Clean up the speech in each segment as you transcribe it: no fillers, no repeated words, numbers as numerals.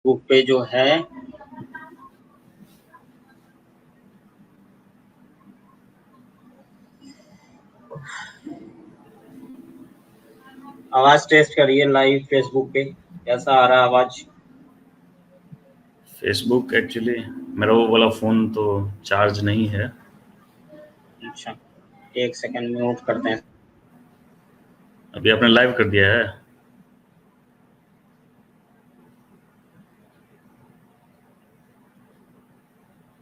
Book पे जो है आवाज टेस्ट करिए लाइव फेसबुक पे कैसा आ रहा है आवाज। फेसबुक एक्चुअली मेरा वो वाला फ़ोन तो चार्ज नहीं है। अच्छा, एक सेकंड म्यूट करते हैं। अभी आपने लाइव कर दिया है?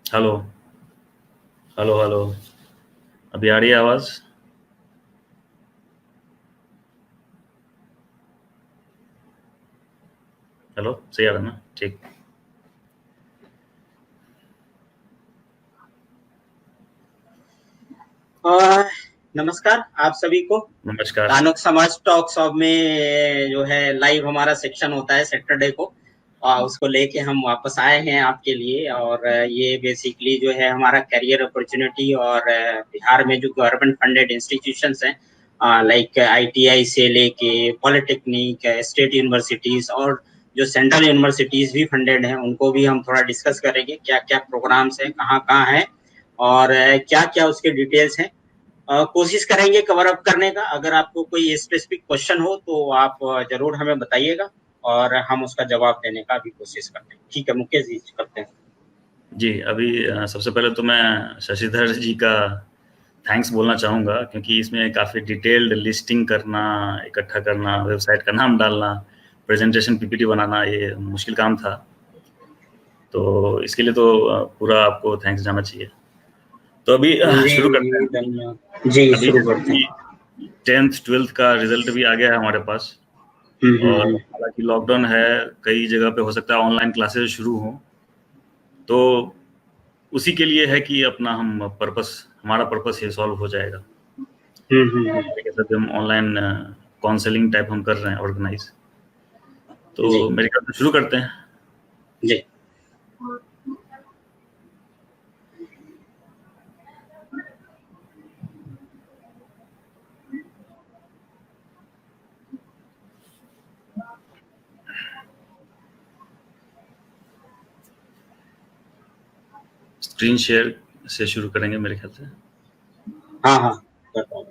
हेलो हेलो हेलो, अभी आ रही है आवाज़? हेलो, सही आ रहा है ना? ठीक। नमस्कार आप सभी को। नमस्कार। कानोक समाज टॉक शॉप में जो है लाइव हमारा सेक्शन होता है सैटरडे को, उसको लेके हम वापस आए हैं आपके लिए। और ये बेसिकली जो है हमारा करियर अपॉर्चुनिटी और बिहार में जो गवर्नमेंट फंडेड इंस्टीट्यूशंस हैं लाइक आईटीआई से लेके पॉलिटेक्निक, स्टेट यूनिवर्सिटीज और जो सेंट्रल यूनिवर्सिटीज भी फंडेड हैं उनको भी हम थोड़ा डिस्कस करेंगे, क्या क्या प्रोग्राम्स हैं, कहाँ कहाँ हैं और क्या क्या उसके डिटेल्स हैं। कोशिश करेंगे कवर अप करने का। अगर आपको कोई स्पेसिफिक क्वेश्चन हो तो आप जरूर हमें बताइएगा और हम उसका जवाब देने का भी कोशिश करते हैं। ठीक है मुकेश जी, करते हैं। जी, अभी सबसे पहले तो मैं शशिधर जी का थैंक्स बोलना चाहूँगा, क्योंकि इसमें काफ़ी डिटेल्ड लिस्टिंग करना, इकट्ठा करना, वेबसाइट का नाम डालना, प्रेजेंटेशन पीपीटी बनाना, ये मुश्किल काम था। तो इसके लिए तो पूरा आपको थैंक्स जाना चाहिए। तो अभी जी शुरू करते जी हैं। धन्यवाद जी, अभी शुरू जैसे करते कि हैं। 10th-12th का रिजल्ट भी आ गया है हमारे पास, और हम्म। हालांकि लॉकडाउन है, कई जगह पे हो सकता है ऑनलाइन क्लासेस शुरू हों, तो उसी के लिए है कि अपना हम पर्पस हमारा पर्पस ये सॉल्व हो जाएगा। हम्म। तरीके से हम ऑनलाइन काउंसलिंग टाइप हम कर रहे हैं ऑर्गेनाइज। तो जी मेरे ख्याल से शुरू करते हैं। जी। स्क्रीन शेयर से शुरू करेंगे मेरे ख्याल से। हाँ हाँ, करता हूँ।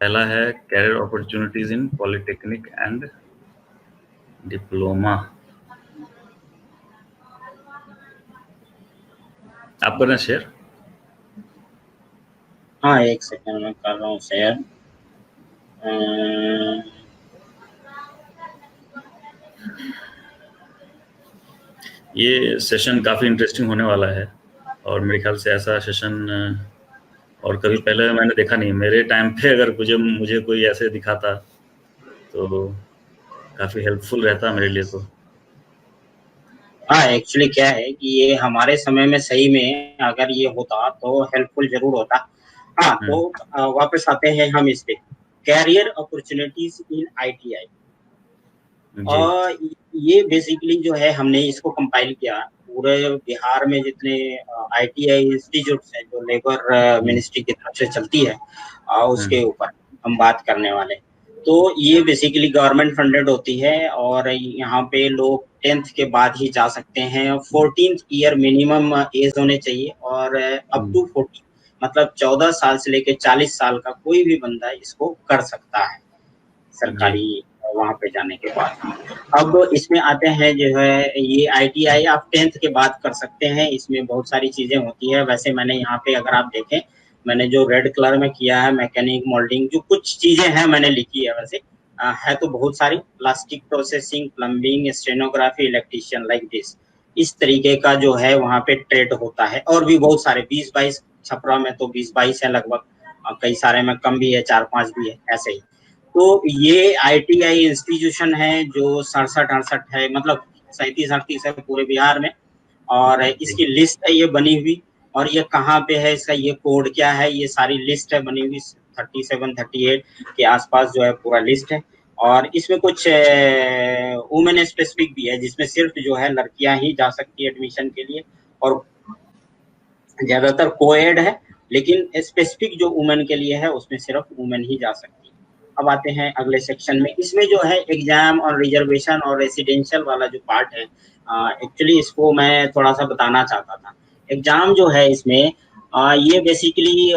पहला है career opportunities in polytechnic and diploma. आप कर रहे हैं शेयर? हाँ एक सेकंड में कर रहा हूँ शेयर। ये सेशन काफ़ी इंटरेस्टिंग होने वाला है, और मेरे ख्याल से ऐसा सेशन और कभी पहले मैंने देखा नहीं। मेरे टाइम पे अगर मुझे मुझे कोई ऐसे दिखाता तो काफ़ी हेल्पफुल रहता मेरे लिए तो। हाँ एक्चुअली क्या है कि ये हमारे समय में सही में अगर ये होता तो हेल्पफुल जरूर होता। हाँ तो हुँ, वापस आते हैं हम इस पे, कैरियर अपॉर्चुनिटीज इन आईटीआई। जी। और ये बेसिकली जो है हमने इसको कंपाइल किया पूरे बिहार में जितने आईटीआई इंस्टीट्यूट्स हैं जो लेबर हुँ, मिनिस्ट्री की तरफ से चलती है, हुँ, उसके ऊपर हम बात करने वाले। तो ये बेसिकली गवर्नमेंट फंडेड होती है और यहाँ पे लोग 10th के बाद ही जा सकते हैं। 14th ईयर मिनिमम एज होने चाहिए और अप हुँ, टू 40 मतलब 14 साल से लेकर 40 साल का कोई भी बंदा इसको कर सकता है जी। सरकारी वहां पे जाने के बाद। अब इसमें आते हैं जो है ये आईटीआई आप 10th के बाद कर सकते हैं। इसमें बहुत सारी चीजें होती है। वैसे मैंने यहाँ पे अगर आप देखें, मैंने जो रेड कलर में किया है मैकेनिक मोल्डिंग जो कुछ चीजें हैं मैंने लिखी है। वैसे है तो बहुत सारी, plastic processing, plumbing, stenography, electrician like this. इस तरीके का जो है वहाँ पे ट्रेड होता है और भी बहुत सारे 20-22 छपरा में तो 20-22 है लगभग, कई सारे में कम भी है, 4-5 भी है ऐसे ही। तो ये आईटीआई इंस्टीट्यूशन है जो 67-68 है, मतलब 37-38 है पूरे बिहार में। और जी। इसकी लिस्ट है ये बनी हुई, और ये कहाँ पे है, इसका ये कोड क्या है, ये सारी लिस्ट है बनी हुई 37-38 के आसपास जो है पूरा लिस्ट है। और इसमें कुछ वुमेन स्पेसिफिक भी है जिसमें सिर्फ जो है लड़कियां ही जा सकती है एडमिशन के लिए। और ज्यादातर कोएड है, लेकिन स्पेसिफिक जो वुमेन के लिए है उसमें सिर्फ वुमेन ही जा सकती है। अब आते हैं अगले सेक्शन में। इसमें जो है एग्जाम और रिजर्वेशन और रेसिडेंशियल वाला जो पार्ट है, एक्चुअली इसको मैं थोड़ा सा बताना चाहता था। एग्जाम जो है इसमें ये बेसिकली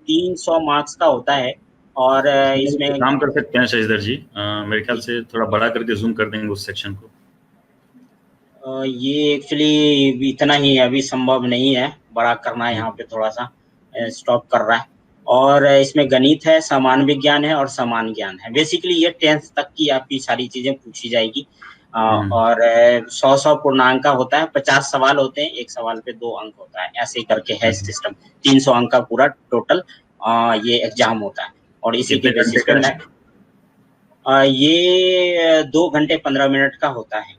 300 मार्क्स का होता है, और इसमें काम कर सकते हैं शशिधर जी, मेरे ख्याल से थोड़ा बड़ा करके जूम कर देंगे उस सेक्शन को। ये एक्चुअली इतना ही अभी संभव नहीं है, बड़ा करना यहाँ पे थोड़ा सा स्टॉप कर रहा है। और इसमें गणित है, समान विज्ञान है और समान ज्ञान है। बेसिकली ये 10th तक की आपकी सारी चीजें पूछी जाएगी। और 100 पूर्णांक का होता है, 50 सवाल होते हैं, एक सवाल पे 2 अंक होता है, ऐसे करके है सिस्टम। 300 अंक का पूरा टोटल ये एग्जाम होता है। और इसी के बेसिस पे ये 2 घंटे 15 मिनट का होता है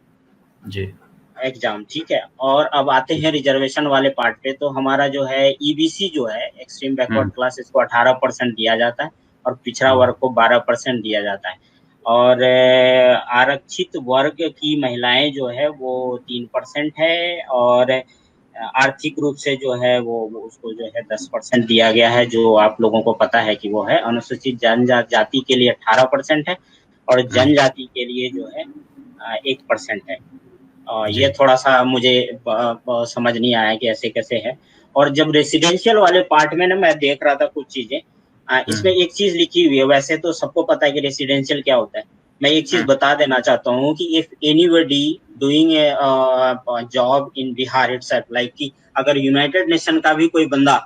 जी एग्जाम, ठीक है। और अब आते हैं रिजर्वेशन वाले पार्ट पे। तो हमारा जो है ईबीसी जो है, एक्सट्रीम बैकवर्ड क्लास, इसको 18% दिया जाता है, और पिछड़ा वर्ग को 12% दिया जाता है। और आरक्षित वर्ग की महिलाएं जो है वो 3% है, और आर्थिक रूप से जो है वो उसको जो है 10% दिया गया है, जो आप लोगों को पता है कि वो है। अनुसूचित जनजाति के लिए 18% है, और जनजाति के लिए जो है 1% है। ये थोड़ा सा मुझे समझ नहीं आया कि ऐसे कैसे है। और जब रेसिडेंशियल वाले पार्ट में ना मैं देख रहा था कुछ चीजें, इसमें एक चीज लिखी हुई है। वैसे तो सबको पता है कि रेसिडेंशियल क्या होता है, मैं एक चीज बता देना चाहता हूँ कि if anybody doing a job in Bihar itself, like कि अगर यूनाइटेड नेशन का भी कोई बंदा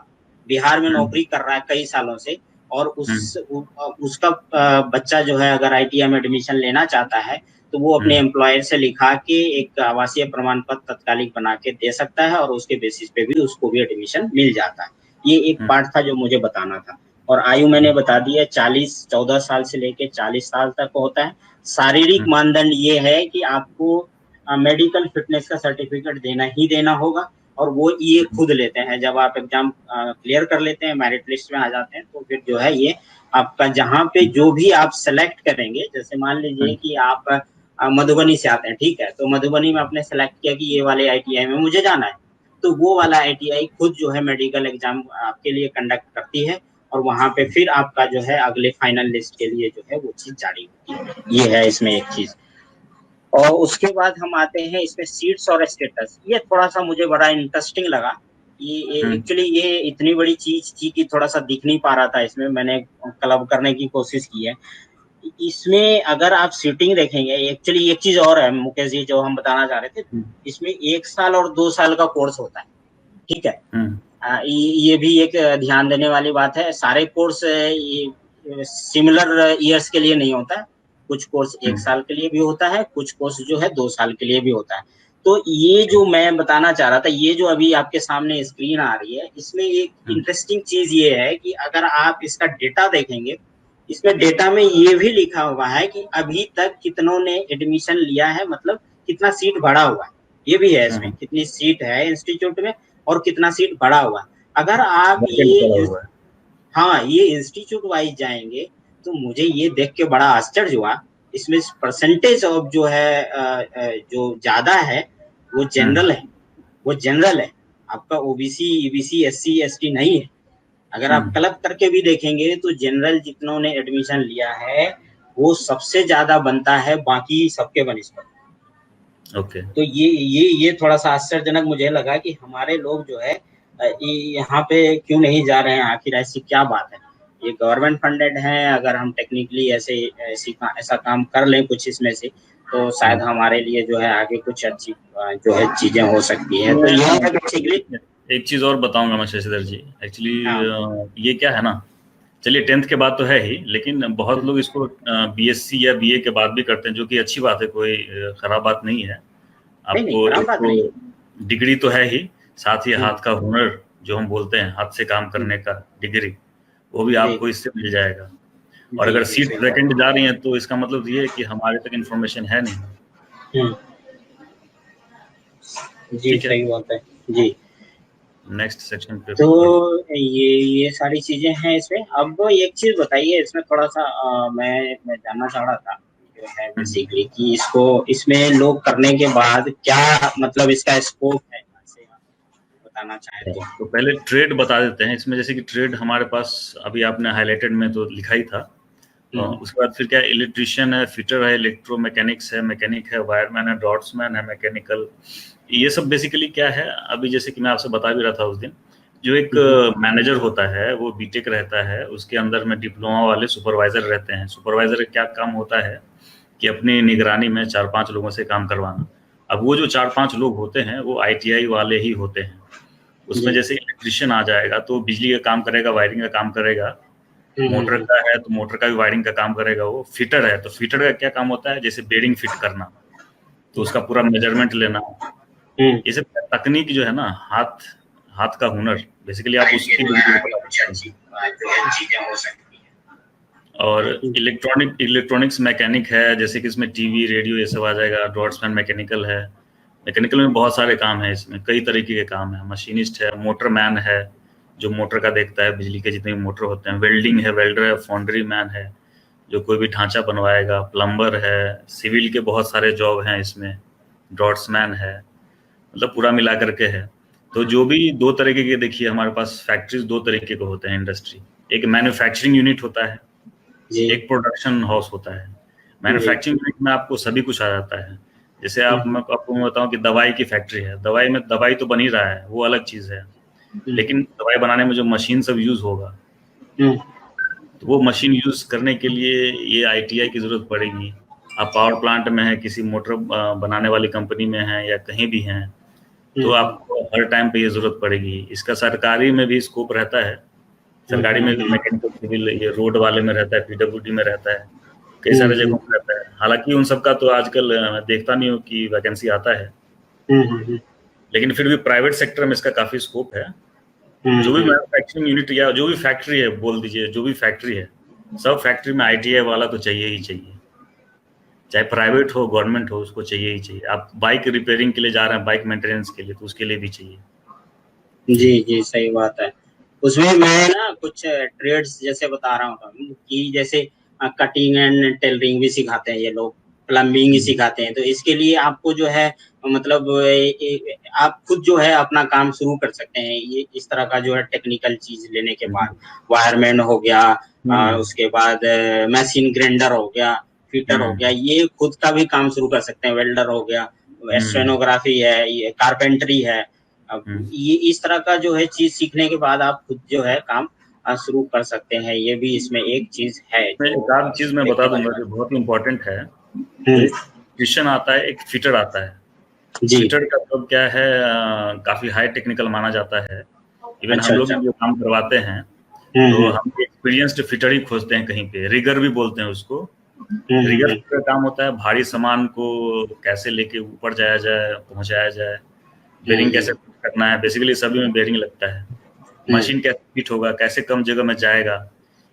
बिहार में नौकरी कर रहा है कई सालों से, और उसका बच्चा जो है अगर आईटीआई में एडमिशन लेना चाहता है, तो वो अपने एम्प्लॉयर से लिखा के एक आवासीय प्रमाण पत्र तत्कालिक बना के दे सकता है, और उसके बेसिस पे भी उसको भी एडमिशन मिल जाता है। ये एक पार्ट था जो मुझे बताना था। और आयु मैंने बता दी है, 14 साल से लेके 40 साल तक होता है। शारीरिक मानदंड ये है कि आपको मेडिकल फिटनेस का सर्टिफिकेट देना ही देना होगा, और वो ये खुद लेते हैं। जब आप एग्जाम क्लियर कर लेते हैं, मेरिट लिस्ट में आ जाते हैं, तो फिर जो है ये आपका जहाँ पे जो भी आप सेलेक्ट करेंगे, जैसे मान लीजिए कि आप मधुबनी से आते हैं, ठीक है, तो मधुबनी में आपने सेलेक्ट किया कि ये वाले आईटीआई में मुझे जाना है, तो वो वाला आईटीआई खुद जो है मेडिकल एग्जाम आपके लिए कंडक्ट करती है, और वहां पे फिर आपका जो है अगले फाइनल लिस्ट के लिए जो है वो चीज जारी होती है। ये है इसमें एक चीज। और उसके बाद हम आते हैं इसमें सीट्स और स्टेटस। ये थोड़ा सा मुझे बड़ा इंटरेस्टिंग लगा। ये एक्चुअली ये इतनी बड़ी चीज थी कि थोड़ा सा दिख नहीं पा रहा था इसमें, मैंने क्लब करने की कोशिश की है। इसमें अगर आप सीटिंग देखेंगे, एक्चुअली एक चीज और है मुकेश जी जो हम बताना चाह रहे थे, इसमें 1 साल और 2 साल का कोर्स होता है, ठीक है। ये भी एक ध्यान देने वाली बात है। सारे कोर्स सिमिलर ईयर्स के लिए नहीं होता है, कुछ कोर्स 1 साल के लिए भी होता है, कुछ कोर्स जो है 2 साल के लिए भी होता है। तो ये जो मैं बताना चाह रहा था, ये जो अभी आपके सामने स्क्रीन आ रही है, इसमें एक इंटरेस्टिंग चीज ये है कि अगर आप इसका डेटा देखेंगे, इसमें डेटा में ये भी लिखा हुआ है कि अभी तक कितनों ने एडमिशन लिया है, मतलब कितना सीट भरा हुआ है, ये भी है इसमें, कितनी सीट है इंस्टीट्यूट में और कितना सीट भरा हुआ है। अगर आप ये इंस्टीट्यूट वाइज जाएंगे, तो मुझे ये देख के बड़ा आश्चर्य हुआ। इसमें परसेंटेज ऑफ जो है जो ज्यादा है वो जनरल है। आपका ओबीसी, ईबीसी, एससी, एसटी नहीं है। अगर आप क्लब करके भी देखेंगे तो जनरल जितनों ने एडमिशन लिया है वो सबसे ज्यादा बनता है बाकी सबके बनिस्पत। ओके। तो ये थोड़ा सा आश्चर्यजनक मुझे लगा कि हमारे लोग जो है यहाँ पे क्यों नहीं जा रहे हैं, आखिर ऐसी क्या बात है। ये गवर्नमेंट फंडेड है, अगर हम टेक्निकली ऐसा काम कर लें कुछ इसमें से, तो शायद हमारे लिए जो है आगे कुछ अच्छी जो है चीजें हो सकती है। तो ये है बेसिकली। एक चीज और बताऊंगा मैं शशिधर जी, एक्चुअली ये क्या है ना, चलिए 10th के बाद तो है ही, लेकिन बहुत लोग इसको बीएससी या बीए के बाद भी करते हैं, जो कि अच्छी बात है, कोई खराब बात नहीं है। आपको डिग्री तो है ही, साथ ही हाथ का हुनर जो हम बोलते हैं, हाथ से काम करने का डिग्री, वो भी आपको इससे मिल जाएगा। और अगर सीट वैकेंट जा रही है तो इसका मतलब ये है कि हमारे तक इन्फॉर्मेशन है नहीं। जी सही बात है जी। नेक्स्ट सेक्शन पे तो ये सारी चीजें हैं इसमें। अब एक चीज बताइए, इसमें थोड़ा सा मैं जानना चाह रहा था जो है बेसिकली कि इसमें लोग करने के बाद क्या मतलब इसका स्कोप है, बताना चाहें तो। तो पहले ट्रेड बता देते हैं इसमें, जैसे कि ट्रेड हमारे पास अभी आपने हाईलाइटेड में तो लिखा ही था। उसके बाद फिर क्या, इलेक्ट्रिशियन है, फिटर है, इलेक्ट्रो मैकेनिक्स है, मैकेनिक है, वायरमैन है, ड्रॉट्समैन है, मैकेनिकल, ये सब बेसिकली क्या है। अभी जैसे कि मैं आपसे बता भी रहा था उस दिन, जो एक मैनेजर होता है वो बीटेक रहता है, उसके अंदर में डिप्लोमा वाले सुपरवाइजर रहते हैं। सुपरवाइजर का क्या काम होता है कि अपनी निगरानी में 4-5 लोगों से काम करवाना। अब वो जो 4-5 लोग होते हैं वो आईटीआई वाले ही होते हैं। उसमें जैसे इलेक्ट्रिशियन आ जाएगा तो बिजली का काम करेगा, वायरिंग का काम करेगा, मोटर का है तो मोटर का भी वायरिंग का काम करेगा। वो फिटर है तो फिटर का क्या काम होता है, जैसे बेरिंग फिट करना, तो उसका पूरा मेजरमेंट लेना। ये सब तकनीक जो है ना, हाथ हाथ का हुनर, बेसिकली आप उसकी और इलेक्ट्रॉनिक्स मैकेनिक है, जैसे कि इसमें टीवी, रेडियो ये सब आ जाएगा। ड्रॉट्समैन मैकेनिकल है, मैकेनिकल में बहुत सारे काम है, इसमें कई तरीके के काम है। मशीनिस्ट है, मोटर मैन है, जो मोटर का देखता है, बिजली के जितने भी मोटर होते हैं। वेल्डिंग है, वेल्डर है, फाउंड्री मैन है, जो कोई भी ढांचा बनवाएगा। प्लम्बर है, सिविल के बहुत सारे जॉब हैं इसमें। ड्रॉट्समैन है, मतलब पूरा मिला करके है। तो जो भी 2 तरीके के, देखिए हमारे पास फैक्ट्रीज 2 तरीके के होते हैं इंडस्ट्री। एक मैन्युफैक्चरिंग यूनिट होता है, एक प्रोडक्शन हाउस होता है। मैन्युफैक्चरिंग यूनिट में आपको सभी कुछ आ जाता है। जैसे आपको मैं बताऊं कि दवाई की फैक्ट्री है, दवाई में दवाई तो बन ही रहा है, वो अलग चीज है, लेकिन दवाई बनाने में जो मशीन सब यूज होगा, तो वो मशीन यूज करने के लिए ये आईटीआई की जरूरत पड़ेगी। आप पावर प्लांट में है, किसी मोटर बनाने वाली कंपनी में है या कहीं भी हैं, तो आपको हर टाइम पे ये जरूरत पड़ेगी। इसका सरकारी में भी स्कोप रहता है, सरकारी में भी मैकेनिकल सिविल, ये रोड वाले में रहता है, पीडब्ल्यूडी में रहता है, कई सारे जगहों में रहता है। हालांकि उन सबका तो आजकल मैं देखता नहीं हूँ कि वैकेंसी आता है, लेकिन फिर भी प्राइवेट सेक्टर में इसका काफी स्कोप है। जो भी मैन्युफैक्चरिंग यूनिट या जो भी फैक्ट्री है, बोल दीजिए जो भी फैक्ट्री है, सब फैक्ट्री में आईटीआई वाला तो चाहिए ही चाहिए, चाहे प्राइवेट हो गवर्नमेंट हो, उसको चाहिए ही चाहिए। आप बाइक रिपेयरिंग के लिए जा रहे हैं, बाइक मेंटेनेंस के लिए, तो उसके लिए भी चाहिए। जी सही बात है। उसमें मैं ना कुछ ट्रेड्स जैसे बता रहा हूँ कि जैसे कटिंग एंड टेलरिंग भी सिखाते हैं ये लोग, प्लम्बिंग ही सिखाते हैं। तो इसके लिए आपको जो है मतलब आप खुद जो है अपना काम शुरू कर सकते हैं। ये इस तरह का जो है टेक्निकल चीज लेने के बाद, वायरमैन हो गया, उसके बाद मशीन ग्राइंडर हो गया, फिटर हो गया, ये खुद का भी काम शुरू कर सकते हैं। वेल्डर हो गया, स्टेनोग्राफी है, ये कारपेंटरी है। अब ये इस तरह का जो है चीज सीखने के बाद आप खुद जो है काम शुरू कर सकते हैं। ये भी इसमें एक चीज है। एक आध चीज मैं बता दूंगा जो बहुत इम्पोर्टेंट है। एक इलेक्ट्रिशियन आता है, एक फिटर आता है। फिटर का मतलब क्या है, काफी हाई टेक्निकल माना जाता है। इवन हम लोग जो काम करवाते हैं तो हम एक्सपीरियंस्ड फिटर ही खोजते हैं कहीं पे। रिगर भी बोलते हैं उसको। रिगर का काम होता है भारी सामान को कैसे लेके ऊपर जाया जाए, पहुंचाया जाए, बेरिंग कैसे करना है, बेसिकली सभी में बेरिंग लगता है। मशीन कैसे फिट होगा, कैसे कम जगह में जाएगा,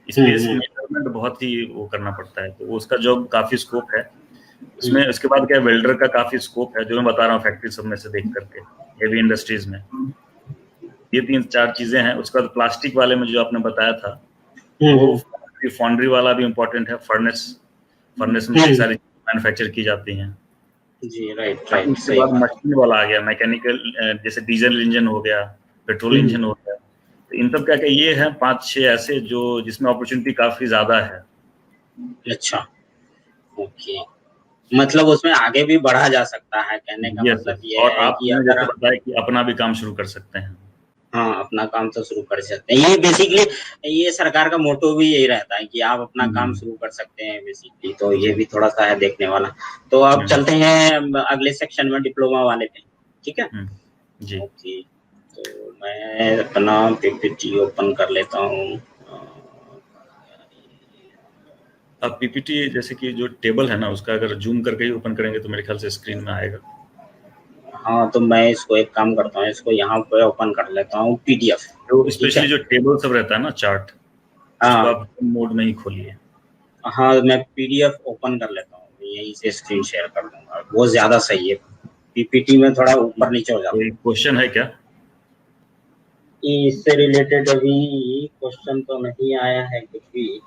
स्पेस मेजरमेंट बहुत ही वो करना पड़ता है। तो उसका जॉब काफी स्कोप है उसमें। उसके बाद क्या, वेल्डर का काफी स्कोप है, जो मैं बता रहा हूँ फैक्ट्री सब में से देख करके, हेवी इंडस्ट्रीज में। ये 3-4 चीजें हैं। उसके बाद प्लास्टिक वाले में जो आपने बताया था, वो फाउंड्री वाला भी इम्पोर्टेंट है। फर्नेस में सारी मैन्युफैक्चर की जाती हैं। जी राइट। उसके बाद मशीन वाला आ गया, मैकेनिकल, जैसे डीजल इंजन हो गया, पेट्रोल इंजन हो गया। तो इन सब क्या क्या ये है 5-6 ऐसे जो जिसमें अपॉर्चुनिटी काफी ज्यादा है। अच्छा, ओके, मतलब उसमें आगे भी बढ़ा जा सकता है, कहने का मतलब ये और है कि आपने अगर जैसे बताया कि अपना भी काम शुरू कर सकते हैं। हाँ, अपना काम तो शुरू कर सकते हैं। ये बेसिकली ये सरकार का मोटो भी यही रहता है कि आप अपना काम शुरू कर सकते हैं बेसिकली। तो ये भी थोड़ा सा है देखने वाला। तो अब चलते हैं अगले सेक्शन में, डिप्लोमा वाले पे। ठीक है जी। ओके, तो मैं अपना पीपीटी ओपन कर लेता हूँ। अब पीपीटी जैसे कि जो टेबल है ना, उसका अगर जूम करके ही ओपन करेंगे तो मेरे ख्याल से स्क्रीन में आएगा। हाँ, तो मैं इसको एक काम करता हूँ, इसको यहाँ पे ओपन कर लेता हूँ पीडीएफ। तो स्पेशली जो टेबल सब रहता है ना, चार्ट, उसको आप मोड में ही खोलिए। हाँ, मैं पीडीएफ ओपन कर लेता हूँ, यहीं से स्क्रीन शेयर कर दूंगा, वो ज्यादा सही है। पीपीटी में थोड़ा ऊपर नीचे हो जाता है। कोई क्वेश्चन है क्या? इससे रिलेटेड अभी क्वेश्चन तो नहीं आया है कुछ भी।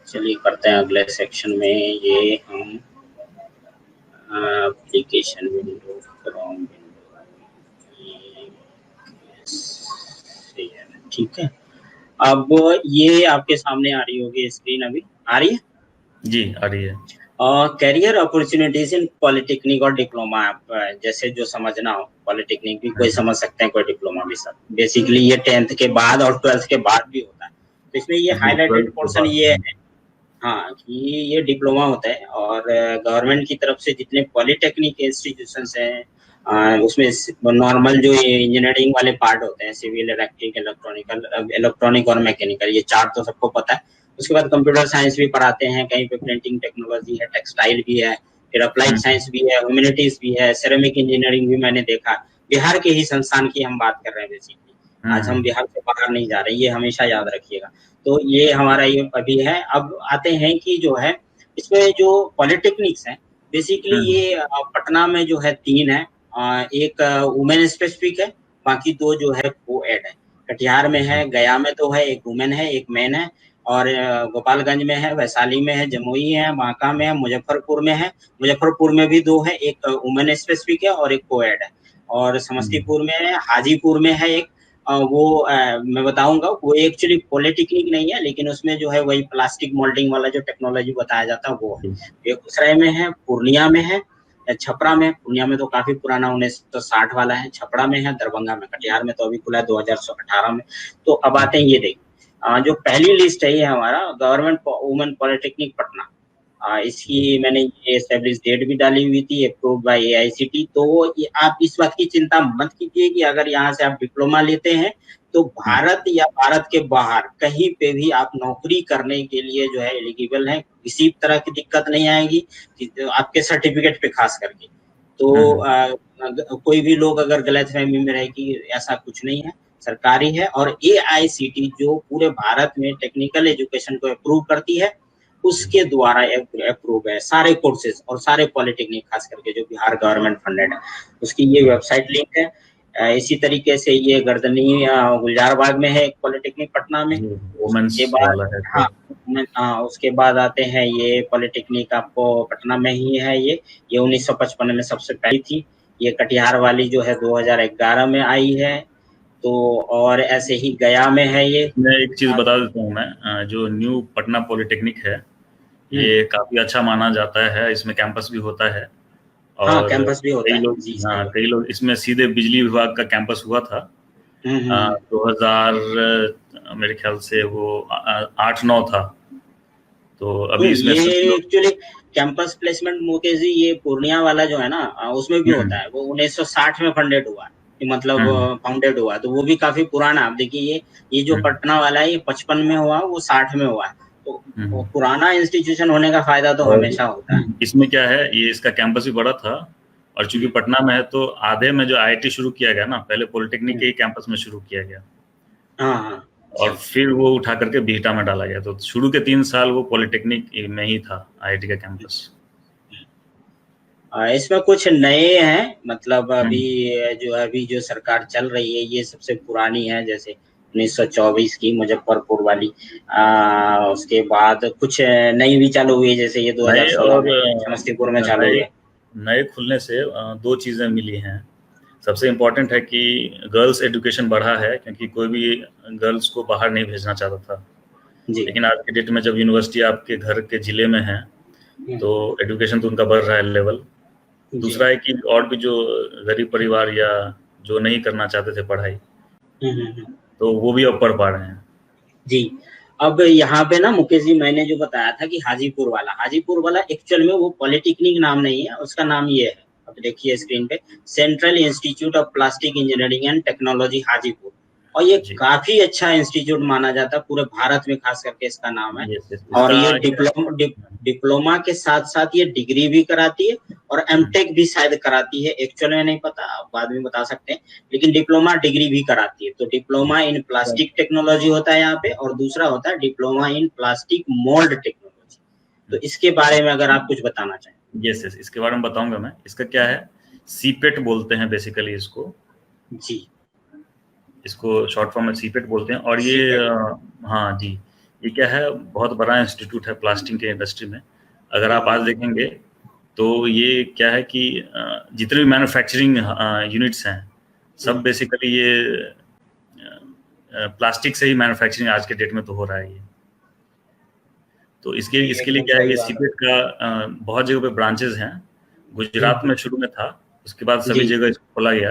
चलिए करते हैं अगले सेक्शन में। ये हम एप्लीकेशन विंडो, क्रोम विंडो, ठीक है। अब ये आपके सामने आ रही होगी स्क्रीन, अभी आ रही है? जी आ रही है। करियर अपॉर्चुनिटीज इन पॉलिटेक्निक और डिप्लोमा, आप जैसे जो समझना हो, पॉलिटेक्निक भी कोई समझ सकते हैं, कोई डिप्लोमा भी। सब बेसिकली ये 10th के बाद और 12th के बाद भी होता है। तो इसमें ये जी हाईलाइटेड 12th के पोर्शन बाद। ये है, हाँ, कि ये डिप्लोमा होता है और गवर्नमेंट की तरफ से जितने पॉलिटेक्निक इंस्टीट्यूशंस हैं, उसमें नॉर्मल जो ये इंजीनियरिंग वाले पार्ट होते हैं, सिविल, इलेक्ट्रिक, इलेक्ट्रॉनिक और मैकेनिकल, ये 4 तो सबको पता है। उसके बाद कंप्यूटर साइंस भी पढ़ाते हैं, कहीं पे प्रिंटिंग टेक्नोलॉजी है, टेक्सटाइल भी है, फिर अप्लाइड साइंस भी है, ह्यूमैनिटीज भी है, सेरेमिक इंजीनियरिंग भी मैंने देखा। बिहार के ही संस्थान की हम बात कर रहे हैं बेसिकली। आज हम बिहार से बाहर नहीं जा रहे, ये हमेशा याद रखिएगा। तो ये हमारा ये अभी है। अब आते हैं कि जो है इसमें जो पॉलिटेक्निक्स है, बेसिकली ये पटना में जो है 3 है। एक वुमेन स्पेसिफिक है, बाकी 2 जो है को-एड है। कटिहार में है, गया में तो है, एक वुमेन है, एक मैन है, और गोपालगंज में है, वैशाली में है, जमुई है, बांका में है, मुजफ्फरपुर में है। मुजफ्फरपुर में भी 2 है, एक वुमेन स्पेसिफिक है और एक को-एड है। और समस्तीपुर में है, हाजीपुर में है एक, वो मैं बताऊंगा, वो एक्चुअली पॉलिटेक्निक नहीं है, लेकिन उसमें जो है वही प्लास्टिक मोल्डिंग वाला जो टेक्नोलॉजी बताया जाता है वो है। बेगूसराय में है, पूर्णिया में है, छपरा में, पूर्णिया में तो काफी पुराना 1960 वाला है, छपरा में है, दरभंगा में, कटिहार में तो अभी खुला है 2018 में। तो अब आते हैं ये देखिए, जो पहली लिस्ट है ये हमारा गवर्नमेंट वुमेन पॉलिटेक्निक पटना। इसकी मैंने ये एस्टेब्लिश डेट भी डाली हुई थी, अप्रूव्ड बाय एआईसीटी। तो आप इस बात की चिंता मत कीजिए कि अगर यहाँ से आप डिप्लोमा लेते हैं तो भारत या भारत के बाहर कहीं पे भी आप नौकरी करने के लिए जो है एलिजिबल हैं, किसी तरह की दिक्कत नहीं आएगी कि आपके सर्टिफिकेट पे खास करके। तो कोई भी लोग अगर गलतफहमी में रहे कि ऐसा कुछ नहीं है, सरकारी है। और एआईसीटी जो पूरे भारत में टेक्निकल एजुकेशन को अप्रूव करती है, उसके द्वारा अप्रूव है सारे कोर्सेज और सारे पॉलिटेक्निक, खास करके जो बिहार गवर्नमेंट फंडेड है, उसकी ये वेबसाइट लिंक है। इसी तरीके से ये गर्दनी गुलजार बाग में है एक पॉलिटेक्निक पटना में। वुमेन्स उसके बाद वाला है हाँ, तो। उसके बाद आते हैं ये पॉलिटेक्निक आपको पटना में ही है। ये 1955 में सबसे पहली थी। ये कटिहार वाली जो है 2011 में आई है। तो और ऐसे ही गया में है ये। मैं एक चीज बता देता हूँ, मैं जो न्यू पटना पॉलिटेक्निक है ये काफी अच्छा माना जाता है, इसमें कैंपस भी होता है। हाँ, और कैंपस भी होता कई है लोग, जी, हाँ सही है। कई लोग इसमें सीधे बिजली विभाग का कैंपस हुआ था। 2000 मेरे ख्याल से वो 8-9 था। तो अभी इसमें ये सभी लोग। Actually campus placement Mukesh ji, ये पूर्णिया वाला जो है ना, उसमें भी होता हम्म है। वो 1960 में फंडेड हुआ है, मतलब हम्म फाउंडेड हुआ, तो वो भी काफी पुराना। आप देखिए ये जो हम्म पटना वाला है, ये 55 में हुआ, वो 60 में हुआ है। तो वो हम्म। पुराना इंस्टीट्यूशन होने का फायदा तो और हमेशा होता है। इसमें क्या है, ये इसका कैंपस भी बड़ा था। और चूंकि हम्म, पटना में है तो आधे में जो आईआईटी शुरू किया गया ना, पहले पॉलिटेक्निक के हम्म, ही कैंपस में शुरू किया गया। हाँ हाँ और जी। फिर वो उठा करके बिहटा में डाला गया, तो शुरू के 3 साल वो पॉलिटेक्निक में ही था, आईआईटी का कैंपस। इसमें कुछ नए हैं, मतलब हम्म अभी जो सरकार चल रही है, ये सबसे पुरानी है, जैसे 1924 की मुजफ्फरपुर वाली। उसके बाद कुछ नई भी चालू हुई है, जैसे ये नए 2016 और में समस्तीपुर में चालू हुई नए है। नए खुलने से दो चीजें मिली हैं। सबसे इम्पोर्टेंट है कि गर्ल्स एजुकेशन बढ़ा है, क्योंकि कोई भी गर्ल्स को बाहर नहीं भेजना चाहता था। जी लेकिन आज के डेट में जब यूनिवर्सिटी आपके घर के जिले में है हम्म, तो एजुकेशन तो उनका बढ़ रहा है लेवल। जी दूसरा है कि और भी जो गरीब परिवार या जो नहीं करना चाहते थे पढ़ाई, हम्म। तो वो भी अब पढ़ पा रहे हैं। जी, अब यहाँ पे ना मुकेश जी, मैंने जो बताया था कि हाजीपुर वाला एक्चुअल में वो पॉलिटेक्निक नाम नहीं है, उसका नाम ये है। अब देखिए स्क्रीन पे, central institute of plastic engineering and technology Hajipur. और ये जी। काफी अच्छा इंस्टीट्यूट माना जाता है पूरे भारत में, खास करके इसका नाम है। और इसका ये डिप्लोमा के साथ साथ ये डिग्री भी कराती है और एमटेक भी शायद कराती है, एक्चुअल में नहीं पता, आप बाद में बता सकते हैं। लेकिन डिप्लोमा डिग्री भी कराती है। तो डिप्लोमा इन प्लास्टिक टेक्नोलॉजी होता है यहाँ पे, और दूसरा होता है diploma in plastic mould technology. तो इसके बारे में अगर आप कुछ बताना चाहें। यस यस, इसके बारे में बताऊंगा मैं। इसका क्या है, सीपेट बोलते हैं बेसिकली इसको। जी, इसको शॉर्ट फॉर्म में सीपेट बोलते हैं। और ये सीपेट। हाँ जी, ये क्या है, बहुत बड़ा इंस्टीट्यूट है प्लास्टिक के इंडस्ट्री में। अगर आप आज देखेंगे तो ये क्या है कि जितने भी मैन्युफैक्चरिंग यूनिट्स हैं, सब बेसिकली ये प्लास्टिक से ही मैन्युफैक्चरिंग आज के डेट में तो हो रहा है ये। तो इसके लिए एकदम क्या है सही कि बात है। सीपेट का बहुत जगह पे ब्रांचेस हैं। गुजरात में शुरू में था, उसके बाद सभी जी, जगह इसको खोला गया।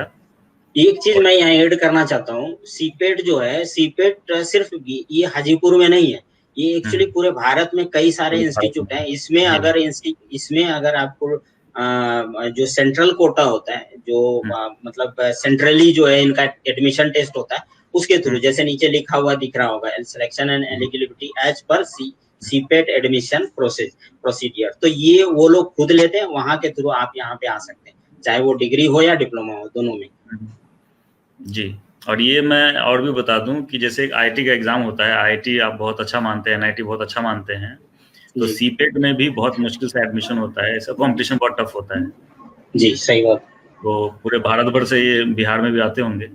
एक चीज और मैं यहाँ ऐड करना चाहता हूँ, सीपेट जो है, सीपेट सिर्फ ये हाजीपुर में नहीं है, ये एक्चुअली हम्म, पूरे भारत में कई सारे पूरे भारत इंस्टीट्यूट हैं। में। इसमें जी। अगर इसमें अगर आपको जो सेंट्रल कोटा होता है, जो हम्म, मतलब सेंट्रली जो है इनका एडमिशन टेस्ट होता है, उसके थ्रू हम्म, जैसे नीचे लिखा हुआ दिख रहा होगा, selection and hmm, eligibility age पर सीपेट एडमिशन प्रोसीडियर, तो ये वो लोग खुद लेते हैं, वहां के थ्रू आप यहाँ पे आ सकते हैं, चाहे वो डिग्री हो या डिप्लोमा हो, दोनों में। हम्म। जी। और ये मैं और भी बता दूं कि जैसे एक आईआईटी का एग्जाम होता है, आईआईटी आप बहुत अच्छा मानते हैं, एनआईटी बहुत अच्छा मानते हैं, तो जी सीपेट में भी बहुत मुश्किल से एडमिशन होता है, इसका कंपटीशन बहुत टफ होता है। जी, सही बात। तो पूरे भारत भर से ये बिहार में भी आते होंगे।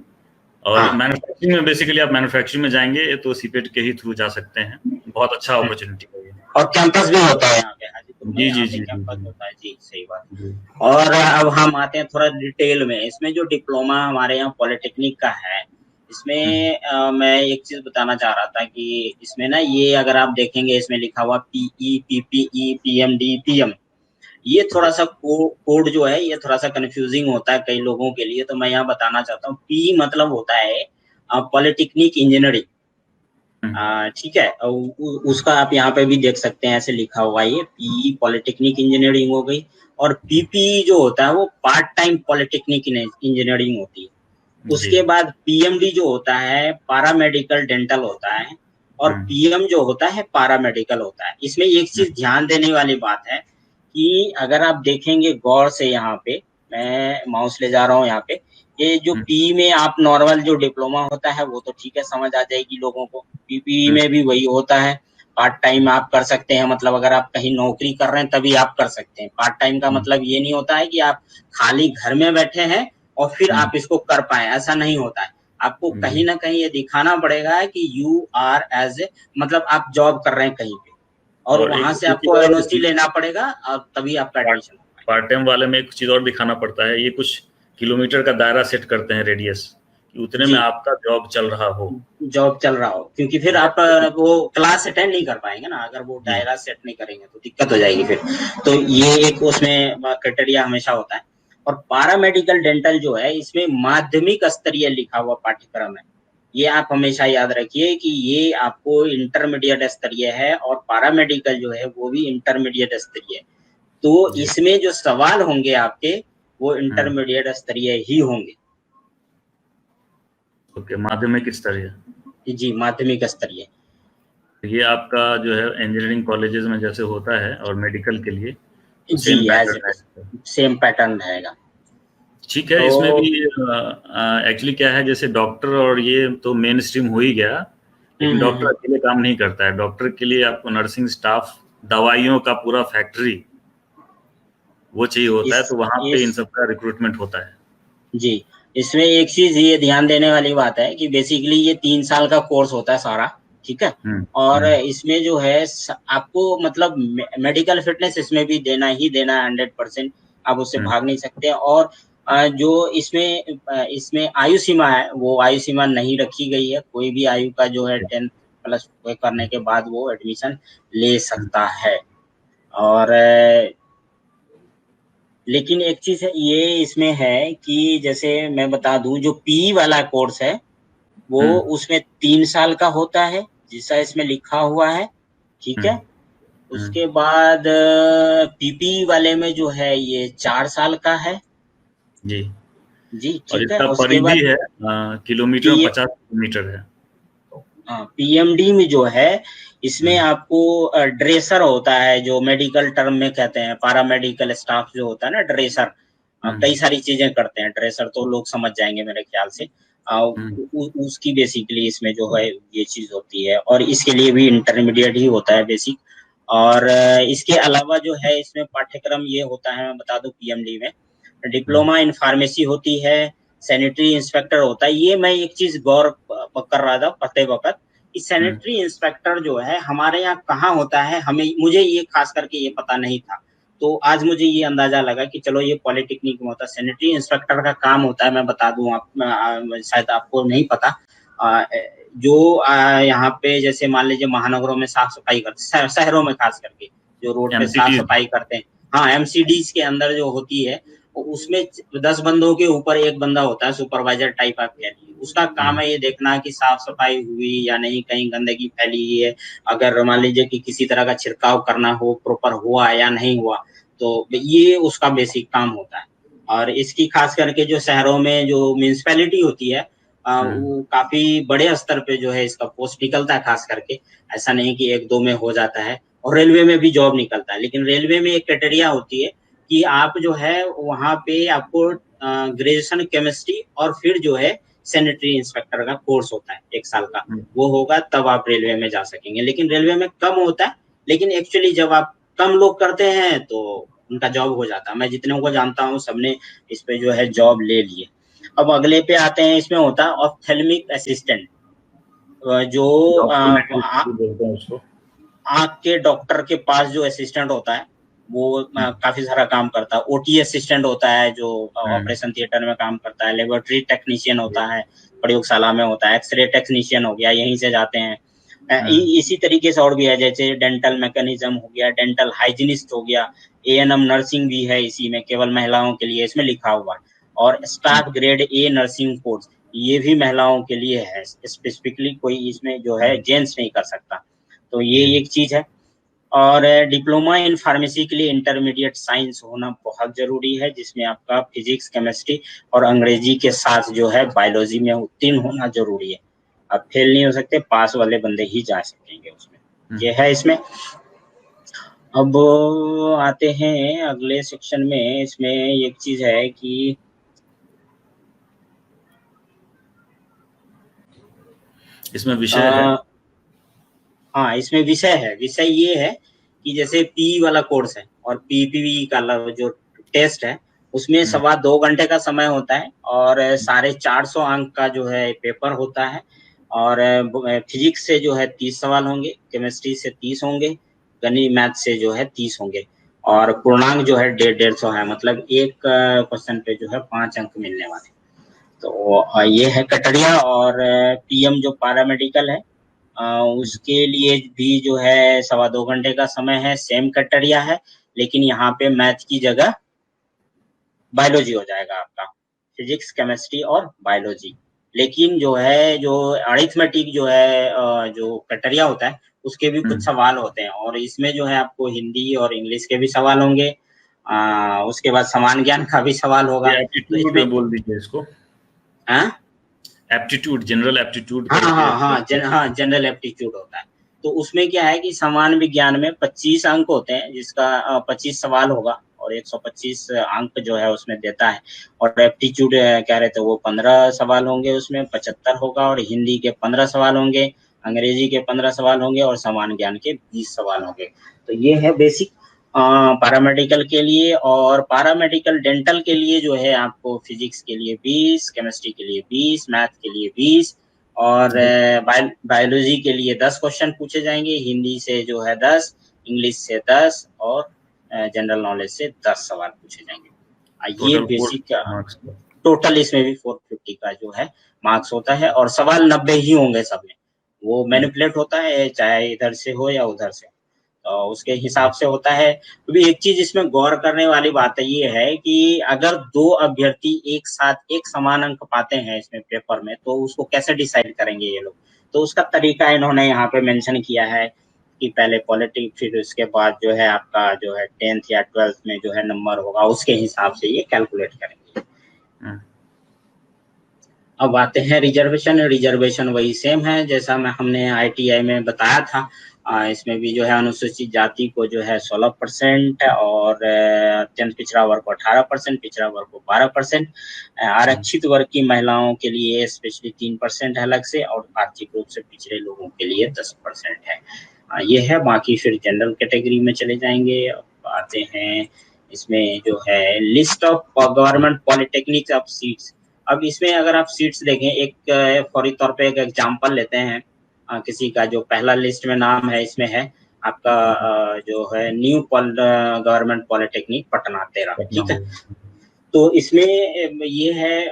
और हाँ, मैन्युफैक्चरिंग में बेसिकली आप मैन्युफैक्चरिंग में जाएंगे तो सीपेट के ही थ्रू जा सकते हैं। बहुत अच्छा अपॉर्चुनिटी है ये। और कैंपस भी होता है यहाँ पे, हाजीपुर में जी यहाँ जी पे जी जी कैंपस जी होता है जी, सही बात। जी। और अब हम आते हैं थोड़ा डिटेल में, इसमें जो डिप्लोमा हमारे यहाँ पॉलिटेक्निक का है, हम्म, इसमें मैं एक चीज बताना चाह रहा था कि इसमें ना, ये अगर आप देखेंगे इसमें लिखा हुआ पीई, पीपीई, पीएमडी, पीएम, ये जी। थोड़ा सा कोड जो है ये थोड़ा सा कंफ्यूजिंग होता है कई लोगों के लिए, तो मैं यहाँ बताना चाहता हूँ। पी मतलब होता है पॉलिटेक्निक इंजीनियरिंग, हम्म, ठीक है, उसका आप यहाँ पे भी देख सकते हैं, ऐसे लिखा हुआ है, ये पीई पॉलिटेक्निक इंजीनियरिंग हो गई। और पीपीई जो होता है वो पार्ट टाइम पॉलिटेक्निक इंजीनियरिंग होती है। जी। उसके बाद पीएमडी जो होता है पारामेडिकल डेंटल होता है, और हम्म, पीएम जो होता है पारामेडिकल होता है। इसमें एक हम्म, चीज ध्यान देने वाली बात है कि अगर आप देखेंगे गौर से, यहाँ पे मैं माउस ले जा रहा हूँ यहाँ पे, ये जो हम्म, पी में आप नॉर्मल जो डिप्लोमा होता है वो तो ठीक है, समझ आ जाएगी लोगों को। पीपीई हम्म, में भी वही होता है, पार्ट टाइम आप कर सकते हैं, मतलब अगर आप कहीं नौकरी कर रहे हैं तभी आप कर सकते हैं। पार्ट टाइम का हम्म, मतलब ये नहीं होता है कि आप खाली घर में बैठे हैं और फिर हम्म, आप इसको कर पाए, ऐसा नहीं होता है। आपको कहीं जी। ना कहीं ये दिखाना पड़ेगा कि यू आर एज ए, मतलब आप जॉब कर रहे हैं कहीं पे, और और वहां से एक चीज आपको और एनओसी लेना पड़ेगा, और तभी आपका पार्ट एडमिशन हो पार्ट टाइम वाले में एक चीज और दिखाना पड़ता है, ये कुछ किलोमीटर का दायरा सेट करते हैं, रेडियस, कि पाएगा उतने में जी। आपका जॉब चल रहा हो। जॉब चल रहा हो, क्योंकि फिर आप जैसे वो क्लास अटेंड नहीं कर पाएंगे ना, अगर वो जी। दायरा सेट नहीं करेंगे तो दिक्कत हो जाएगी फिर। तो ये एक उसमें क्राइटेरिया हमेशा होता है। और पारामेडिकल डेंटल जो है, इसमें माध्यमिक स्तरीय लिखा हुआ पाठ्यक्रम है, ये आप हमेशा याद रखिए कि ये आपको इंटरमीडिएट स्तरीय है, और पारामेडिकल जो है वो भी इंटरमीडिएट स्तरीय है। तो जी। इसमें जो सवाल होंगे आपके, वो हम्म। इंटरमीडिएट स्तरीय ही होंगे। ओके, माध्यमिक स्तरीय। जी, माध्यमिक स्तरीय। ये आपका जो है इंजीनियरिंग कॉलेजेस में जैसे होता है और मेडिकल के लिए तो जी, सेम एज पैटर्न है। सेम पैटर्न रहेगा। ठीक है, तो इसमें भी एक्चुअली क्या है, जैसे डॉक्टर और ये तो मेन स्ट्रीम हो ही गया, लेकिन डॉक्टर हम्म। अकेले काम नहीं करता है। डॉक्टर के लिए आपको नर्सिंग स्टाफ, दवाइयों का पूरा फैक्ट्री वो चाहिए होता है, इस तो वहां पे इन इस सब का रिक्रूटमेंट होता है। जी, इसमें एक चीज ये ध्यान देने वाली बात है कि बेसिकली ये 3 साल का कोर्स होता है सारा, ठीक है। हम्म, और हम्म, इसमें जो है आपको मतलब मेडिकल फिटनेस इसमें भी देना ही देना है, 100%। आप उससे हम्म, भाग नहीं सकते। और जो इसमें आयु सीमा है, वो आयु सीमा नहीं रखी गई है, कोई भी आयु का जो है 10 प्लस करने के बाद वो एडमिशन ले हम्म, सकता है। और लेकिन एक चीज है ये इसमें है कि जैसे मैं बता दूं, जो पी वाला कोर्स है वो हम्म, उसमें 3 साल का होता है, जैसा इसमें लिखा हुआ है, ठीक है। हम्म, हम्म, उसके बाद पीपी वाले में जो है ये 4 साल का है। जी। जी, और ठीक है। इसका उसके परिधि बाद है किलोमीटर में, पी 50 किलोमीटर है। पीएमडी में जो है, इसमें हम्म, आपको ड्रेसर होता है, जो मेडिकल टर्म में कहते हैं, पारामेडिकल स्टाफ जो होता है ना, ड्रेसर, हम्म, कई सारी चीजें करते हैं। ड्रेसर तो लोग समझ जाएंगे मेरे ख्याल से। हम्म, उसकी बेसिकली इसमें जो है ये चीज होती है, और इसके लिए भी इंटरमीडिएट ही होता है बेसिक। और इसके अलावा जो है इसमें पाठ्यक्रम ये होता है, मैं बता दूं, पीएमडी में हम्म, डिप्लोमा इन फार्मेसी होती है, सैनिटरी इंस्पेक्टर होता है। ये मैं एक चीज गौर कर रहा था पढ़ते वक्त, कि हम्म, सैनिटरी इंस्पेक्टर जो है हमारे यहाँ कहाँ होता है, हमें मुझे ये खास करके ये पता नहीं था। तो आज मुझे ये अंदाजा लगा कि चलो ये पॉलिटेक्निक में होता है, सैनिटरी इंस्पेक्टर का काम होता है। मैं बता दूं, आप शायद आपको नहीं पता, जो यहाँ पे जैसे मान लीजिए महानगरों में साफ सफाई करते, शहरों में खास करके जो रोड पे साफ सफाई करते हैं, हाँ एमसीडीज के अंदर जो होती है उसमें 10 बंदों के ऊपर एक बंदा होता है, सुपरवाइजर टाइप आप कह लीजिए। उसका काम है ये देखना कि साफ सफाई हुई या नहीं, कहीं गंदगी फैली है, अगर मान लीजिए कि किसी तरह का छिड़काव करना हो प्रॉपर हुआ या नहीं हुआ, तो ये उसका बेसिक काम होता है। और इसकी खास करके जो शहरों में जो म्यूनिसिपैलिटी होती है वो काफी बड़े स्तर पे जो है इसका पोस्ट निकलता है, खास करके ऐसा नहीं कि 1-2 में हो जाता है। और रेलवे में भी जॉब निकलता है, लेकिन रेलवे में एक क्राइटेरिया होती है कि आप जो है वहाँ पे आपको ग्रेजुएशन केमिस्ट्री और फिर जो है सैनिटरी इंस्पेक्टर का कोर्स होता है 1 साल का, वो होगा तब आप रेलवे में जा सकेंगे। लेकिन रेलवे में कम होता है, लेकिन एक्चुअली जब आप कम लोग करते हैं तो उनका जॉब हो जाता है। मैं जितने को जानता हूँ सबने इस पे जो है जॉब ले लिए। अब अगले पे आते हैं, इसमें होता है ऑप्थेल्मिक असिस्टेंट, जो आँख के डॉक्टर के पास जो असिस्टेंट होता है वो काफी सारा काम करता है। ओटी असिस्टेंट होता है जो ऑपरेशन थिएटर में काम करता है। लेबोरेटरी टेक्नीशियन होता है, प्रयोगशाला में होता है। एक्सरे टेक्नीशियन हो गया, यहीं से जाते हैं। इसी तरीके से और भी है, जैसे डेंटल मैकेनिज्म हो गया, डेंटल हाइजीनिस्ट हो गया, एएनएम नर्सिंग भी है इसी में, केवल महिलाओं के लिए इसमें लिखा हुआ है। और staff grade A nursing course, ये भी महिलाओं के लिए है, स्पेसिफिकली कोई इसमें जो है जेंट्स नहीं कर सकता। तो ये एक चीज है। और डिप्लोमा इन फार्मेसी के लिए इंटरमीडिएट साइंस होना बहुत जरूरी है, जिसमें आपका फिजिक्स, केमिस्ट्री और अंग्रेजी के साथ जो है बायोलॉजी में उत्तीर्ण होना जरूरी है। आप फेल नहीं हो सकते, पास वाले बंदे ही जा सकेंगे उसमें। ये है इसमें। अब आते हैं अगले सेक्शन में। इसमें एक चीज है कि इसमें विषय है। हाँ, इसमें विषय है। विषय ये है कि जैसे पी वाला कोर्स है और पीपीवी का जो टेस्ट है उसमें 2.25 घंटे का समय होता है और 450 अंक का जो है पेपर होता है। और फिजिक्स से जो है 30 सवाल होंगे, केमिस्ट्री से 30 होंगे, गणित मैथ से जो है 30 होंगे। और पूर्णांक जो है 150 है, मतलब एक क्वेश्चन पे जो है 5 अंक मिलने वाले। तो ये है कटरिया। और पीएम जो पैरामेडिकल है उसके लिए भी जो है 2.25 घंटे का समय है, सेम कटरिया है, लेकिन यहाँ पे मैथ की जगह बायोलॉजी हो जाएगा आपका, फिजिक्स, केमिस्ट्री और बायोलॉजी। लेकिन जो है जो अरिथमेटिक जो है जो कटरिया होता है उसके भी कुछ सवाल होते हैं, और इसमें जो है आपको हिंदी और इंग्लिश के भी सवाल होंगे। उसके बाद समान ज्ञान का भी सवाल होगा। तो इसमें बोल दीजिए इसको। Aptitude, general aptitude. हाँ, जनरल एप्टीट्यूड होता है। तो उसमें क्या है कि समान विज्ञान में 25 अंक होते हैं, जिसका 25 सवाल होगा और 125 अंक जो है उसमें देता है। और एप्टीट्यूड कह रहे थे वो 15 सवाल होंगे, उसमें 75 होगा। और हिंदी के 15 सवाल होंगे, अंग्रेजी के 15 सवाल होंगे और समान ज्ञान के 20 सवाल होंगे। तो ये है बेसिक पैरामेडिकल के लिए। और पैरामेडिकल डेंटल के लिए जो है आपको फिजिक्स के लिए 20, केमिस्ट्री के लिए 20, मैथ के लिए 20 और बायोलॉजी के लिए 10 क्वेश्चन पूछे जाएंगे, हिंदी से जो है 10, इंग्लिश से 10 और जनरल नॉलेज से 10 सवाल पूछे जाएंगे। ये बेसिक टोटल इसमें भी 450 का जो है मार्क्स होता है। और सवाल 90 ही होंगे सब में, वो मैनिपुलेट होता है चाहे इधर से हो या उधर से, तो उसके हिसाब से होता है। तो भी एक चीज इसमें गौर करने वाली बात ये है कि अगर 2 अभ्यर्थी एक साथ एक समान अंक पाते हैं इसमें पेपर में, तो उसको कैसे डिसाइड करेंगे ये लोग। तो उसका तरीका इन्होंने यहाँ पे मेंशन किया है कि पहले पॉलिटिक, फिर उसके बाद जो है आपका जो है 10th या 12th में जो है नंबर होगा, उसके हिसाब से ये कैलकुलेट करेंगे। अब आते हैं रिजर्वेशन। रिजर्वेशन वही सेम है जैसा हमने ITI में बताया था। इसमें भी जो है अनुसूचित जाति को जो है 16% और अत्यंत पिछड़ा वर्ग को 18%, पिछड़ा वर्ग को 12%, आरक्षित वर्ग की महिलाओं के लिए स्पेशली 3% है अलग से, और आर्थिक रूप से पिछड़े लोगों के लिए 10% है। ये है। बाकी फिर जनरल कैटेगरी में चले जाएंगे। अब आते हैं इसमें जो है list of government polytechnic of seats. अब इसमें अगर आप सीट्स देखें, एक फौरी तौर पे एक एग्जांपल लेते हैं किसी का जो पहला लिस्ट में नाम है, इसमें है आपका जो है न्यू गवर्नमेंट पॉलिटेक्निक पटना 13, ठीक है। तो इसमें ये है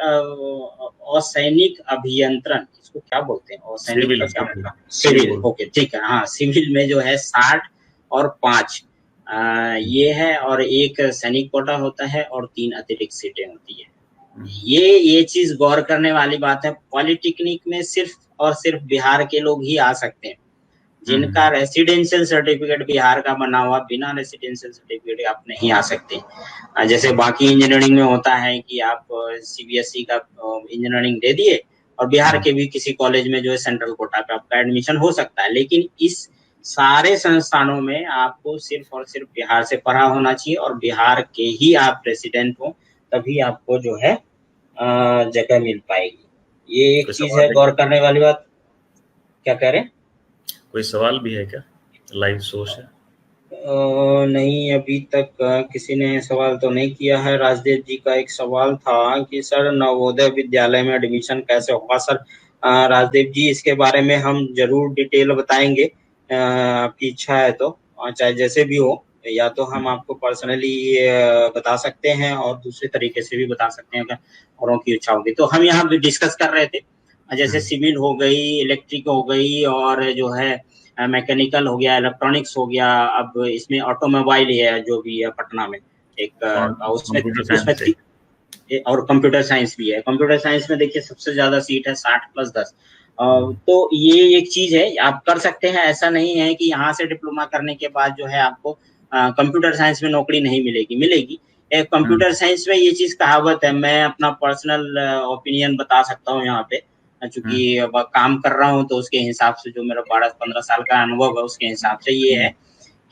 असैनिक अभियंत्रण, इसको क्या बोलते हैं, असैनिक का क्या मतलब, सिविल, ओके ठीक है, हाँ सिविल में जो है 60 और 5 ये है, और एक सैनिक कोटा होता है और 3 अतिरिक्त सीटें होती है। ये चीज गौर करने वाली बात है, पॉलिटेक्निक में सिर्फ और सिर्फ बिहार के लोग ही आ सकते हैं, जिनका रेसिडेंशियल सर्टिफिकेट बिहार का बना हुआ, बिना रेसिडेंशियल सर्टिफिकेट आप नहीं आ सकते। जैसे बाकी इंजीनियरिंग में होता है कि आप सीबीएसई का इंजीनियरिंग दे दिए और बिहार के भी किसी कॉलेज में जो है सेंट्रल कोटा पे आपका एडमिशन हो सकता है, लेकिन इस सारे संस्थानों में आपको सिर्फ और सिर्फ बिहार से पढ़ा होना चाहिए और बिहार के ही आप रेसिडेंट हो, तभी आपको जो है जगह मिल पाएगी। ये एक चीज है गौर करने वाली बात। क्या कह रहे हैं? कोई सवाल भी है क्या? लाइव सोर्स है? नहीं, अभी तक किसी ने सवाल तो नहीं किया है। राजदेव जी का एक सवाल था कि सर नवोदय विद्यालय में एडमिशन कैसे होगा। सर राजदेव जी, इसके बारे में हम जरूर डिटेल बताएंगे, आपकी इच्छा है तो, चाहे जैसे भी हो, या तो हम आपको पर्सनली बता सकते हैं और दूसरे तरीके से भी बता सकते हैं, अगर औरों की इच्छा होगी तो। हम यहाँ भी डिस्कस कर रहे थे, जैसे सिविल हो गई, इलेक्ट्रिक हो गई, और जो है मैकेनिकल हो गया, इलेक्ट्रॉनिक्स हो गया, अब इसमें ऑटोमोबाइल है जो भी है पटना में एक, उसमें और कंप्यूटर साइंस भी है। कंप्यूटर साइंस में देखिए सबसे ज्यादा सीट है 60+10। तो ये एक चीज है, आप कर सकते हैं, ऐसा नहीं है कि यहाँ से डिप्लोमा करने के बाद जो है आपको कंप्यूटर साइंस में नौकरी नहीं मिलेगी, मिलेगी। कंप्यूटर साइंस में ये चीज कहावत है, मैं अपना पर्सनल ओपिनियन बता सकता हूँ यहाँ पे, चूंकि अब काम कर रहा हूँ तो उसके हिसाब से, जो मेरा 12-15 साल का अनुभव है उसके हिसाब से ये है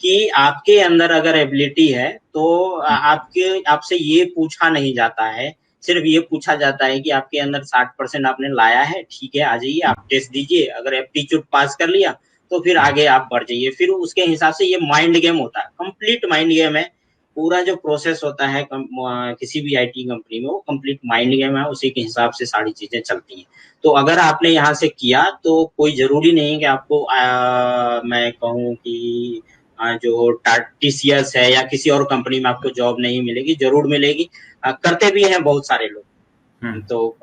कि आपके अंदर अगर एबिलिटी है तो आपसे ये पूछा नहीं जाता है, सिर्फ ये पूछा जाता है कि आपके अंदर 60% आपने लाया है, ठीक है आ जाइए, आप टेस्ट दीजिए, अगर एप्टीट्यूड पास कर लिया तो फिर आगे आप बढ़ जाइए। फिर उसके हिसाब से ये माइंड गेम होता है, कंप्लीट माइंड गेम है। पूरा जो प्रोसेस होता है किसी भी आईटी कंपनी में, वो कंप्लीट माइंड गेम है, उसी के हिसाब से सारी चीजें चलती हैं। तो अगर आपने यहाँ से किया तो कोई जरूरी नहीं है कि आपको मैं कहूँ कि जो टीसीएस है या किसी और कंपनी में आपको जॉब नहीं मिलेगी, जरूर मिलेगी, करते भी हैं बहुत सारे लोग। तो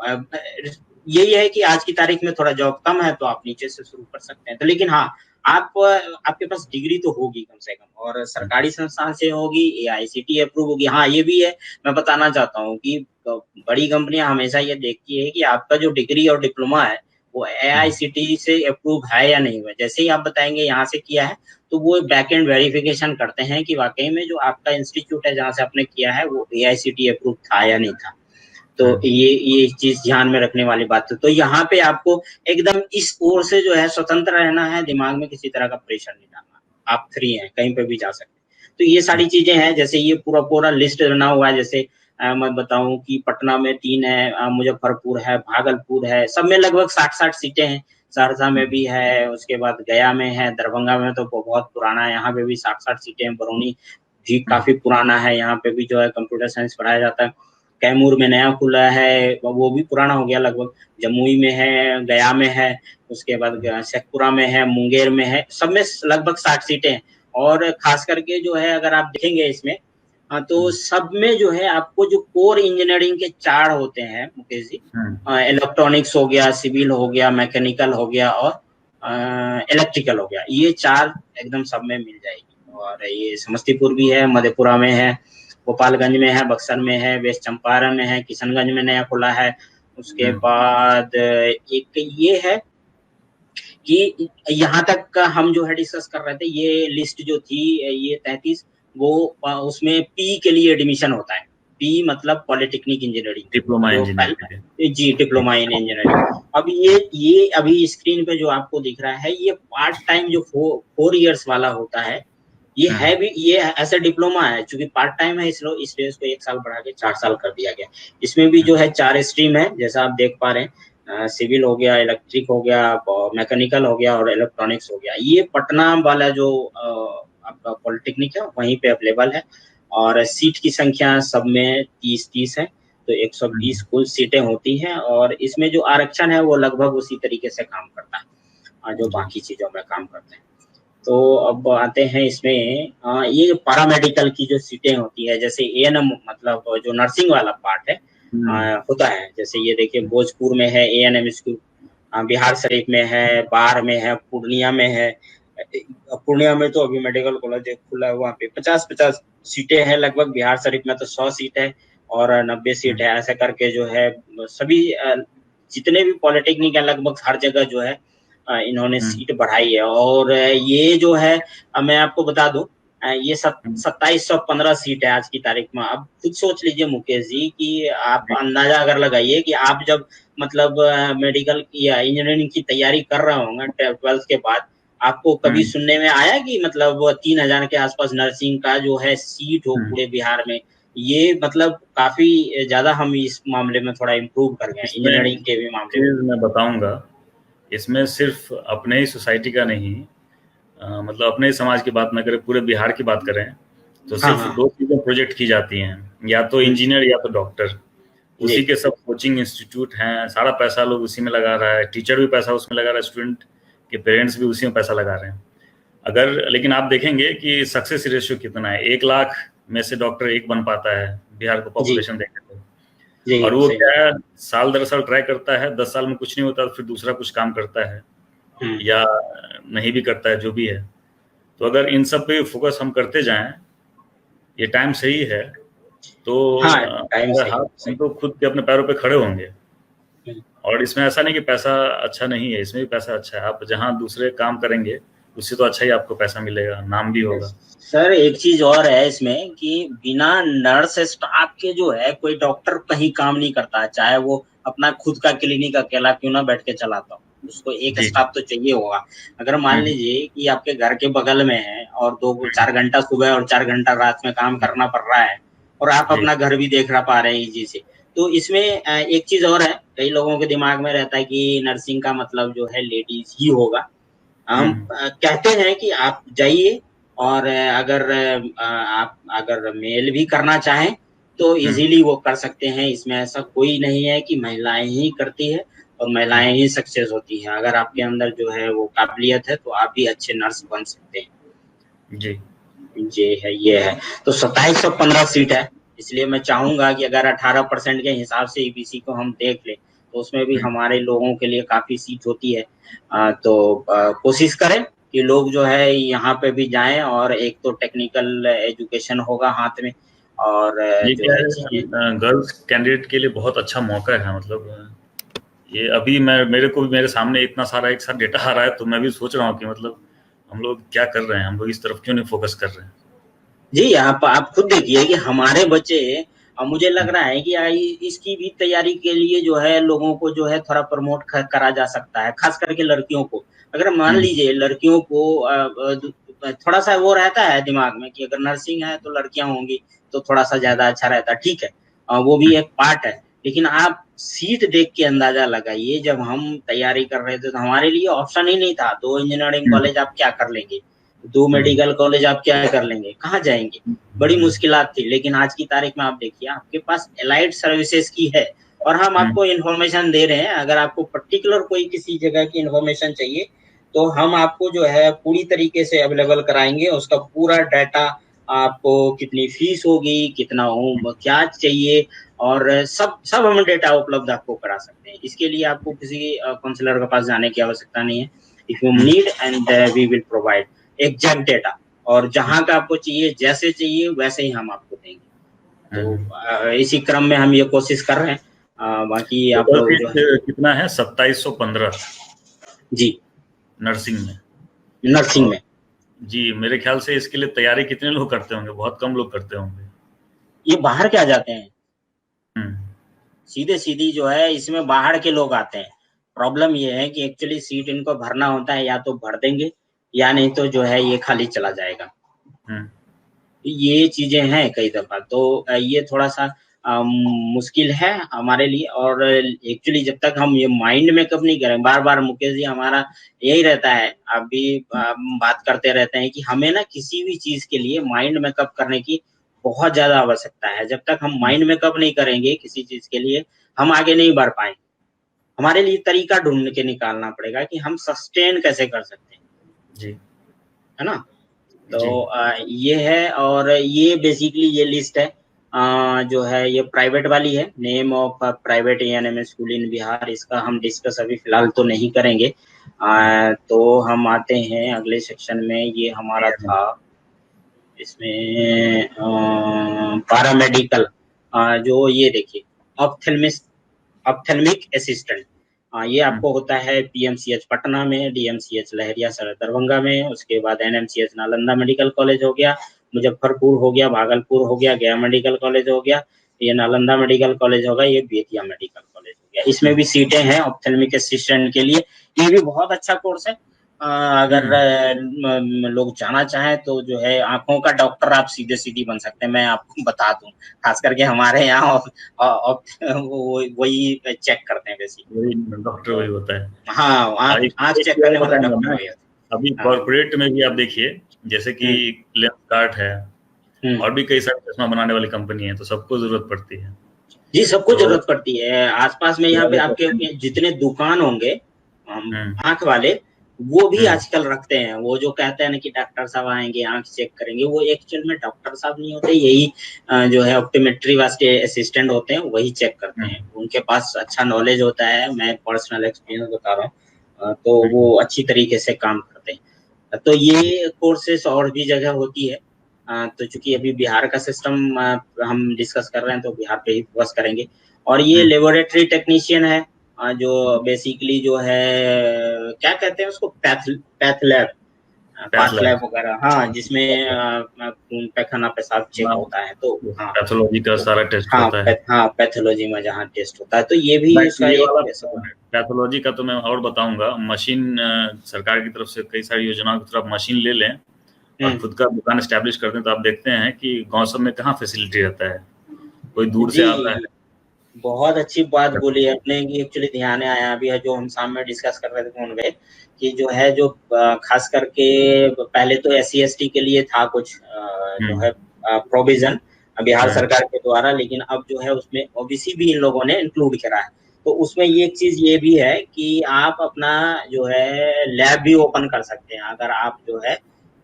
यही है कि आज की तारीख में थोड़ा जॉब कम है तो आप नीचे से शुरू कर सकते हैं। तो लेकिन हाँ, आपके पास डिग्री तो होगी कम से कम, और सरकारी संस्थान से होगी, एआईसीटी अप्रूव होगी। हाँ ये भी है, मैं बताना चाहता हूँ कि बड़ी कंपनियां हमेशा ये देखती है कि आपका जो डिग्री और डिप्लोमा है वो एआईसीटी से अप्रूव है या नहीं हुआ। जैसे ही आप बताएंगे यहाँ से किया है, तो वो बैक एंड वेरिफिकेशन करते हैं कि वाकई में जो आपका इंस्टीट्यूट है जहाँ से आपने किया है वो एआईसीटी अप्रूव था या नहीं था। तो ये चीज ध्यान में रखने वाली बात है। तो यहाँ पे आपको एकदम इस ओर से जो है स्वतंत्र रहना है, दिमाग में किसी तरह का प्रेशर नहीं डालना, आप फ्री हैं, कहीं पे भी जा सकते हैं। तो ये सारी चीजें हैं, जैसे ये पूरा लिस्ट बना हुआ है। जैसे मैं बताऊं कि पटना में 3 है, मुजफ्फरपुर है, भागलपुर है, सब में लगभग 60-60 सीटें हैं। सहरसा में भी है, उसके बाद गया में है, दरभंगा में तो बहुत पुराना है, यहाँ पे भी 60-60 सीटें हैं। बरौनी भी काफी पुराना है, यहाँ पे भी जो है कंप्यूटर साइंस पढ़ाया जाता है। कैमूर में नया खुला है, वो भी पुराना हो गया लगभग। जमुई में है, गया में है, उसके बाद शेखपुरा में है, मुंगेर में है, सब में लगभग 60 सीटें हैं। और खास करके जो है अगर आप देखेंगे इसमें, तो सब में जो है आपको जो कोर इंजीनियरिंग के 4 होते हैं मुकेश जी, इलेक्ट्रॉनिक्स हो गया, सिविल हो गया, मैकेनिकल हो गया और इलेक्ट्रिकल हो गया, ये 4 एकदम सब में मिल जाएगी। और ये समस्तीपुर भी है, मधेपुरा में है, गोपालगंज में है, बक्सर में है, वेस्ट चंपारण में है, किशनगंज में नया खुला है। उसके बाद एक ये है कि यहाँ तक का हम जो है डिस्कस कर रहे थे, ये लिस्ट जो थी ये 33, वो उसमें पी के लिए एडमिशन होता है। पी मतलब पॉलिटेक्निक इंजीनियरिंग, डिप्लोमा इंजीनियरिंग जी, डिप्लोमा इन इंजीनियरिंग। अब ये अभी स्क्रीन पे जो आपको दिख रहा है, ये पार्ट टाइम जो 4 इयर्स वाला होता है, ये है भी, ये ऐसा डिप्लोमा है, चूंकि पार्ट टाइम है इसलिए इसको 1 साल बढ़ा के 4 साल कर दिया गया। इसमें भी जो है 4 स्ट्रीम है, जैसा आप देख पा रहे हैं, सिविल हो गया, इलेक्ट्रिक हो गया, मैकेनिकल हो गया और इलेक्ट्रॉनिक्स हो गया। ये पटना वाला जो आपका पॉलिटेक्निक है वहीं पे अवेलेबल है, और सीट की संख्या सब में 30 है, तो 120 कुल सीटें होती हैं। और इसमें जो आरक्षण है वो लगभग उसी तरीके से काम करता है जो बाकी चीजों में काम करते हैं। तो अब आते हैं इसमें ये पैरामेडिकल की जो सीटें होती है, जैसे एएनएम मतलब जो नर्सिंग वाला पार्ट है होता है। जैसे ये देखिए भोजपुर में है एएनएम स्कूल, बिहार शरीफ में है, बाढ़ में है, पूर्णिया में है। पूर्णिया में तो अभी मेडिकल कॉलेज खुला है, वहाँ पे 50-50 सीटें हैं लगभग। बिहार शरीफ में तो 100 सीट है और 90 सीट है, ऐसा करके जो है सभी जितने भी पॉलिटेक्निक है लगभग हर जगह जो है इन्होंने सीट बढ़ाई है। और ये जो है मैं आपको बता दूं, ये 2715 सीट है आज की तारीख में। अब खुद सोच लीजिए मुकेश जी कि आप अंदाजा अगर लगाइए कि आप जब मतलब मेडिकल की या इंजीनियरिंग की तैयारी कर रहे होंगे 12th के बाद, आपको कभी सुनने में आया कि मतलब 3000 के आसपास नर्सिंग का जो है सीट हो पूरे बिहार में? ये मतलब काफी ज्यादा हम इस मामले में थोड़ा इम्प्रूव कर गए इंजीनियरिंग के भी मामले में। मैं बताऊंगा, इसमें सिर्फ अपने ही सोसाइटी का नहीं, मतलब अपने ही समाज की बात ना करें, पूरे बिहार की बात करें तो सिर्फ 2 चीजें प्रोजेक्ट की जाती हैं, या तो इंजीनियर या तो डॉक्टर। उसी के सब कोचिंग इंस्टीट्यूट हैं, सारा पैसा लोग उसी में लगा रहा है, टीचर भी पैसा उसमें लगा रहा है, स्टूडेंट के पेरेंट्स भी उसी में पैसा लगा रहे हैं। अगर लेकिन आप देखेंगे कि सक्सेस रेशियो कितना है, 1 लाख में से डॉक्टर 1 बन पाता है बिहार को पॉपुलेशन देखें तो। और वो क्या है, साल दर साल ट्राई करता है, 10 साल में कुछ नहीं होता तो फिर दूसरा कुछ काम करता है या नहीं भी करता है, जो भी है। तो अगर इन सब पे फोकस हम करते जाएं, ये टाइम सही है तो हम तो खुद के अपने पैरों पे खड़े होंगे। और इसमें ऐसा नहीं कि पैसा अच्छा नहीं है, इसमें भी पैसा अच्छा है। आप जहाँ दूसरे काम करेंगे उससे तो अच्छा ही आपको पैसा मिलेगा, नाम भी होगा। सर एक चीज और है इसमें कि बिना नर्स स्टाफ के जो है कोई डॉक्टर कहीं काम नहीं करता है, चाहे वो अपना खुद का क्लिनिक अकेला क्यों ना बैठ के चलाता हो, उसको एक स्टाफ तो चाहिए होगा। अगर मान लीजिए कि आपके घर के बगल में है और 2-4 घंटा सुबह और 4 घंटा रात में काम करना पड़ रहा है और आप अपना घर भी देख पा रहे हैं इजी से, तो इसमें एक चीज और है, कई लोगों के दिमाग में रहता है कि नर्सिंग का मतलब जो है लेडीज ही होगा। हम कहते हैं कि आप जाइए और अगर मेल भी करना चाहें तो इजीली वो कर सकते हैं। इसमें ऐसा कोई नहीं है कि महिलाएं ही करती है और महिलाएं ही सक्सेस होती हैं। अगर आपके अंदर जो है वो काबिलियत है तो आप भी अच्छे नर्स बन सकते हैं। जी ये है। तो 2715 सीट है, इसलिए मैं चाहूंगा कि अगर 18% के हिसाब से ईबीसी को हम देख ले तो उसमें भी हमारे लोगों के लिए काफी सीट होती है। तो कोशिश करें कि लोग जो है यहाँ पे भी जाएं और एक तो टेक्निकल एजुकेशन होगा हाथ में और ये जो है गर्ल्स कैंडिडेट के लिए बहुत अच्छा मौका है। मतलब ये अभी मेरे को भी मेरे सामने इतना सारा एक साथ डेटा आ रहा है तो मैं भी सोच रहा हूँ कि मतलब हम लोग क्या कर रहे हैं, हम लोग इस तरफ क्यों नहीं फोकस कर रहे हैं। जी आप खुद देखिए कि हमारे बच्चे, मुझे लग रहा है कि इसकी भी तैयारी के लिए जो है लोगों को जो है थोड़ा प्रमोट करा जा सकता है, खास करके लड़कियों को। अगर मान लीजिए लड़कियों को थोड़ा सा वो रहता है दिमाग में कि अगर नर्सिंग है तो लड़कियां होंगी तो थोड़ा सा ज्यादा अच्छा रहता है, ठीक है, वो भी एक पार्ट है। लेकिन आप सीट देख के अंदाजा लगाइए, जब हम तैयारी कर रहे थे तो हमारे लिए ऑप्शन ही नहीं था। 2 इंजीनियरिंग कॉलेज आप क्या कर लेंगे, 2 मेडिकल कॉलेज आप क्या कर लेंगे, कहाँ जाएंगे, बड़ी मुश्किलात थी। लेकिन आज की तारीख में आप देखिए आपके पास एलाइड सर्विसेज की है और हम आपको इन्फॉर्मेशन दे रहे हैं। अगर आपको पर्टिकुलर कोई किसी जगह की इन्फॉर्मेशन चाहिए तो हम आपको जो है पूरी तरीके से अवेलेबल कराएंगे, उसका पूरा डाटा, आपको कितनी फीस होगी, कितना क्या चाहिए, और सब हम डेटा उपलब्ध आपको करा सकते हैं। इसके लिए आपको किसी काउंसलर के पास जाने की आवश्यकता नहीं है। If you need and we will provide exact data, और जहां का आपको चाहिए, जैसे चाहिए वैसे ही हम आपको देंगे। तो इसी क्रम में हम ये कोशिश कर रहे हैं। बाकी आप लोग जो है कितना है 2715 जी नर्सिंग में जी, मेरे ख्याल से इसके लिए तैयारी कितने लोग करते होंगे, बहुत कम लोग करते होंगे। ये बाहर के आ जाते हैं, सीधी जो है इसमें बाहर के लोग आते हैं। प्रॉब्लम ये है कि एक्चुअली सीट इनको भरना होता है, या तो भर देंगे या नहीं तो जो है ये खाली चला जाएगा। ये चीजें हैं कई दफा, तो ये थोड़ा सा मुश्किल है हमारे लिए। और एक्चुअली जब तक हम ये माइंड मेकअप नहीं करें, बार बार मुकेश जी हमारा यही रहता है, आप भी बात करते रहते हैं कि हमें ना किसी भी चीज के लिए माइंड मेकअप करने की बहुत ज्यादा आवश्यकता है। जब तक हम माइंड मेकअप नहीं करेंगे किसी चीज के लिए, हम आगे नहीं बढ़ पाएंगे। हमारे लिए तरीका ढूंढ के निकालना पड़ेगा कि हम सस्टेन कैसे कर सकते हैं। जी है ना। तो ये है, और ये बेसिकली ये लिस्ट है जो है ये प्राइवेट वाली है, name of private ANM school इन बिहार, इसका हम डिस्कस अभी फिलहाल तो नहीं करेंगे। तो हम आते हैं अगले सेक्शन में, ये हमारा था इसमें पैरामेडिकल, जो ये देखिए ऑप्थेल्मिक असिस्टेंट, ये आपको होता है पीएमसीएच पटना में, डीएमसीएच लहरिया सर दरभंगा में, उसके बाद एनएमसीएच नालंदा मेडिकल कॉलेज हो गया, मुजफ्फरपुर हो गया, भागलपुर हो गया, गया मेडिकल कॉलेज हो गया, ये नालंदा मेडिकल कॉलेज होगा, ये बेतिया मेडिकल कॉलेज हो गया। इसमें भी सीटें हैं ऑप्थेल्मिक असिस्टेंट के लिए। ये भी बहुत अच्छा कोर्स है। अगर लोग जाना चाहें तो जो है आंखों का डॉक्टर आप सीधे सीधी बन सकते हैं, मैं आपको बता दूं। खास करके हमारे यहाँ वही चेक करते हैं, बेसिकली डॉक्टर वही होता है। हाँ, आँख चेक करने वाला डॉक्टर वही है। अभी कॉर्पोरेट में भी आप देखिए, जैसे कि लेंसकार्ट है और भी कई सारे चश्मा बनाने वाली कंपनी है, तो सबको जरूरत पड़ती है। जी, सबको जरूरत पड़ती है। आसपास में यहाँ पे आपके जितने दुकान होंगे आंख वाले, वो भी आजकल रखते हैं। वो जो कहते हैं ना कि डॉक्टर साहब आएंगे आंख चेक करेंगे, वो एक्चुअल में डॉक्टर साहब नहीं होते, यही जो है ऑप्टोमेट्री वास्ते असिस्टेंट होते हैं, वही चेक करते हैं। उनके पास अच्छा नॉलेज होता है, मैं पर्सनल एक्सपीरियंस बता रहा हूँ, तो वो अच्छी तरीके से काम करते हैं। तो ये कोर्सेस और भी जगह होती है। तो चूंकि अभी बिहार का सिस्टम हम डिस्कस कर रहे हैं, तो बिहार पे ही फोकस करेंगे। और ये लेबोरेटरी टेक्नीशियन है, जो बेसिकली जो है क्या कहते हैं उसको, पैथ लैब वगैरह, हाँ, जिसमें खून पैखाना पेशाब चेक होता है। तो पैथोलॉजी का सारा टेस्ट होता है। हाँ, पैथोलॉजी में जहाँ टेस्ट होता है, तो ये भी उसका एक पैथोलॉजी का तो मैं और बताऊंगा। मशीन सरकार की तरफ से कई सारी योजनाओं की तरफ मशीन ले लें और खुद का दुकान एस्टेब्लिश करते हैं, तो आप देखते हैं कि गांव सब में कहाँ फैसिलिटी रहता है, कोई दूर से आता है। बहुत अच्छी बात बोली है आपने, कि एक्चुअली ध्यान आया अभी है, जो हम सामने डिस्कस कर रहे थे फोन पे, कि जो है जो खास करके पहले तो SC/ST के लिए था कुछ जो है प्रोविजन बिहार सरकार के द्वारा, लेकिन अब जो है उसमें OBC भी इन लोगों ने इंक्लूड करा है। तो उसमें ये एक चीज ये भी है कि आप अपना जो है लैब भी ओपन कर सकते हैं। अगर आप जो है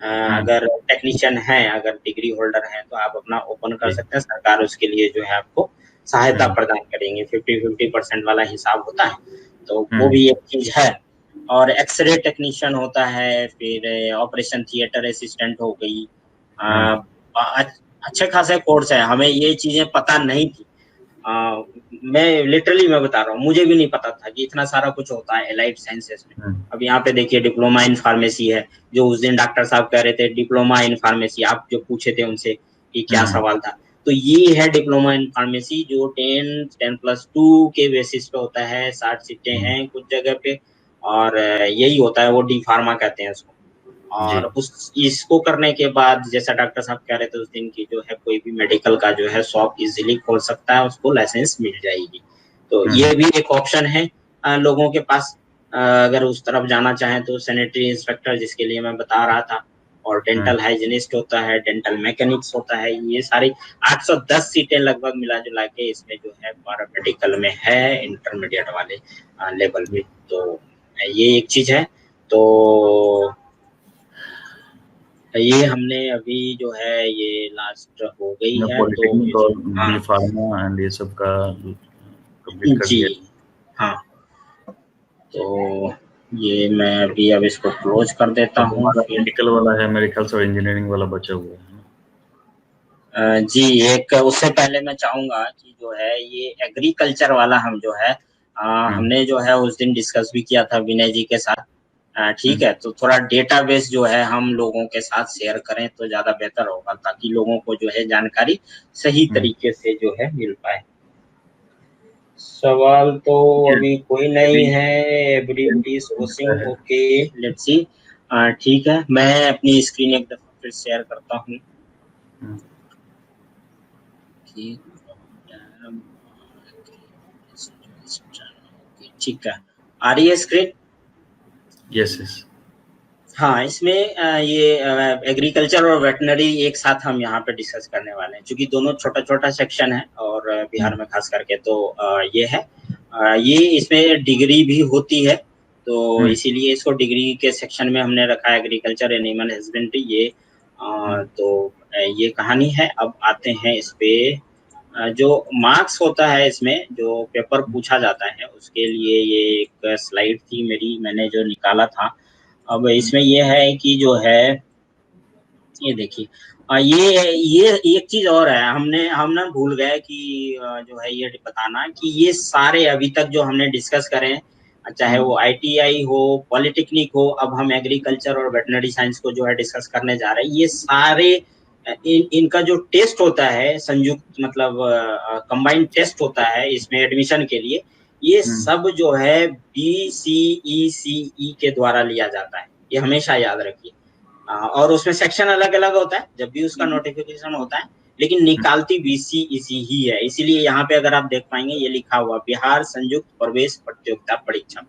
अगर टेक्नीशियन हैं, अगर डिग्री होल्डर हैं, तो आप अपना ओपन कर सकते हैं। सरकार उसके लिए जो है आपको सहायता प्रदान करेंगे। 50-50% वाला हिसाब होता है, तो वो भी एक चीज है। और एक्सरे टेक्नीशियन होता है, फिर ऑपरेशन थिएटर असिस्टेंट हो गई। अच्छे खासे कोर्स है, हमें ये चीजें पता नहीं थी। मैं लिटरली मैं बता रहा हूँ, मुझे भी नहीं पता था कि इतना सारा कुछ होता है एलाइड साइंसेस में। अब यहाँ पे देखिए डिप्लोमा इन फार्मेसी है, जो उस दिन डॉक्टर साहब कह रहे थे डिप्लोमा इन फार्मेसी, आप जो पूछे थे उनसे कि क्या सवाल था, तो ये है डिप्लोमा इन फार्मेसी, जो 10+2 के बेसिस पे होता है। 60 सीटें हैं कुछ जगह पे, और यही होता है, वो डी फार्मा कहते हैं उसको। और इसको करने के बाद, जैसा डॉक्टर साहब कह रहे थे उस दिन की, जो है कोई भी मेडिकल का जो है शॉप इजीली खोल सकता है, उसको लाइसेंस मिल जाएगी। तो ये भी एक ऑप्शन है लोगों के पास, अगर उस तरफ जाना चाहें तो। सैनिटरी इंस्पेक्टर, जिसके लिए मैं बता रहा था, और डेंटल हाइजीनिस्ट होता है, डेंटल मैकेनिक्स होता है। ये सारी 810 सीटें लगभग मिला जुला के इसमें जो है पैरामेडिकल में है, इंटरमीडिएट वाले लेवल में। तो ये एक चीज है। तो ये हमने अभी जो है ये लास्ट हो गई है, तो फार्मा एंड ये सब का कंप्लीट कर दिया। हाँ, तो ये मैं अभी अब इसको क्लोज कर देता हूँ। मेडिकल वाला है मेरे ख्याल से, इंजीनियरिंग वाला बचा हुआ है। जी, एक उससे पहले मैं चाहूंगा कि जो है ये एग्रीकल्चर वाला हम जो है हमने जो है उस दिन डिस्कस भी किया था विनय जी के साथ। ठीक है, तो थोड़ा डेटाबेस जो है हम लोगों के साथ शेयर करें तो ज्यादा बेहतर होगा, ताकि लोगों को जो है जानकारी सही तरीके से जो है मिल पाए। सवाल तो अभी कोई नहीं है। Everybody is watching, okay, let's see. ठीक है, मैं अपनी स्क्रीन एक दफा फिर शेयर करता हूँ। ठीक है, आ रही है स्क्रीन? Yes yes. हाँ, इसमें ये एग्रीकल्चर और वेटनरी एक साथ हम यहाँ पे डिस्कस करने वाले हैं, क्योंकि दोनों छोटा छोटा सेक्शन है, और बिहार में खास करके तो ये है। ये इसमें डिग्री भी होती है, तो इसीलिए इसको डिग्री के सेक्शन में हमने रखा है, एग्रीकल्चर एनिमल हस्बेंड्री ये। तो ये कहानी है। अब आते हैं इस पे, जो मार्क्स होता है इसमें, जो पेपर पूछा जाता है उसके लिए ये एक स्लाइड थी मेरी, मैंने जो निकाला था। अब इसमें ये है कि जो है, ये देखिए, ये एक चीज और है, हम ना भूल गए कि जो है ये बताना कि ये सारे अभी तक जो हमने डिस्कस करे, चाहे वो ITI हो, पॉलिटेक्निक हो, अब हम एग्रीकल्चर और वेटनरी साइंस को जो है डिस्कस करने जा रहे हैं, ये सारे इनका जो टेस्ट होता है संयुक्त, मतलब कंबाइंड टेस्ट होता है इसमें एडमिशन के लिए, ये सब जो है BCECE के द्वारा लिया जाता है, ये हमेशा याद रखिए। और उसमें सेक्शन अलग अलग होता है जब भी उसका नोटिफिकेशन होता है, लेकिन निकालती BCECE ही है। इसीलिए यहाँ पे अगर आप देख पाएंगे ये लिखा हुआ बिहार संयुक्त प्रवेश प्रतियोगिता परीक्षा।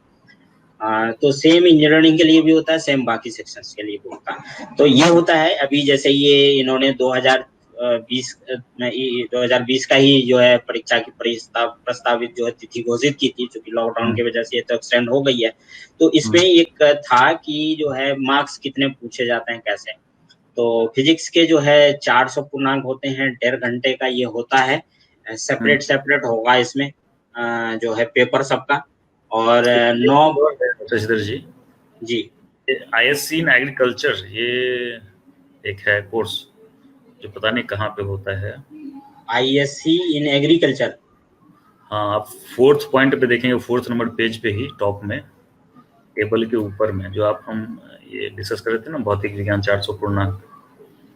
तो सेम इंजीनियरिंग के लिए भी होता है, सेम बाकी सेक्शंस के लिए भी होता है। तो ये होता है, अभी जैसे ये इन्होंने 2020 का ही जो है परीक्षा की प्रस्तावित जो है तिथि घोषित की थी, क्योंकि लॉकडाउन की वजह से ये तो एक्सटेंड हो गई है। तो इसमें एक था कि जो है मार्क्स कितने पूछे जाते हैं कैसे। तो फिजिक्स के जो है 400 पूर्णांक होते हैं, 1.5 घंटे का ये होता है, सेपरेट होगा इसमें जो है पेपर सबका। और 9 शशिधर जी ISc इन एग्रीकल्चर ये एक है कोर्स जो पता नहीं कहाँ पे होता है। ISc इन एग्रीकल्चर, हाँ, आप 4th पॉइंट पे देखेंगे, 4th नंबर पेज पे ही टॉप में टेबल के ऊपर में जो आप हम ये डिस्कस कर रहे थे ना, भौतिक विज्ञान 400 पूर्णांक,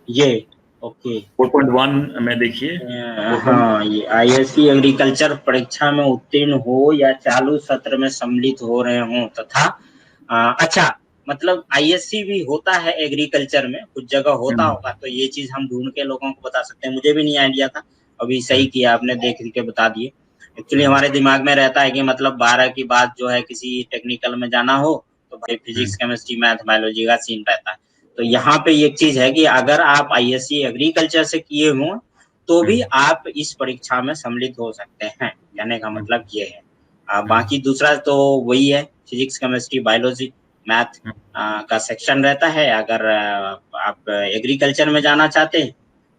ये ओके 4.1 में देखिए। हाँ, ये ISc एग्रीकल्चर परीक्षा में उत्तीर्ण हो या चालू सत्र में सम्मिलित हो रहे हो तथा अच्छा, मतलब ISc भी होता है एग्रीकल्चर में, कुछ जगह होता होगा, तो ये चीज हम ढूंढ के लोगों को बता सकते हैं। मुझे भी नहीं आइडिया था, अभी सही किया आपने, देख के बता दिए। एक्चुअली हमारे दिमाग में रहता है कि मतलब 12 की बात जो है किसी टेक्निकल में जाना हो तो भाई फिजिक्स केमिस्ट्री मैथ बायोलॉजी का सीन रहता है। तो यहाँ पे एक चीज है कि अगर आप ISc एग्रीकल्चर से किए हों तो भी आप इस परीक्षा में सम्मिलित हो सकते हैं, कहने का मतलब ये है। बाकी दूसरा तो वही है, फिजिक्स केमिस्ट्री बायोलॉजी मैथ का सेक्शन रहता है। अगर आप एग्रीकल्चर में जाना चाहते हैं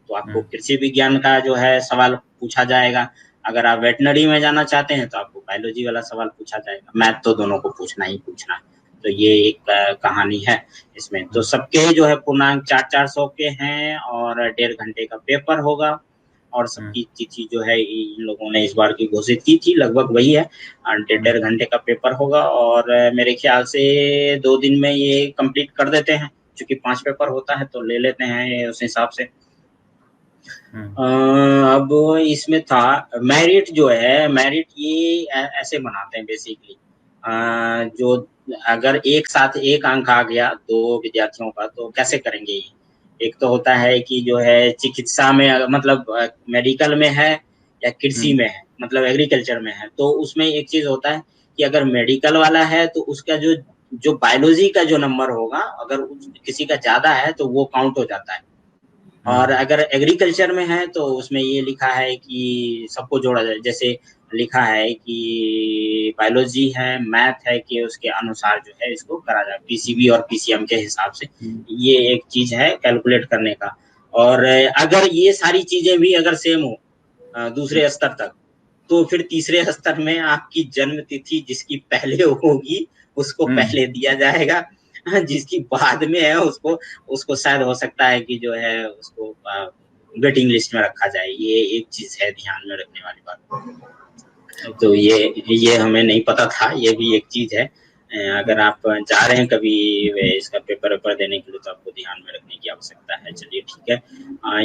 तो आपको कृषि विज्ञान का जो है सवाल पूछा जाएगा। अगर आप वेटनरी में जाना चाहते हैं तो आपको बायोलॉजी वाला सवाल पूछा जाएगा। मैथ तो दोनों को पूछना ही पूछना है। तो ये एक कहानी है इसमें। तो सबके जो है पूर्णांक 400 के हैं और 1.5 घंटे का पेपर होगा। और सबकी तिथि जो है इन लोगों ने इस बार की घोषित की थी, लगभग वही है, 1.5 घंटे का पेपर होगा। और मेरे ख्याल से 2 दिन में ये कंप्लीट कर देते हैं, क्योंकि 5 पेपर होता है तो ले लेते हैं उस हिसाब से। अब इसमें था मेरिट, जो है मेरिट ये ऐसे बनाते हैं बेसिकली, जो अगर एक साथ एक अंक आ गया 2 विद्यार्थियों का तो कैसे करेंगे ये। एक तो होता है कि जो है चिकित्सा में, मतलब मेडिकल में है या कृषि में है, मतलब एग्रीकल्चर में है, तो उसमें एक चीज होता है कि अगर मेडिकल वाला है तो उसका जो बायोलॉजी का जो नंबर होगा, अगर किसी का ज्यादा है तो वो काउंट हो जाता है। और अगर एग्रीकल्चर में है तो उसमें ये लिखा है कि सबको जोड़ा जाए, जैसे लिखा है कि बायोलॉजी है, मैथ है, कि उसके अनुसार जो है इसको करा जाए, PCB और PCM के हिसाब से। ये एक चीज है कैलकुलेट करने का। और अगर ये सारी चीजें भी अगर सेम हो दूसरे स्तर तक, तो फिर तीसरे स्तर में आपकी जन्म तिथि जिसकी पहले होगी उसको पहले दिया जाएगा, जिसकी बाद में है उसको शायद हो सकता है कि जो है उसको वेटिंग लिस्ट में रखा जाए। ये एक चीज है ध्यान में रखने वाली बात। तो ये हमें नहीं पता था, ये भी एक चीज है। अगर आप जा रहे हैं कभी इसका पेपर देने के लिए तो आपको ध्यान में रखने की आवश्यकता है। चलिए ठीक है,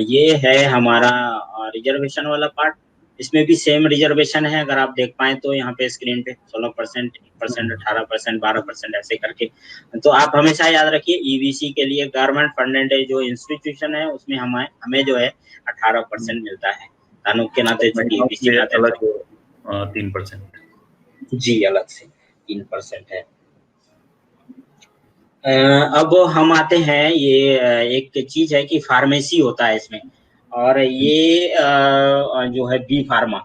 ये है हमारा रिजर्वेशन वाला पार्ट। इसमें भी सेम रिजर्वेशन है, अगर आप देख पाए तो यहाँ पे स्क्रीन पे 16%, 18%, 12% ऐसे करके। तो आप हमेशा याद रखिए EBC के लिए गवर्नमेंट फंडेड जो इंस्टीट्यूशन है उसमें हमें जो है 18% मिलता है। तानुक के नाते EBC के नाते 3% जी अलग से 3% है। अब हम आते हैं, ये एक चीज है कि फार्मेसी होता है इसमें, और ये जो है B फार्मा,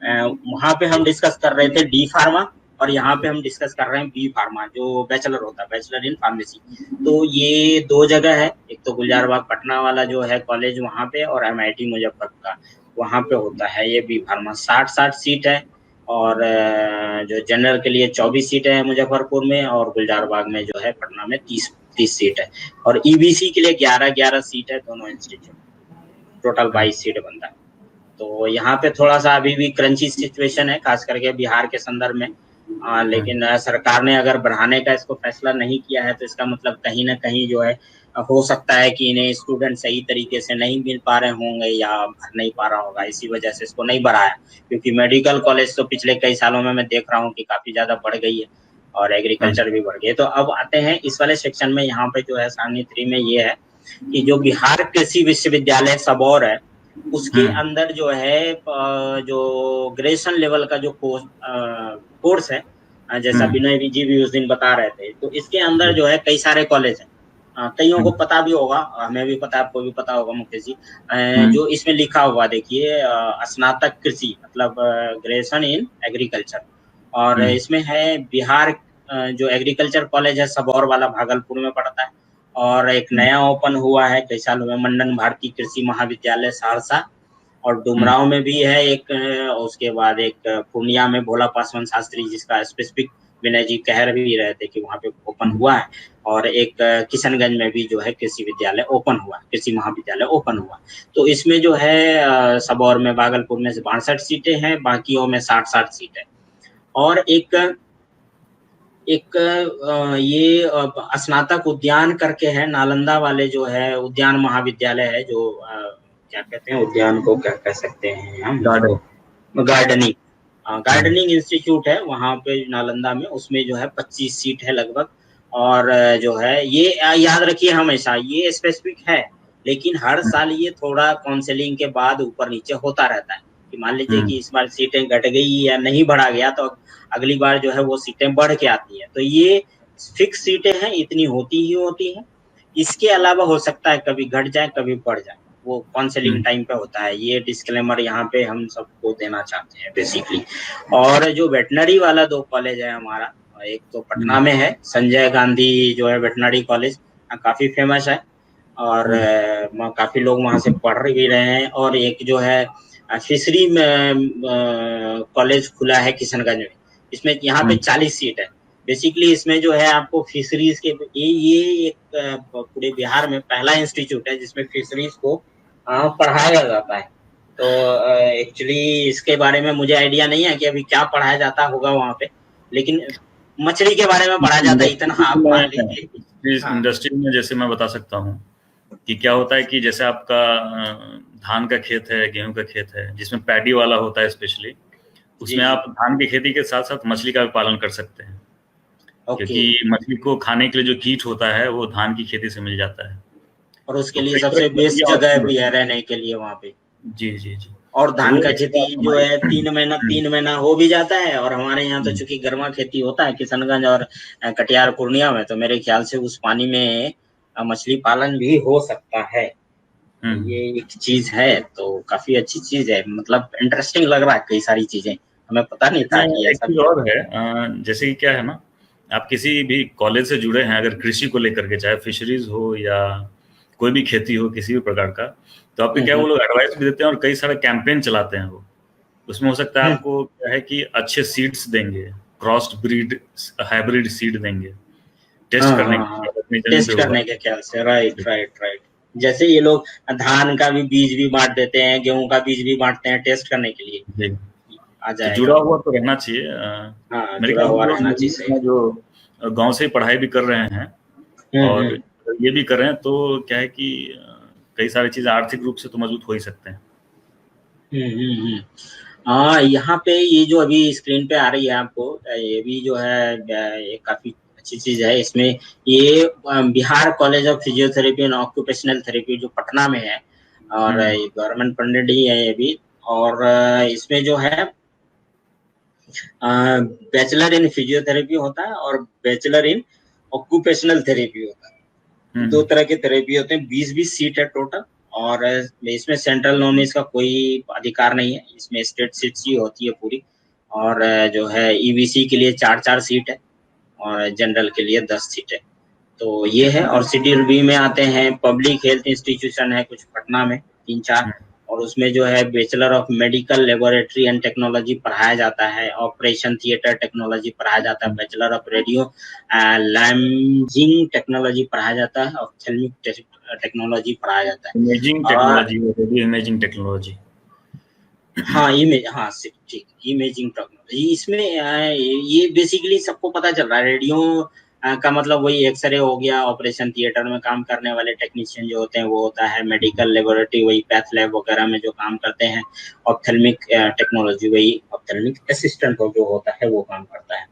वहां पे हम डिस्कस कर रहे थे D फार्मा और यहाँ पे हम डिस्कस कर रहे हैं बी फार्मा जो बैचलर होता है, बैचलर इन फार्मेसी। तो ये 2 जगह है, एक तो गुलजार बाग पटना वाला जो है कॉलेज वहाँ पे, और MIT मुजफ्फरपुर का वहाँ पे होता है ये बी फार्मा। 60-60 सीट है, और जो जनरल के लिए 24 सीट है मुजफ्फरपुर में, और गुलजार बाग में जो है पटना में 30 सीट है, और EBC के लिए 11-11 सीट है दोनों इंस्टीट्यूट, टोटल 22 सीट बनता है। तो यहाँ पे थोड़ा सा अभी भी क्रंची सिचुएशन है, खास करके बिहार के संदर्भ में। लेकिन सरकार ने अगर बढ़ाने का इसको फैसला नहीं किया है, तो इसका मतलब कहीं ना कहीं जो है हो सकता है कि इन्हें स्टूडेंट सही तरीके से नहीं मिल पा रहे होंगे, या भर नहीं पा रहा होगा, इसी वजह से इसको नहीं बढ़ाया। क्योंकि मेडिकल कॉलेज तो पिछले कई सालों में मैं देख रहा हूँ कि काफी ज्यादा बढ़ गई है, और एग्रीकल्चर भी बढ़ गई है। तो अब आते हैं इस वाले सेक्शन में, यहाँ पे जो है सारणी 3 में ये है कि जो बिहार कृषि विश्वविद्यालय सबौर है, उसके अंदर जो है जो ग्रेजुएशन लेवल का जो कोर्स है, जैसा विनय जी भी उस दिन बता रहे थे, तो इसके अंदर जो है कई सारे कॉलेज हैं। कईयों को पता भी होगा, हमें भी पता है, आपको भी पता होगा मुकेश जी। जो इसमें लिखा हुआ देखिए, स्नातक कृषि मतलब ग्रेजुएशन इन एग्रीकल्चर, और इसमें है बिहार जो एग्रीकल्चर कॉलेज है सबौर वाला, भागलपुर में पड़ता है। और एक नया ओपन हुआ है कई सालों में, मंडन भारती कृषि महाविद्यालय सहरसा, और डुमराव में भी है एक, उसके बाद एक पूर्णिया में भोला पासवान शास्त्री, जिसका स्पेसिफिक विनय जी कह भी रहे थे कि वहाँ पे ओपन हुआ है, और एक किशनगंज में भी जो है कृषि विद्यालय ओपन हुआ, कृषि महाविद्यालय ओपन हुआ। तो इसमें जो है सबौर में, भागलपुर में 62 सीटें हैं, बाकियों में 60-60 सीट है। और एक ये स्नातक उद्यान करके है, नालंदा वाले जो है उद्यान महाविद्यालय है, जो क्या कहते हैं उद्यान को, क्या कह सकते हैं हम, गार्डनिंग, गार्डनिंग इंस्टीट्यूट है वहाँ पे नालंदा में, उसमें जो है 25 सीट है लगभग। और जो है ये याद रखिए हमेशा, ये स्पेसिफिक है, लेकिन हर साल ये थोड़ा काउंसलिंग के बाद ऊपर नीचे होता रहता है, कि मान लीजिए कि इस बार सीटें घट गई या नहीं बढ़ा गया, तो अगली बार जो है वो सीटें बढ़ के आती है। तो ये फिक्स सीटें हैं, इतनी होती ही होती है। इसके अलावा हो सकता है कभी घट जाए कभी बढ़ जाए, वो काउंसलिंग टाइम पे होता है। ये डिस्क्लेमर यहाँ पे हम सबको देना चाहते हैं बेसिकली। और जो वेटनरी वाला 2 कॉलेज है हमारा, एक तो पटना में है संजय गांधी जो है वेटनरी कॉलेज, काफी फेमस है, और काफी लोग वहां से पढ़ भी रहे हैं। और एक जो है फिशरी कॉलेज खुला है किशनगंज में, इसमें यहाँ पे 40 सीट है। बेसिकली इसमें जो है आपको फिशरीज के, ये एक पूरे बिहार में पहला इंस्टीट्यूट है जिसमें फिशरीज को पढ़ाया जाता है। तो एक्चुअली इसके बारे में मुझे आइडिया नहीं है कि अभी क्या पढ़ाया जाता होगा वहाँ पे, लेकिन मछली के बारे में पढ़ा जाता है, इतना आप मान लीजिए। इस इंडस्ट्री में जैसे मैं बता सकता हूँ कि क्या होता है कि जैसे आपका धान का खेत है, गेहूं का खेत है, जिसमें पैडी वाला होता है स्पेशली, उसमें आप धान की खेती के साथ साथ मछली का भी पालन कर सकते हैं, क्योंकि मछली को खाने के लिए जो कीट होता है वो धान की खेती से मिल जाता है, और उसके लिए सबसे बेस्ट जगह भी है रहने के लिए वहाँ पे। जी जी जी। और धान का खेती जो है 3 महीना हो भी जाता है, और हमारे यहाँ तो चूंकि गर्मा खेती होता है किशनगंज और कटिहार पूर्णिया में, तो मेरे ख्याल से उस पानी में मछली पालन भी हो सकता है। ये एक चीज है, तो काफी अच्छी चीज है, मतलब इंटरेस्टिंग लग रहा है, कई सारी चीजें हमें पता नहीं था कि ऐसा भी और है। जैसे कि क्या है ना, आप किसी भी कॉलेज से जुड़े हैं, अगर कृषि को लेकर के, चाहे फिशरीज हो या कोई भी खेती हो किसी भी प्रकार का, तो आपको क्या वो लोग एडवाइस भी देते हैं और कई सारे कैंपेन चलाते हैं वो। उसमें हो सकता है आपको क्या है कि अच्छे सीड्स देंगे, क्रॉस्ड ब्रीड हाइब्रिड सीड देंगे, टेस्ट करने के ख्याल से। राइट। जैसे ये लोग धान का भी बीज भी बांट देते हैं, गेहूं का बीज भी बांटते हैं टेस्ट करने के लिए। आ जाएगा, जुड़ा हुआ तो रहना चाहिए। मेरे जुड़ा हुआ रहना चाहिए। जो गांव से पढ़ाई भी कर रहे हैं और ये भी कर रहे हैं, तो क्या है कि कई सारी चीजें आर्थिक रूप से तो मजबूत हो ही सकते हैं। यहाँ पे ये जो अभी स्क्रीन पे आ रही है आपको, ये भी जो है ये काफी अच्छी चीज है। इसमें ये Bihar college of physiotherapy and occupational therapy जो पटना में है, और ये गवर्नमेंट फंडेड ही है ये भी। और इसमें जो है बैचलर इन फिजियोथेरेपी होता है और बैचलर इन ऑक्यूपेशनल थेरेपी होता है। 2 तरह के थेरेपी होते हैं। 20-20 सीट है टोटल, और इसमें सेंट्रल नॉन इसका कोई अधिकार नहीं है, इसमें स्टेट सीट्स ही होती है पूरी। और जो है ईबीसी के लिए 4-4 सीट है और जनरल के लिए 10 सीट है। तो ये है। और शेड्यूल बी में आते हैं पब्लिक हेल्थ इंस्टीट्यूशन है कुछ पटना में 3-4, और उसमें जो है bachelor of medical laboratory and technology पढ़ाया जाता है, ऑपरेशन थिएटर टेक्नोलॉजी पढ़ाया जाता है, बैचलर ऑफ रेडियो लैम्जिंग टेक्नोलॉजी पढ़ाया जाता है, ऑप्थेल्मिक टेक्नोलॉजी पढ़ाया जाता है। Imaging technology, radio imaging technology. हाँ हाँ ठीक, इमेजिंग टेक्नोलॉजी। इसमें ये बेसिकली सबको पता चल रहा है। रेडियो का मतलब वही एक्सरे हो गया, ऑपरेशन थिएटर में काम करने वाले टेक्नीशियन जो होते हैं वो होता है, मेडिकल लेबोरेटरी वही पैथ लैब वगैरह में जो काम करते हैं, ऑप्थेल्मिक टेक्नोलॉजी वही ऑप्थेल्मिक असिस्टेंट जो होता है वो काम करता है।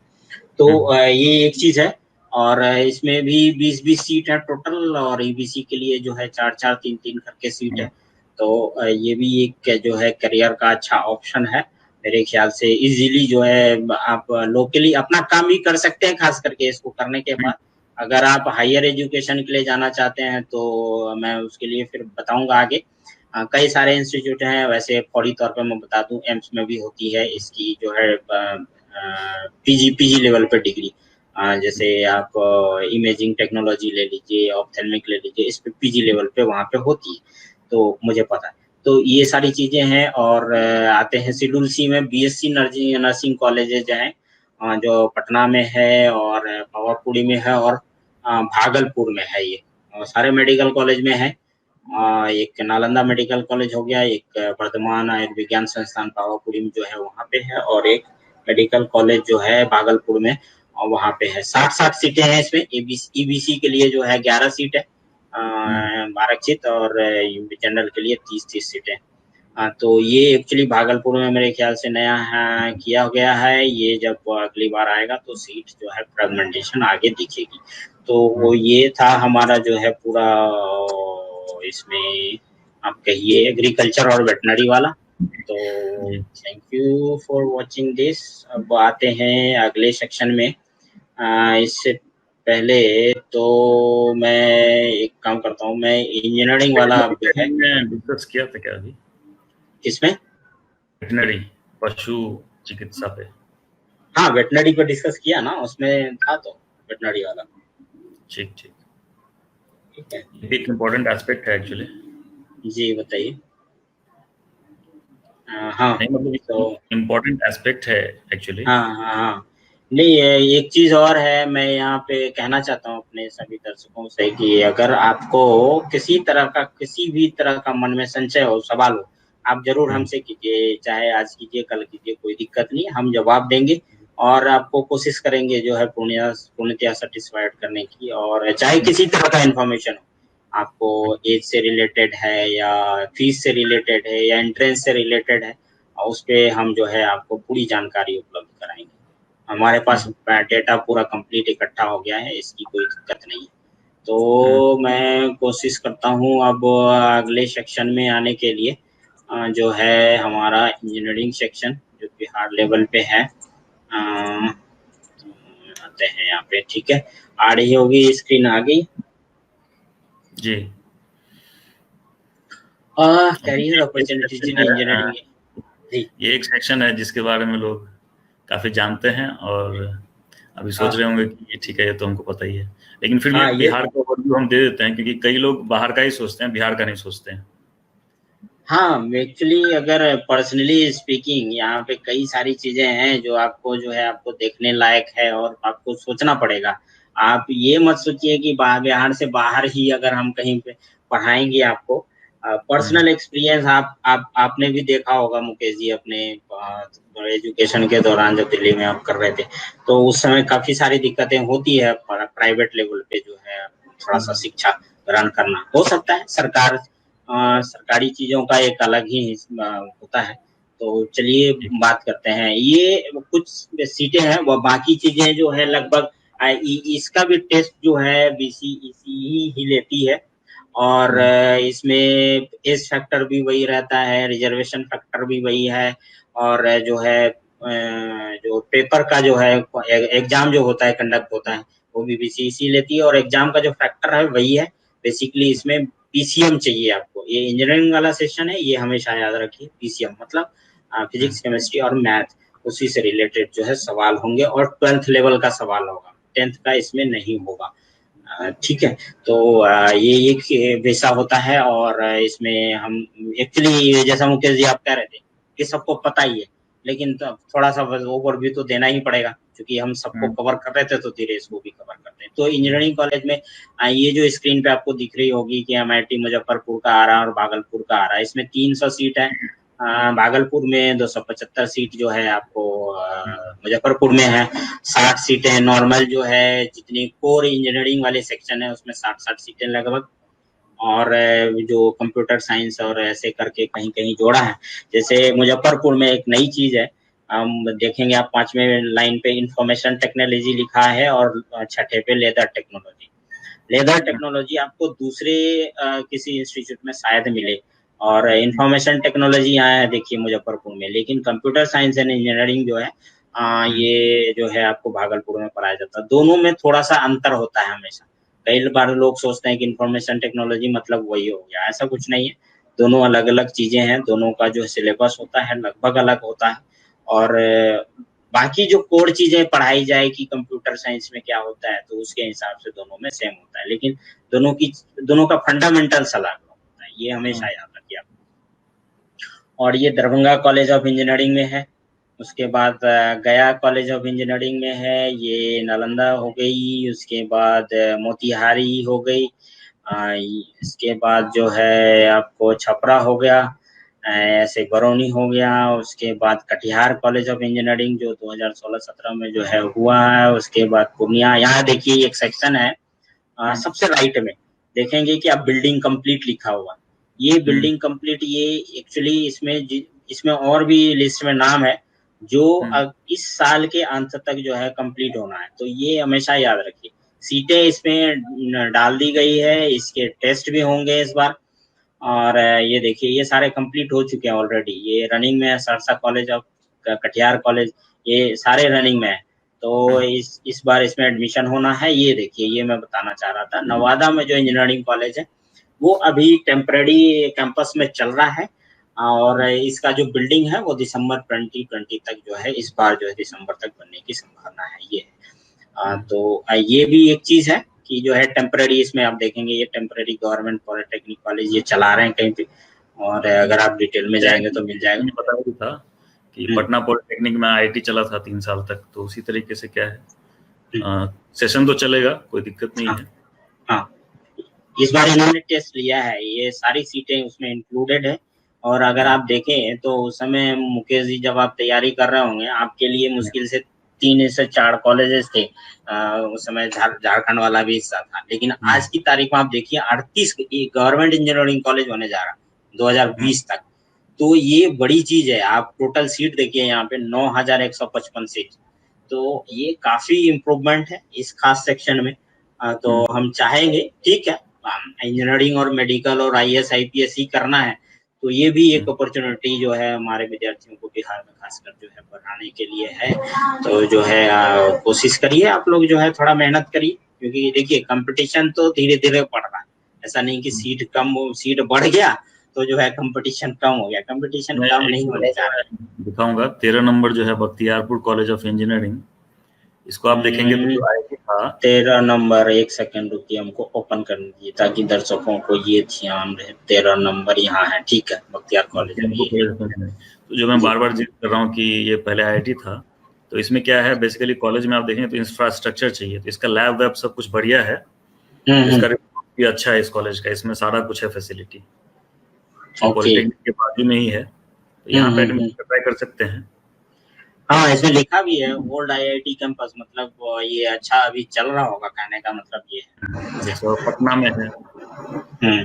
तो ये एक चीज है। और इसमें भी 20-20 सीट है टोटल, और ईबीसी के लिए जो है 4-4 3-3 करके सीट है। तो ये भी एक जो है करियर का अच्छा ऑप्शन है मेरे ख्याल से। इजीली जो है आप लोकली अपना काम भी कर सकते हैं, खास करके इसको करने के बाद अगर आप हायर एजुकेशन के लिए जाना चाहते हैं तो मैं उसके लिए फिर बताऊंगा आगे। कई सारे इंस्टीट्यूट हैं, वैसे फौरी तौर पे मैं बता दूं एम्स में भी होती है इसकी जो है पीजी लेवल पे डिग्री। जैसे आप इमेजिंग टेक्नोलॉजी ले लीजिए, ऑप्थेल्मिक ले लीजिए, इस पे पीजी लेवल पे वहाँ पे होती है, तो मुझे पता है। तो ये सारी चीजें हैं। और आते हैं शेड्यूल सी में बीएससी नर्सिंग कॉलेजेज हैं जो पटना में है और पावापुरी में है और भागलपुर में है। ये सारे मेडिकल कॉलेज में है। एक नालंदा मेडिकल कॉलेज हो गया, एक वर्धमान आयुर्विज्ञान संस्थान पावापुरी में जो है वहाँ पे है, और एक मेडिकल कॉलेज जो है भागलपुर में और वहाँ पे है। 60-60 सीटें हैं इसमें। ईबीसी के लिए जो है 11 सीट है आरक्षित, और जनरल के लिए 30-30 सीटें। तो ये एक्चुअली भागलपुर में मेरे ख्याल से नया किया गया है। ये जब अगली बार आएगा तो सीट जो है फ्रेगमेंटेशन आगे दिखेगी। तो वो ये था हमारा जो है पूरा इसमें आप कहिए एग्रीकल्चर और वेटनरी वाला। तो thank you for watching this. अब आते हैं अगले सेक्शन में। इससे पहले तो मैं एक काम करता हूँ, मैं इंजीनियरिंग वाला जो है डिस्कस किया था क्या अभी? किसमें? वेटनरी, पशु चिकित्सा पे। हाँ वेटनरी पे डिस्कस किया ना, उसमें था तो वेटनरी वाला। ठीक ठीक ठीक है, ये एक इम्पोर्टेंट एस्पेक्ट है एक्चुअली। जी बताइए। हाँ नहीं मतलब तो इम्पोर्टेंट एस्पेक्ट है एक्चुअली। हाँ नहीं, एक चीज और है मैं यहाँ पे कहना चाहता हूँ अपने सभी दर्शकों से कि अगर आपको किसी भी तरह का मन में संशय हो, सवाल हो, आप जरूर हमसे कीजिए, चाहे आज कीजिए कल कीजिए, कोई दिक्कत नहीं, हम जवाब देंगे और आपको कोशिश करेंगे जो है पूर्णतया सेटिस्फाइड करने की। और चाहे किसी तरह का इन्फॉर्मेशन हो, आपको एज से रिलेटेड है या फीस से रिलेटेड है या एंट्रेंस से रिलेटेड है, उस पे हम जो है आपको पूरी जानकारी उपलब्ध कराएंगे। हमारे पास डेटा पूरा कंप्लीट इकट्ठा हो गया है, इसकी कोई दिक्कत नहीं है। तो मैं कोशिश करता हूँ अब अगले सेक्शन में आने के लिए, जो है हमारा इंजीनियरिंग सेक्शन जो बिहार लेवल पे है। आते हैं यहाँ पे, ठीक है, आ रही होगी स्क्रीन, आ गई जी। Career opportunities in engineering. ये एक सेक्शन है जिसके बारे में लोग काफी जानते हैं और अभी सोच रहे होंगे कि ये ठीक है, ये तो हमको पता ही है, लेकिन फिर भी बिहार का ओवरव्यू हम दे देते हैं क्योंकि कई लोग बाहर का ही सोचते हैं, बिहार का नहीं सोचते हैं। हाँ एक्चुअली अगर पर्सनली स्पीकिंग, यहाँ पे कई सारी चीजें हैं जो आपको जो है आपको देखने लायक है और आपको सोचना पड़ेगा। आप ये मत सोचिए कि बिहार से बाहर ही अगर हम कहीं पे पढ़ाएंगे आपको। पर्सनल एक्सपीरियंस आपने भी देखा होगा मुकेश जी, अपने एजुकेशन के दौरान जब दिल्ली में आप कर रहे थे तो उस समय काफी सारी दिक्कतें होती है प्राइवेट लेवल पे जो है थोड़ा सा शिक्षा ग्रहण करना। हो सकता है सरकारी चीजों का एक अलग ही होता है। तो चलिए बात करते हैं, ये कुछ सीटें हैं, वो बाकी चीजें जो है लगभग इसका भी टेस्ट जो है बीसीईसी ही लेती है। और इसमें एज फैक्टर भी वही रहता है, रिजर्वेशन फैक्टर भी वही है, और जो है जो पेपर का जो है एग्जाम जो होता है कंडक्ट होता है वो भी बीसीईसी लेती है, और एग्जाम का जो फैक्टर है वही है। बेसिकली इसमें पीसीएम चाहिए आपको, ये इंजीनियरिंग वाला सेशन है, ये हमेशा याद रखिए, पीसीएम मतलब फिजिक्स केमिस्ट्री और मैथ। उसी से रिलेटेड जो है सवाल होंगे, और 12th लेवल का सवाल होगा, 10th का इसमें नहीं होगा। ठीक है, तो ये एक वैसा होता है। और इसमें हम एक्चुअली जैसा मुकेश जी आप कह रहे थे कि सबको पता ही है, लेकिन थोड़ा सा ओवरव्यू तो देना ही पड़ेगा, क्योंकि हम सबको कवर कर रहे थे तो धीरे इसको भी कवर करते हैं। तो इंजीनियरिंग कॉलेज में ये जो स्क्रीन पे आपको दिख रही होगी कि MIT मुजफ्फरपुर का आ रहा है और भागलपुर का आ रहा है, इसमें 300 सीट है। भागलपुर में 275 सीट जो है आपको मुजफ्फरपुर में है, 60 सीटें नॉर्मल जो है, जितनी कोर इंजीनियरिंग वाले सेक्शन है उसमें 60 सीटें लगभग, और जो कंप्यूटर साइंस और ऐसे करके कहीं कहीं जोड़ा है। जैसे मुजफ्फरपुर में एक नई चीज है, हम देखेंगे आप 5वें लाइन पे इंफॉर्मेशन टेक्नोलॉजी लिखा है, और 6ठे पे लेदर टेक्नोलॉजी। लेदर टेक्नोलॉजी आपको दूसरे किसी इंस्टीट्यूट में शायद मिले, और इंफॉर्मेशन टेक्नोलॉजी यहाँ है देखिए मुजफ्फरपुर में, लेकिन कंप्यूटर साइंस एंड इंजीनियरिंग जो है ये जो है आपको भागलपुर में पढ़ाया जाता है। दोनों में थोड़ा सा अंतर होता है हमेशा। कई बार लोग सोचते हैं कि इंफॉर्मेशन टेक्नोलॉजी मतलब वही हो गया, ऐसा कुछ नहीं है। दोनों अलग अलग चीजें हैं, दोनों का जो सिलेबस होता है लगभग अलग होता है, और बाकी जो कोर चीजें पढ़ाई जाए कि कंप्यूटर साइंस में क्या होता है, तो उसके हिसाब से दोनों में सेम होता है, लेकिन दोनों का फंडामेंटल्स अलग होता है, ये हमेशा याद रखिए आप। और ये दरभंगा कॉलेज ऑफ इंजीनियरिंग में है, उसके बाद गया कॉलेज ऑफ इंजीनियरिंग में है, ये नालंदा हो गई, उसके बाद मोतिहारी हो गई, इसके बाद जो है आपको छपरा हो गया, ऐसे बरौनी हो गया, उसके बाद कटिहार कॉलेज ऑफ इंजीनियरिंग जो 2016-17 में जो है हुआ है, उसके बाद पूर्णिया। यहाँ देखिए एक सेक्शन है सबसे राइट में देखेंगे कि आप बिल्डिंग कंप्लीट लिखा हुआ, ये बिल्डिंग कंप्लीट, ये एक्चुअली इसमें और भी लिस्ट में नाम है जो इस साल के अंत तक जो है कंप्लीट होना है, तो ये हमेशा याद रखिए। सीटें इसमें डाल दी गई है, इसके टेस्ट भी होंगे इस बार, और ये देखिए ये सारे कंप्लीट हो चुके हैं ऑलरेडी, ये रनिंग में है। Sarsa college of Katihar college, ये सारे रनिंग में है, तो इस बार इसमें एडमिशन होना है। ये देखिए ये मैं बताना चाह रहा था, नवादा में जो इंजीनियरिंग कॉलेज है वो अभी टेम्पररी कैंपस में चल रहा है, और इसका जो बिल्डिंग है वो दिसंबर 2020 तक जो है, इस बार जो है दिसंबर तक बनने की संभावना है। ये तो ये भी एक चीज है कि जो है टेम्पररी, इसमें आप देखेंगे ये टेम्पररी गवर्नमेंट पॉलिटेक्निक कॉलेज ये चला रहे हैं कहीं पे, और अगर आप डिटेल में जाएंगे तो मिल जाएगा। पता भी था कि पटना पॉलिटेक्निक में IIT चला था 3 साल तक, तो उसी तरीके से क्या है सेशन तो चलेगा, कोई दिक्कत नहीं है। हाँ, इस बार इन्होंने टेस्ट लिया है, ये सारी सीटें उसमें इंक्लूडेड है। और अगर आप देखें तो उस समय मुकेश जी जब आप तैयारी कर रहे होंगे, आपके लिए मुश्किल से 3 से 4 कॉलेजेस थे, उस समय झारखंड वाला भी हिस्सा था, लेकिन आज की तारीख में आप देखिए 38 गवर्नमेंट इंजीनियरिंग कॉलेज होने जा रहा 2020 तक, तो ये बड़ी चीज है। आप टोटल सीट देखिए यहाँ पे 9155 सीट, तो ये काफी इम्प्रूवमेंट है इस खास सेक्शन में। तो हम चाहेंगे, ठीक है, इंजीनियरिंग और मेडिकल और IAS IPS ही करना है, तो ये भी एक अपॉर्चुनिटी जो है हमारे विद्यार्थियों को बिहार में खासकर जो है बढ़ाने के लिए है। तो जो है कोशिश करिए आप लोग, जो है थोड़ा मेहनत करिए, क्योंकि देखिए कंपटीशन तो धीरे धीरे बढ़ रहा है, ऐसा नहीं कि सीट बढ़ गया तो जो है कंपटीशन कम हो गया, कंपटीशन कम नहीं होने जा रहा है। दिखाऊंगा 13 नंबर जो है बख्तियारपुर कॉलेज ऑफ इंजीनियरिंग, इसको आप देखेंगे तो IIT था 13 नंबर, एक सेकंड रुकिए, हमको ओपन करने दीजिए ताकि दर्शकों को ये ध्यान रहे। 13 नंबर यहाँ है, ठीक है, बख्तियार कॉलेज है। तो जो मैं बार बार जिक्र कर रहा हूँ कि ये पहले IIT था, तो इसमें क्या है बेसिकली कॉलेज में आप देखेंगे तो इंफ्रास्ट्रक्चर चाहिए, तो इसका लैब वैब सब कुछ बढ़िया है, इसका रिपोर्ट भी अच्छा है इस कॉलेज का, इसमें सारा कुछ है फैसिलिटी, पॉलिटेक्निक के बाजू में ही है, तो यहाँ पे एडमिशन ट्राई कर सकते हैं। हाँ, इसमें लिखा भी है ओल्ड IIT कैंपस, मतलब ये अच्छा अभी चल रहा होगा, कहने का मतलब ये है। जैसे पटना में है।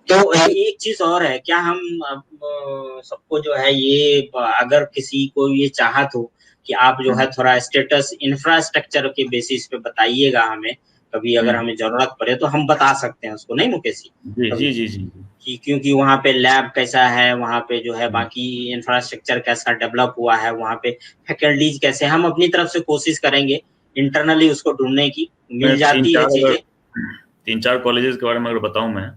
तो एक चीज और है, क्या हम अब सबको जो है ये, अगर किसी को ये चाहत हो कि आप जो है थोड़ा स्टेटस इंफ्रास्ट्रक्चर के बेसिस पे बताइएगा हमें, कभी अगर हमें जरूरत पड़े तो हम बता सकते हैं उसको, नहीं मुकेश जी जी जी कि क्योंकि वहाँ पे लैब कैसा है, वहाँ पे जो है बाकी इंफ्रास्ट्रक्चर कैसा डेवलप हुआ है, वहाँ पे फैकल्टीज कैसे, हम अपनी तरफ से कोशिश करेंगे इंटरनली उसको ढूंढने की, मिल जाती है चीजें। 3-4 कॉलेजेस के बारे में अगर बताऊं मैं,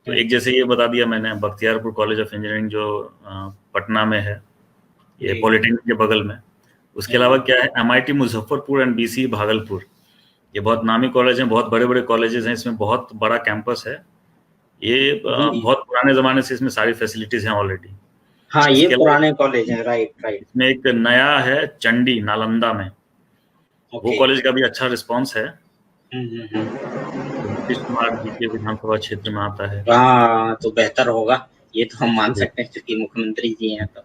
तो एक जैसे ये बता दिया मैंने, बख्तियारपुर कॉलेज ऑफ इंजीनियरिंग जो पटना में है, ये पॉलिटेक्निक के बगल में। उसके अलावा क्या है, MIT Muzaffarpur and BC Bhagalpur, ये बहुत नामी कॉलेज हैं, बहुत बड़े बड़े कॉलेजेस हैं, इसमें बहुत बड़ा कैंपस है। ये जी बहुत पुराने जमाने से इसमें सारी फैसिलिटीज हैं ऑलरेडी। हाँ, ये इसके अलावा पुराने कॉलेज हैं, राइट राइट। इसमें एक नया है चंडी नालंदा में, वो ओके। कॉलेज का भी अच्छा रिस्पांस है। हम्म। तो नीतीश कुमार जी के विधानसभा क्षेत्र में आता है। हाँ, तो बेहतर होगा, ये तो हम मान सकते हैं क्योंकि मुख्यमंत्री जी हैं, तो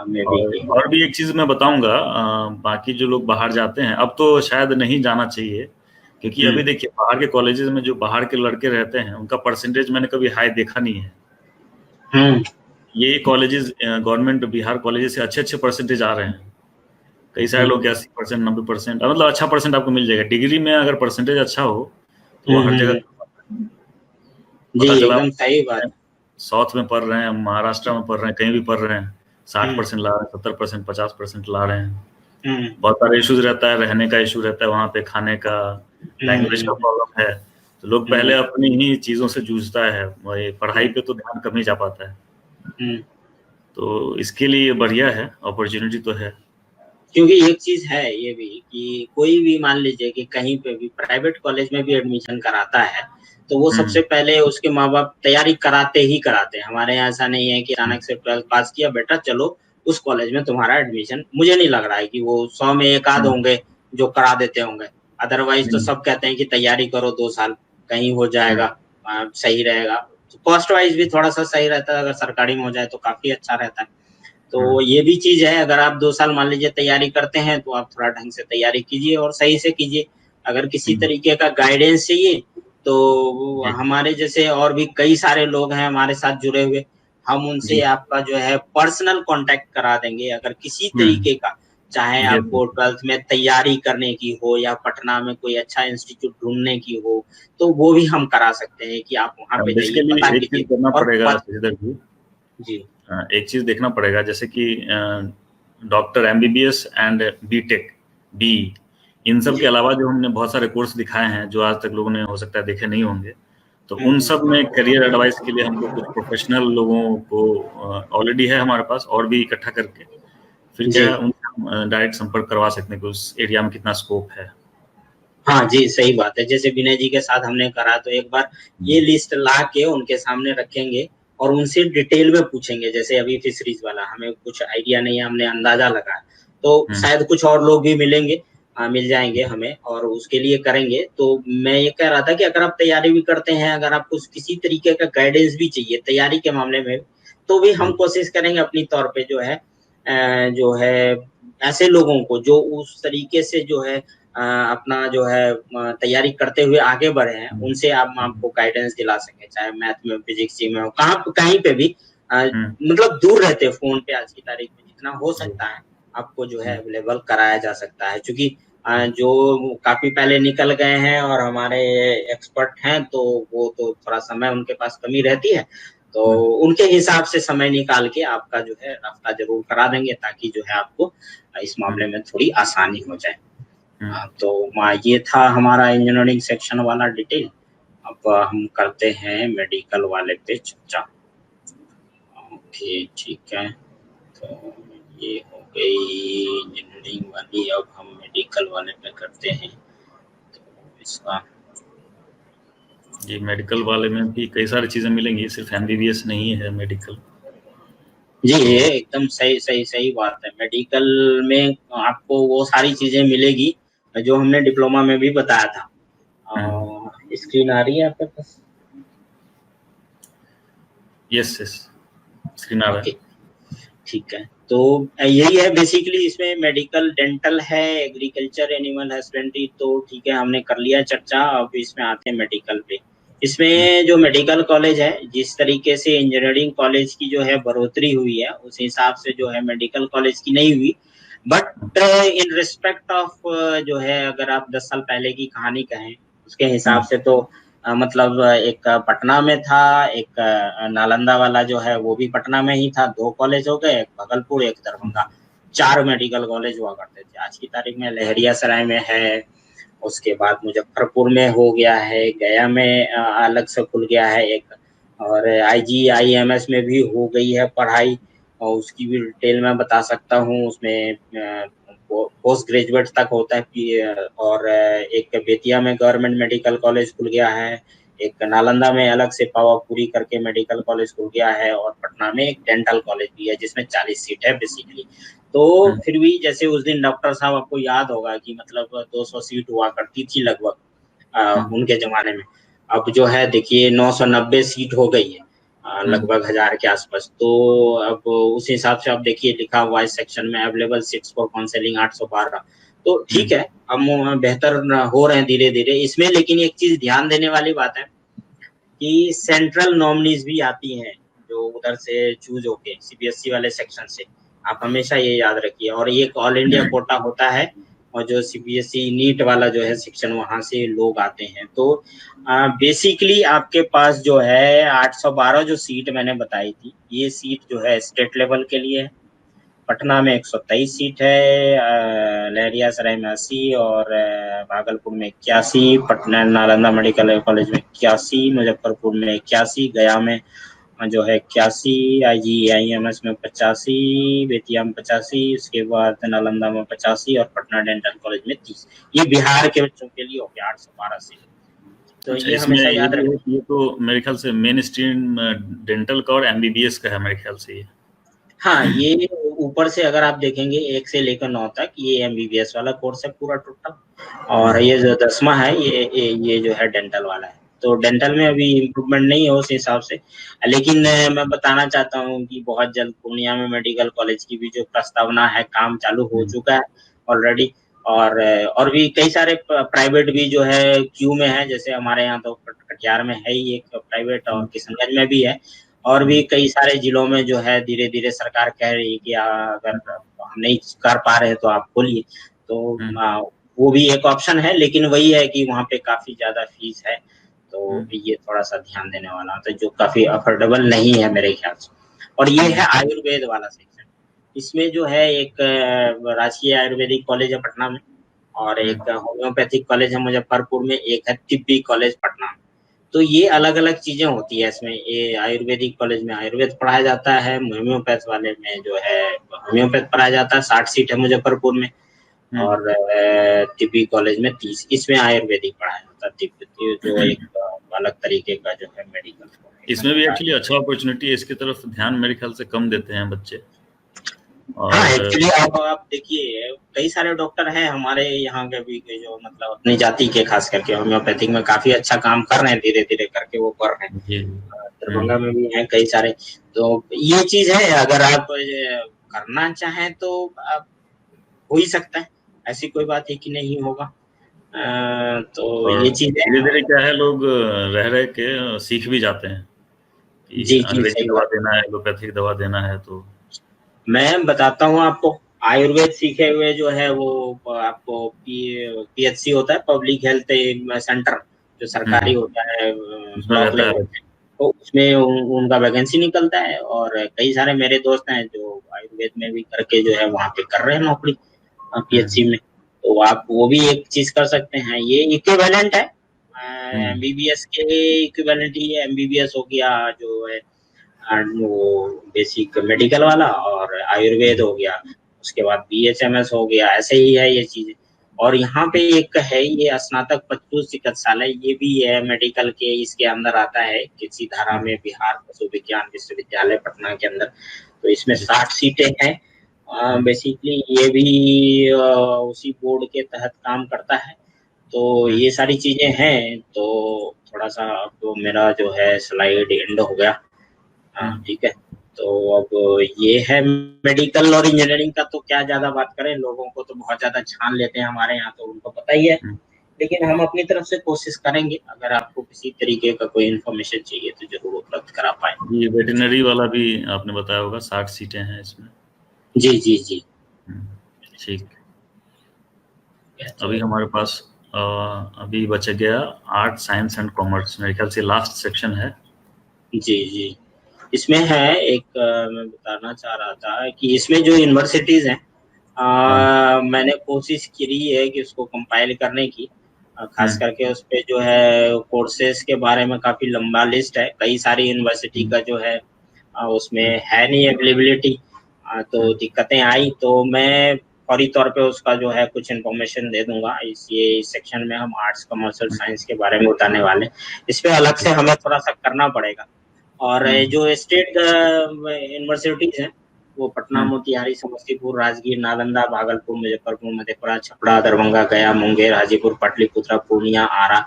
मे बी ये। और भी एक चीज मैं बताऊंगा, बाकी जो लोग बाहर जाते हैं, अब तो शायद नहीं जाना चाहिए, क्योंकि अभी देखिए बाहर के कॉलेजेस में जो बाहर के लड़के रहते हैं उनका परसेंटेज मैंने कभी हाई देखा नहीं है। हम्म। ये कॉलेजेस गवर्नमेंट बिहार कॉलेजेस से अच्छे अच्छे परसेंटेज आ रहे हैं। कई सारे लोग 80%, 90%, मतलब अच्छा परसेंट आपको मिल जाएगा। डिग्री में अगर परसेंटेज अच्छा हो तो वो हर हम्म। जगह जी पता चला। एकदम सही बात। साउथ में पढ़ रहे हैं, महाराष्ट्र में पढ़ रहे हैं, कहीं भी पढ़ रहे हैं, 60% ला रहे हैं, 70%, 50% ला रहे हैं। हम्म बहुत सारे इश्यूज रहता है, रहने का इशू रहता है वहाँ पे, खाने का, लैंग्वेज का हम्म प्रॉब्लम है। तो लोग पहले हम्म अपनी ही चीजों से जूझता है, वही पढ़ाई पे तो ध्यान कम ही जा पाता है। हम्म। तो इसके लिए बढ़िया है, अपॉर्चुनिटी तो है। क्योंकि एक चीज है ये भी कि कोई भी मान लीजिए कि कहीं पे भी प्राइवेट कॉलेज में भी एडमिशन कराता है, तो वो सबसे पहले उसके माँ बाप तैयारी कराते ही कराते हैं। हमारे यहाँ ऐसा नहीं है कि अचानक से 12th पास किया बेटा चलो उस कॉलेज में तुम्हारा एडमिशन। मुझे नहीं लग रहा है कि वो 100 में एक आध होंगे जो करा देते होंगे। अदरवाइज तो सब कहते हैं कि तैयारी करो 2 साल, कहीं हो जाएगा, सही रहेगा। तो कॉस्ट वाइज भी थोड़ा सा सही रहता है, अगर सरकारी में हो जाए तो काफी अच्छा रहता है। तो ये भी चीज है, अगर आप 2 साल मान लीजिए तैयारी करते हैं तो आप थोड़ा ढंग से तैयारी कीजिए और सही से कीजिए। अगर किसी तरीके का गाइडेंस चाहिए तो हमारे जैसे और भी कई सारे लोग हैं हमारे साथ जुड़े हुए, हम उनसे जी। आपका जो है पर्सनल कांटेक्ट करा देंगे। अगर किसी तरीके का, चाहे ये आपको 12th में तैयारी करने की हो या पटना में कोई अच्छा इंस्टीट्यूट ढूंढने की हो, तो वो भी हम करा सकते हैं कि आप वहां पे जाइए, बेसिकली पता एक चीज कीजिए। करना और पड़ेगा श्रीधर जी, जी एक चीज देखना पड़ेगा, जैसे कि डॉक्टर MBBS एंड B.Tech बी, इन सब के जी। अलावा जो हमने बहुत सारे कोर्स दिखाए हैं जो आज तक लोगों ने हो सकता है देखे नहीं होंगे, तो उन सब हम्म। में करियर एडवाइस के लिए हमको कुछ प्रोफेशनल लोगों को ऑलरेडी है हमारे पास, और भी इकट्ठा करके फिर क्या जी है उनसे डायरेक्ट संपर्क करवा सकते हैं कि उस एरिया में कितना स्कोप है। हाँ जी, सही बात है। जैसे विनय जी के साथ हमने करा, तो एक बार ये लिस्ट ला के उनके सामने रखेंगे और उनसे डिटेल में पूछेंगे। जैसे अभी फिशरीज वाला हमें कुछ आइडिया नहीं है, हमने अंदाजा लगाया, तो शायद कुछ और लोग भी मिलेंगे, मिल जाएंगे हमें, और उसके लिए करेंगे। तो मैं ये कह रहा था कि अगर आप तैयारी भी करते हैं, अगर आपको किसी तरीके का गाइडेंस भी चाहिए तैयारी के मामले में, तो भी हम कोशिश करेंगे अपनी तौर पे जो है ऐसे लोगों को जो उस तरीके से जो है अपना जो है तैयारी करते हुए आगे बढ़े हैं, उनसे आप आपको गाइडेंस दिला सके, चाहे मैथ में, फिजिक्स में हो, कहीं पे भी, मतलब दूर रहते फोन पे आज की तारीख में जितना हो सकता है आपको जो है अवेलेबल कराया जा सकता है। क्योंकि जो काफी पहले निकल गए हैं और हमारे एक्सपर्ट हैं, तो वो तो थोड़ा समय उनके पास कमी रहती है, तो उनके हिसाब से समय निकाल के आपका जो है रास्ता जरूर करा देंगे, ताकि जो है आपको इस मामले में थोड़ी आसानी हो जाए। तो ये था हमारा इंजीनियरिंग सेक्शन वाला डिटेल। अब हम करते हैं मेडिकल वाले पे चर्चा। ओके ठीक है, तो ये हो गई इंजीनियरिंग वाली। अब हम मेडिकल वाले पे करते हैं। तो इसका जी, मेडिकल वाले में भी कई सारी चीजें मिलेंगी, सिर्फ MBBS नहीं है मेडिकल। जी, तो ये एकदम सही सही सही बात है। मेडिकल में आपको वो सारी चीजें मिलेगी जो हमने डिप्लोमा में भी बताया था। स्क्रीन आ रही है आपके पास? यस यस, स्क्रीन आ रहा ओके है। ठीक है, तो यही है बेसिकली। इसमें मेडिकल, डेंटल है, एग्रीकल्चर, एनिमल हस्बेंड्री, तो ठीक है हमने कर लिया चर्चा। अब इसमें आते हैं मेडिकल पे। इसमें जो मेडिकल कॉलेज है, जिस तरीके से इंजीनियरिंग कॉलेज की जो है बढ़ोतरी हुई है, उस हिसाब से जो है मेडिकल कॉलेज की नहीं हुई। बट इन रिस्पेक्ट ऑफ जो है, अगर आप 10 साल पहले की कहानी कहें उसके हिसाब से, तो मतलब एक पटना में था, एक नालंदा वाला जो है वो भी पटना में ही था। 2 कॉलेज हो गए, एक भागलपुर, एक दरभंगा, 4 मेडिकल कॉलेज हुआ करते थे। आज की तारीख में लहरियासराय में है, उसके बाद मुजफ्फरपुर में हो गया है, गया में अलग से खुल गया है एक, और IGIMS में भी हो गई है पढ़ाई, और उसकी भी डिटेल मैं बता सकता हूँ। उसमें पोस्ट ग्रेजुएट तक होता है। और एक बेतिया में गवर्नमेंट मेडिकल कॉलेज खुल गया है, एक नालंदा में अलग से पावापुरी करके मेडिकल कॉलेज खुल गया है, और पटना में एक डेंटल कॉलेज भी है जिसमें 40 सीट है बेसिकली। तो फिर भी जैसे उस दिन डॉक्टर साहब, आपको याद होगा कि मतलब 200 सीट हुआ करती थी लगभग उनके जमाने में। अब जो है देखिए 990 सीट हो गई है, लगभग 1000 के आसपास। तो अब उस हिसाब से आप देखिए लिखा हुआ है सेक्शन में अवेलेबल सीट्स फॉर काउंसलिंग 812। तो ठीक है, हम बेहतर हो रहे हैं धीरे धीरे इसमें। लेकिन एक चीज ध्यान देने वाली बात है कि सेंट्रल नॉमिनीज भी आती हैं जो उधर से चूज होके सीबीएसई वाले सेक्शन से, आप हमेशा ये याद रखिए। और एक ऑल इंडिया कोटा होता है, और जो सीबीएसई नीट वाला जो है सेक्शन, वहां से लोग आते हैं। तो बेसिकली आपके पास जो है 812 जो सीट मैंने बताई थी, ये सीट जो है स्टेट लेवल के लिए है। पटना में 123 सीट है, लहरियासराय में 80, और भागलपुर में 81, पटना नालंदा मेडिकल कॉलेज में 81, मुजफ्फरपुर में 81, गया में जो है 81, IGIMS में 85, बेतिया में 85, उसके बाद नालंदा में 85, और पटना डेंटल कॉलेज में 30। ये बिहार के बच्चों के लिए हो गया 812 सीट। तो अच्छा, ये हमेशा याद रखें। ये तो मेरे ख्याल से मेन स्ट्रीम डेंटल का और MBBS का है मेरे ख्याल से। हाँ, ये ऊपर से अगर आप देखेंगे 1 से लेकर 9 तक, ये MBBS वाला कोर्स है पूरा टोटल। और ये जो 10वां है, ये जो है डेंटल वाला है। तो डेंटल में अभी इम्प्रूवमेंट नहीं है उस हिसाब से। लेकिन मैं बताना चाहता हूँ कि बहुत जल्द पूर्णिया में मेडिकल कॉलेज की भी जो प्रस्तावना है, काम चालू हो चुका है ऑलरेडी। और भी कई सारे प्राइवेट भी जो है क्यू में है, जैसे हमारे यहाँ तो कटिहार में है ही एक प्राइवेट, और किशनगंज में भी है। और भी कई सारे जिलों में जो है धीरे धीरे सरकार कह रही है कि अगर हम नहीं कर पा रहे तो आप खोलिए। तो वो भी एक ऑप्शन है, लेकिन वही है कि वहाँ पे काफी ज्यादा फीस है। तो ये थोड़ा सा ध्यान देने वाला होता है, जो काफी अफोर्डेबल नहीं है मेरे ख्याल से। और ये है आयुर्वेद वाला सेक्शन। इसमें जो है एक राजकीय आयुर्वेदिक कॉलेज है पटना में, और एक होम्योपैथिक कॉलेज है मुजफ्फरपुर में, एक है तिब्बी कॉलेज पटना में। तो ये अलग अलग चीजें होती है इसमें। ये आयुर्वेदिक कॉलेज में आयुर्वेद पढ़ाया जाता है, होम्योपैथ वाले में जो है होम्योपैथ पढ़ाया जाता है। 60 सीट है मुजफ्फरपुर में, और तिब्बी कॉलेज में 30, इसमें आयुर्वेदिक पढ़ाया जाता है। तिब्बी जो एक अलग तरीके का जो है मेडिकल, इसमें भी एक्चुअली अच्छा अपॉर्चुनिटी है। इसकी तरफ ध्यान मेरे ख्याल से कम देते हैं बच्चे। और हाँ, एक्चुअली आप देखिए कई सारे डॉक्टर हैं हमारे यहाँ के भी, जो मतलब अपनी जाति के खास करके होम्योपैथिक में काफी अच्छा काम कर रहे हैं, धीरे धीरे करके वो कर रहे हैं। दरभंगा में भी हैं कई सारे। तो ये चीज है, अगर आप करना चाहें तो आप हो ही सकता है, ऐसी कोई बात है कि नहीं होगा। तो ये चीज धीरे धीरे क्या है, लोग रह रह के सीख भी जाते हैं कि अंग्रेजी दवा देना है, एलोपैथिक दवा देना है। तो मैं बताता हूँ आपको, आयुर्वेद सीखे हुए जो है वो आपको PHC होता है, पब्लिक हेल्थ सेंटर, जो सरकारी होता है ब्लॉक लेवल, तो उसमें उनका वैकेंसी निकलता है। और कई सारे मेरे दोस्त हैं जो आयुर्वेद में भी करके जो है वहाँ पे कर रहे हैं नौकरी PHC में। तो आप वो भी एक चीज कर सकते हैं, ये इक्विवेलेंट है MBBS के इक्विवेलेंट ही है। MBBS हो गया जो है वो बेसिक मेडिकल वाला, और आयुर्वेद हो गया, उसके बाद BHMS हो गया, ऐसे ही है ये चीजें। और यहाँ पे एक है ये स्नातक पशु चिकित्सालय, ये भी है मेडिकल के इसके अंदर आता है, किसी धारा में, बिहार पशु विज्ञान विश्वविद्यालय पटना के अंदर। तो इसमें 60 सीटें हैं। बेसिकली ये भी उसी बोर्ड के तहत काम करता है। तो ये सारी चीजें हैं। तो थोड़ा सा अब मेरा जो है स्लाइड एंड हो गया, ठीक है। तो अब ये है मेडिकल और इंजीनियरिंग का, तो क्या ज्यादा बात करें, लोगों को तो बहुत ज्यादा छान लेते हैं हमारे यहाँ, तो उनको पता ही है। लेकिन हम अपनी तरफ से कोशिश करेंगे, अगर आपको किसी तरीके का कोई इन्फॉर्मेशन चाहिए तो जरूर उपलब्ध करा पाए। ये वेटरनरी वाला भी आपने बताया होगा, 60 सीटें हैं इसमें। जी जी जी, ठीक। अभी हमारे पास अभी बच गया आर्ट, साइंस एंड कॉमर्स, मेरे ख्याल से लास्ट सेक्शन है। जी जी, इसमें है एक मैं बताना चाह रहा था कि इसमें जो यूनिवर्सिटीज हैं, मैंने कोशिश करी है कि उसको कंपाइल करने की, खास करके उस पे जो है कोर्सेज के बारे में काफी लंबा लिस्ट है। कई सारी यूनिवर्सिटी का जो है उसमें है नहीं अवेलेबिलिटी, तो दिक्कतें आई। तो मैं फौरी तौर पे उसका जो है कुछ इन्फॉर्मेशन दे दूंगा। इस सेक्शन में हम आर्ट्स कमर्शियल साइंस के बारे में बताने वाले, इस पे अलग से हमें थोड़ा सा करना पड़ेगा। और जो स्टेट यूनिवर्सिटीज हैं वो पटना, मोतिहारी, समस्तीपुर, राजगीर, नालंदा, भागलपुर, मुजफ्फरपुर, मधेपुरा, छपरा, दरभंगा, गया, मुंगेर, हाजीपुर, पाटलिपुत्रा, पूर्णिया, आरा,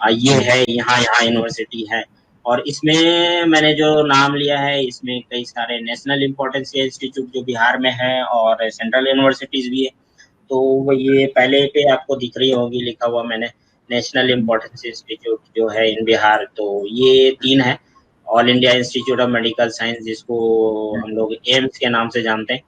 ये है, यहाँ यूनिवर्सिटी है। और इसमें मैंने जो नाम लिया है, इसमें कई सारे नेशनल इम्पोर्टेंस के इंस्टीट्यूट जो बिहार में है और सेंट्रल यूनिवर्सिटीज भी है। तो ये पहले पे आपको दिख रही होगी लिखा हुआ मैंने, नेशनल इम्पोर्टेंस इंस्टीट्यूट जो है इन बिहार। तो ये 3 है, all India institute of medical science जिसको हम लोग एम्स के नाम से जानते हैं,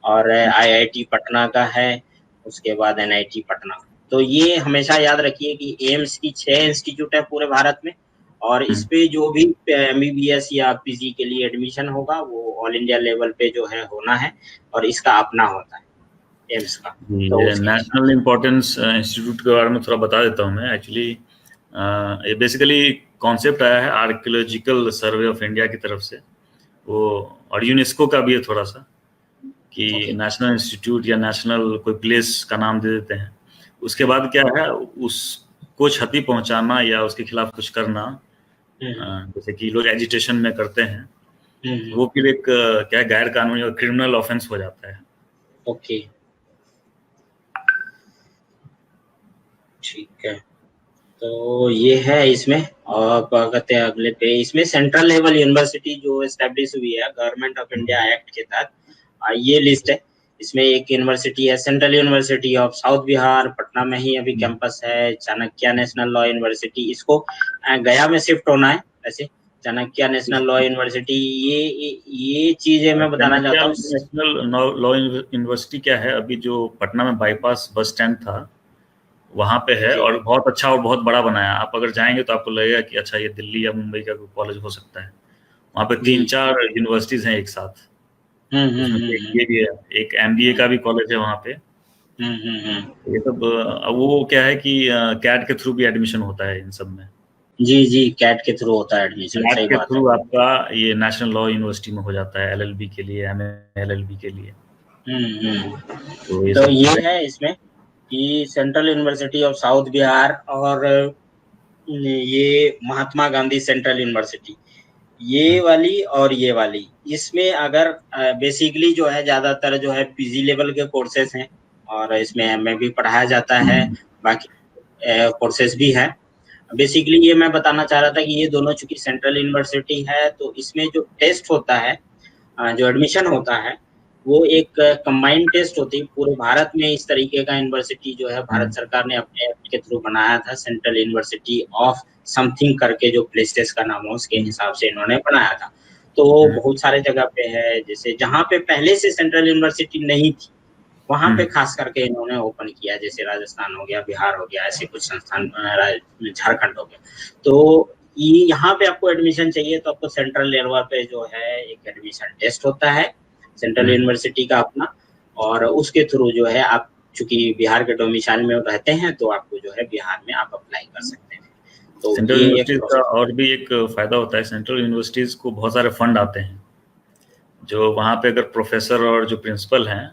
और IIT पटना का है, उसके बाद NIT पटना। तो ये हमेशा याद रखिए कि एम्स की 6 इंस्टीट्यूट है पूरे भारत में, और इस पे जो भी MBBS या PG के लिए एडमिशन होगा वो ऑल इंडिया लेवल पे जो है होना है, और इसका अपना होता है एम्स का। तो नेशनल इम्पोर्टेंस इंस्टीट्यूट के बारे में थोड़ा बता देता हूँ मैं। एक्चुअली ये बेसिकली कॉन्सेप्ट आया है आर्कियोलॉजिकल सर्वे ऑफ इंडिया की तरफ से, वो और यूनेस्को का भी है थोड़ा सा, कि नेशनल इंस्टीट्यूट या नेशनल कोई प्लेस का नाम दे देते हैं। उसके बाद क्या है, उसको क्षति पहुंचाना या उसके खिलाफ कुछ करना, जैसे कि लोग एजिटेशन में करते हैं, वो फिर एक क्या गैर कानूनी और क्रिमिनल ऑफेंस हो जाता है। ओके, ठीक है। तो ये है इसमें, और कहते हैं अगले पे, इसमें सेंट्रल लेवल यूनिवर्सिटी जो एस्टेब्लिश हुई है गवर्नमेंट ऑफ इंडिया एक्ट के तहत, ये लिस्ट है। इसमें एक यूनिवर्सिटी है central university of south Bihar, Patna में ही अभी कैंपस है। चाणक्य नेशनल लॉ यूनिवर्सिटी, इसको गया में शिफ्ट होना है वैसे। चाणक्य नेशनल लॉ यूनिवर्सिटी, ये चीजें मैं बताना चाहता हूँ। नेशनल लॉ यूनिवर्सिटी क्या है, अभी जो पटना में बाईपास बस स्टैंड था वहाँ पे है, और बहुत अच्छा और बहुत बड़ा बनाया। आप अगर जाएंगे तो आपको लगेगा कि अच्छा ये दिल्ली या मुंबई का कोई कॉलेज हो सकता है। वहाँ पे 3-4 यूनिवर्सिटीज हैं एक साथ। ये भी है, एक MBA का भी कॉलेज है वहाँ पे। ये सब वो क्या है कि कैट के थ्रू भी एडमिशन होता है इन सब में। जी, कैट के थ्रू होता है एडमिशन, सही के बात थ्रू आपका ये नेशनल लॉ यूनिवर्सिटी में हो जाता है, LLB के लिए, MA LLB के लिए। तो ये है इसमें कि central university of south Bihar, और ये महात्मा गांधी सेंट्रल यूनिवर्सिटी, ये वाली और ये वाली, इसमें अगर बेसिकली जो है ज्यादातर जो है PG लेवल के कोर्सेज हैं, और इसमें MA भी पढ़ाया जाता है, बाकी कोर्सेज भी हैं। बेसिकली ये मैं बताना चाह रहा था कि ये दोनों चूंकि सेंट्रल यूनिवर्सिटी है, तो इसमें जो टेस्ट होता है, जो एडमिशन होता है, वो एक कंबाइंड टेस्ट होती है पूरे भारत में। इस तरीके का यूनिवर्सिटी जो है भारत सरकार ने अपने एक्ट के थ्रू बनाया था, सेंट्रल यूनिवर्सिटी ऑफ समथिंग करके जो प्लेसेस का नाम है उसके हिसाब से इन्होंने बनाया था। तो बहुत सारे जगह पे है, जैसे जहाँ पे पहले से सेंट्रल यूनिवर्सिटी नहीं थी वहां पे खास करके इन्होंने ओपन किया, जैसे राजस्थान हो गया, बिहार हो गया, ऐसे कुछ संस्थान, झारखंड हो गया। तो यहाँ पे आपको एडमिशन चाहिए तो आपको सेंट्रल लेवल पे जो है एक एडमिशन टेस्ट होता है सेंट्रल यूनिवर्सिटी का अपना, और उसके थ्रू जो है आप चूंकि बिहार के डोमिसाइल में रहते हैं तो आपको जो है बिहार में आप अप्लाई कर सकते हैं। तो सेंट्रल यूनिवर्सिटीज का और भी एक फायदा होता है, सेंट्रल यूनिवर्सिटीज को बहुत सारे फंड आते हैं, जो वहाँ पे अगर प्रोफेसर और जो प्रिंसिपल हैं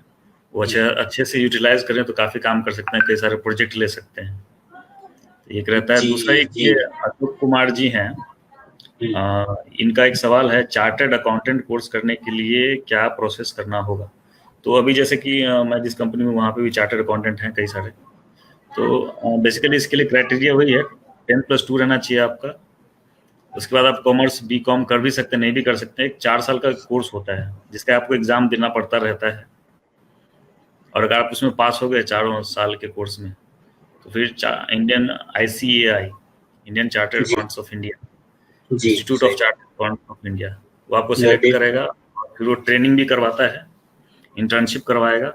वो अच्छे से यूटिलाइज करें तो काफी काम कर सकते हैं, कई सारे प्रोजेक्ट ले सकते हैं। तो एक रहता है। दूसरा एक ये अशोक कुमार जी हैं, इनका एक सवाल है, चार्टर्ड अकाउंटेंट कोर्स करने के लिए क्या प्रोसेस करना होगा। तो अभी जैसे कि मैं जिस कंपनी में, वहाँ पे भी चार्टर्ड अकाउंटेंट हैं कई सारे। तो बेसिकली इसके लिए क्राइटेरिया वही है, 10+2 रहना चाहिए आपका। उसके बाद आप कॉमर्स BCom कर भी सकते हैं, नहीं भी कर सकते हैं। एक 4 साल का कोर्स होता है जिसका आपको एग्जाम देना पड़ता रहता है, और अगर आप उसमें पास हो गए 4 साल के कोर्स में तो फिर Indian ICAI, Indian chartered accountants of India, institute of chartered accountants of India, वो आपको सिलेक्ट करेगा, फिर वो ट्रेनिंग भी करवाता है, इंटर्नशिप करवाएगा,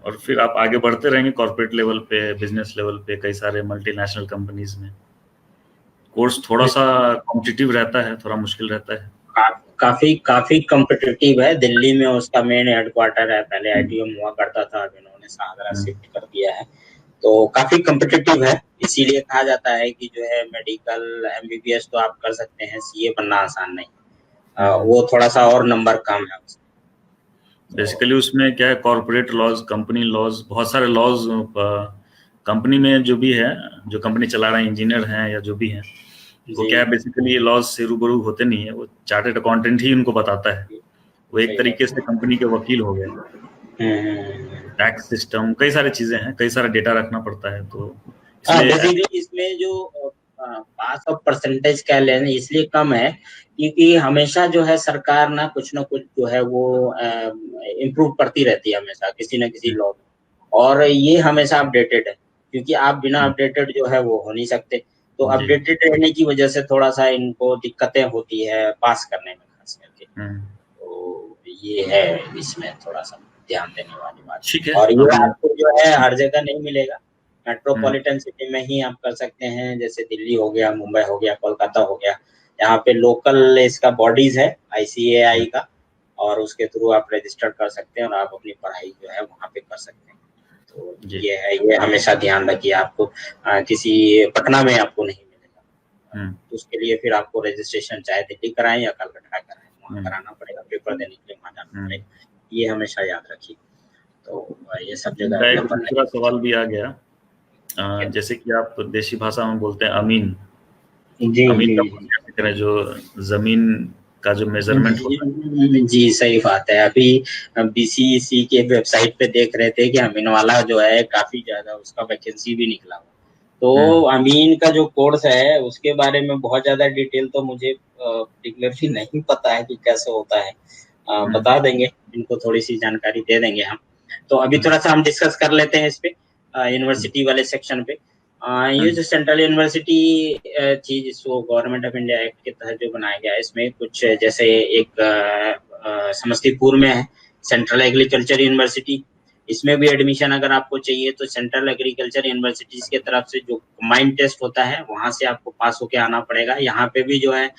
और फिर आप आगे बढ़ते रहेंगे कॉर्पोरेट लेवल पे, बिजनेस लेवल पे, कई सारे मल्टीनेशनल कंपनीज में। कोर्स थोड़ा सा कॉम्पिटिटिव रहता है, थोड़ा मुश्किल रहता है, काफी कॉम्पिटिटिव है। दिल्ली में उसका मेन हेडक्वार्टर है, पहले ITM हुआ करता था, अब इन्होंने आगरा शिफ्ट कर दिया है। तो काफी कॉम्पिटिटिव है, इसीलिए कहा जाता है कि जो है मेडिकल MBBS तो आप कर सकते हैं, CA बनना आसान नहीं, वो थोड़ा सा और नंबर कम है। बेसिकली उसमें क्या है, कॉर्पोरेट लॉज, कंपनी लॉज, बहुत सारे लॉज कंपनी में जो भी है, जो कंपनी चला रहे हैं, इंजीनियर हैं या जो भी हैं, वो जी क्या है बेसिकली ये लॉज से रूबरू होते नहीं है, वो चार्टर्ड अकाउंटेंट ही उनको बताता है। वो एक सही तरीके बात। से कंपनी के वकील हो गए। हम्म। टैक्स सिस्टम, कई सारी चीजें हैं, कई सारा डेटा रखना पड़ता है, तो हाँ, इसलिए बेसिकली इसमें जो पास ऑफ परसेंटेज कह लें इसलिए कम है क्योंकि हमेशा जो है सरकार ना कुछ जो है वो इम्प्रूव करती रहती है हमेशा किसी न किसी लॉ में, और ये हमेशा अपडेटेड है क्योंकि आप बिना अपडेटेड जो है वो हो नहीं सकते। तो जी। अपडेटेड रहने की वजह से थोड़ा सा इनको दिक्कतें होती है पास करने में खास करके। तो ये है इसमें थोड़ा सा ध्यान देने वाली बात। ठीक है। और ये अभी आपको जो है हर जगह नहीं मिलेगा, मेट्रोपॉलिटन सिटी में ही आप कर सकते हैं, जैसे दिल्ली हो गया, मुंबई हो गया, कोलकाता हो गया। यहाँ पे लोकल इसका बॉडीज है ICAI का, और उसके थ्रू आप रजिस्टर कर सकते हैं और आप अपनी पढ़ाई जो है वहाँ पे कर सकते हैं। तो जी। ये है, ये हमेशा ध्यान रखिए, आपको किसी पटना में आपको नहीं मिलेगा। तो उसके लिए फिर आपको रजिस्ट्रेशन चाहे दिल्ली कराएं या कलकत्ता कराएं, वहाँ कराना पड़ेगा, पेपर देने के लिए वहाँ जाना पड़ेगा। ये हमेशा याद रखिए। तो ये सब जगह मेरा एक अवेलेबल दूसरा सवाल भी आ गया, है। जैसे कि आप देसी भाषा में बोलते हैं अमीन, जी अमीन जी का मतलब कैसे करें, जो जमीन का जो मेजरमेंट होता है। जी सही बात है। अभी BCEC के वेबसाइट पे देख रहे थे कि अमीन वाला जो है काफी ज्यादा उसका वैकेंसी भी निकला हुआ। तो अमीन का जो कोर्स है उसके बारे में बहुत ज्यादा डिटेल तो मुझे पर्टिकुलरली नहीं पता है कि कैसे होता है। बता देंगे, इनको थोड़ी सी जानकारी दे देंगे हम। तो अभी थोड़ा सा हम डिस्कस कर लेते हैं इस पे, यूनिवर्सिटी वाले सेक्शन पे। ये जो सेंट्रल यूनिवर्सिटी थी जिसको गवर्नमेंट ऑफ इंडिया एक्ट के तहत जो बनाया गया है, इसमें कुछ जैसे एक समस्तीपुर में है सेंट्रल एग्रीकल्चर यूनिवर्सिटी। इसमें भी एडमिशन अगर आपको चाहिए तो सेंट्रल एग्रीकल्चर यूनिवर्सिटीज के तरफ से जो कंबाइंड टेस्ट होता है वहां से आपको पास होके आना पड़ेगा। यहाँ पे भी जो है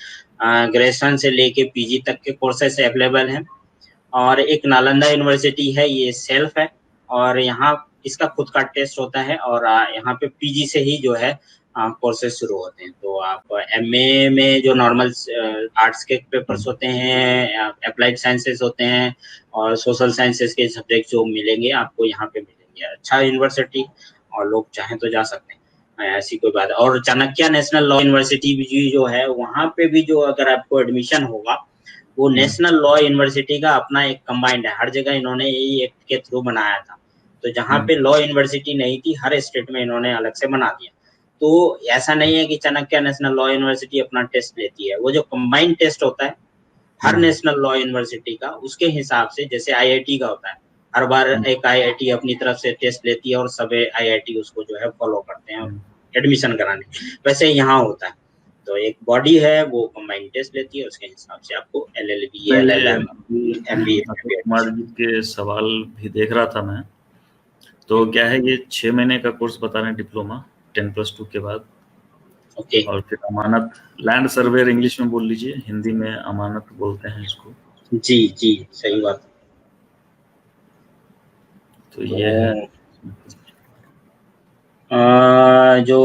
ग्रेजुएशन से लेके PG तक के कोर्सेस अवेलेबल हैं। और एक नालंदा यूनिवर्सिटी है, ये सेल्फ है, और यहाँ इसका खुद का टेस्ट होता है, और यहाँ पे PG से ही जो है कोर्सेज शुरू होते हैं। तो आप MA में जो नॉर्मल आर्ट्स के पेपर्स होते हैं, अप्लाइड साइंसेस होते हैं, और सोशल साइंसेस के सब्जेक्ट जो मिलेंगे आपको यहाँ पे मिलेंगे। अच्छा यूनिवर्सिटी, और लोग चाहें तो जा सकते हैं, ऐसी कोई बात है। और चाणक्य नेशनल लॉ यूनिवर्सिटी भी जो है वहाँ पे भी जो अगर आपको एडमिशन होगा, वो नेशनल लॉ यूनिवर्सिटी का अपना एक कंबाइंड है। हर जगह इन्होंने यही एक्ट के थ्रू बनाया था। तो जहाँ पे लॉ यूनिवर्सिटी नहीं थी, हर स्टेट में इन्होंने अलग से बना दिया। तो ऐसा नहीं है कि चाणक्य नेशनल लॉ यूनिवर्सिटी अपना टेस्ट लेती है, वो जो कंबाइंड टेस्ट होता है हर नेशनल लॉ यूनिवर्सिटी का, उसके हिसाब से, जैसे IIT का होता है, हर बार एक IIT अपनी तरफ से टेस्ट लेती है और सब IIT उसको जो है फॉलो करते हैं एडमिशन कराने, वैसे यहाँ होता है। तो एक बॉडी है वो कंबाइंड टेस्ट लेती है, उसके हिसाब से आपको LLB, मैं ये LLM, MBA अशोक कुमार जी के सवाल भी देख रहा था मैं, तो क्या है ये 6 महीने का कोर्स बता रहे हैं, डिप्लोमा 10+2 के बाद। ओके। और फिर अमानत, लैंड सर्वेयर इंग्लिश में बोल लीजिए, हिंदी में अमानत बोलते हैं इसको। जी जी सही बात। तो ये है। जो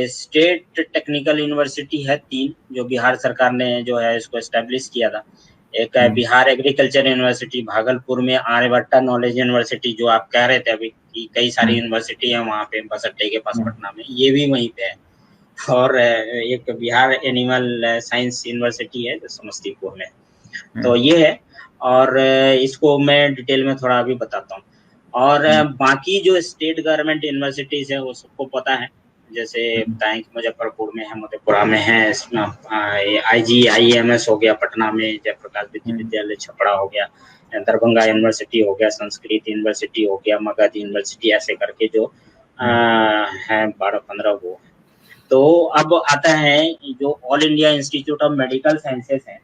स्टेट टेक्निकल यूनिवर्सिटी है 3, जो बिहार सरकार ने जो है इसको एस्टेब्लिश किया था। एक है बिहार एग्रीकल्चर यूनिवर्सिटी भागलपुर में, आर्यभट्टा नॉलेज यूनिवर्सिटी जो आप कह रहे थे अभी कि कई सारी यूनिवर्सिटी है वहाँ पे बस अड्डे के पास पटना में, ये भी वहीं पे है। और एक बिहार एनिमल साइंस यूनिवर्सिटी है जो समस्तीपुर में। तो ये है, और इसको मैं डिटेल में थोड़ा अभी बताता हूँ। और बाकी जो स्टेट गवर्नमेंट यूनिवर्सिटीज है वो सबको पता है, जैसे बताएं कि मुजफ्फरपुर में है, मधेपुरा में है, इसमें IGIMS हो गया पटना में, जयप्रकाश विश्वविद्यालय छपरा हो गया, दरभंगा यूनिवर्सिटी हो गया, संस्कृत यूनिवर्सिटी हो गया, मगध यूनिवर्सिटी, ऐसे करके जो है 12-15 वो। तो अब आता है जो all India institute of medical sciences है,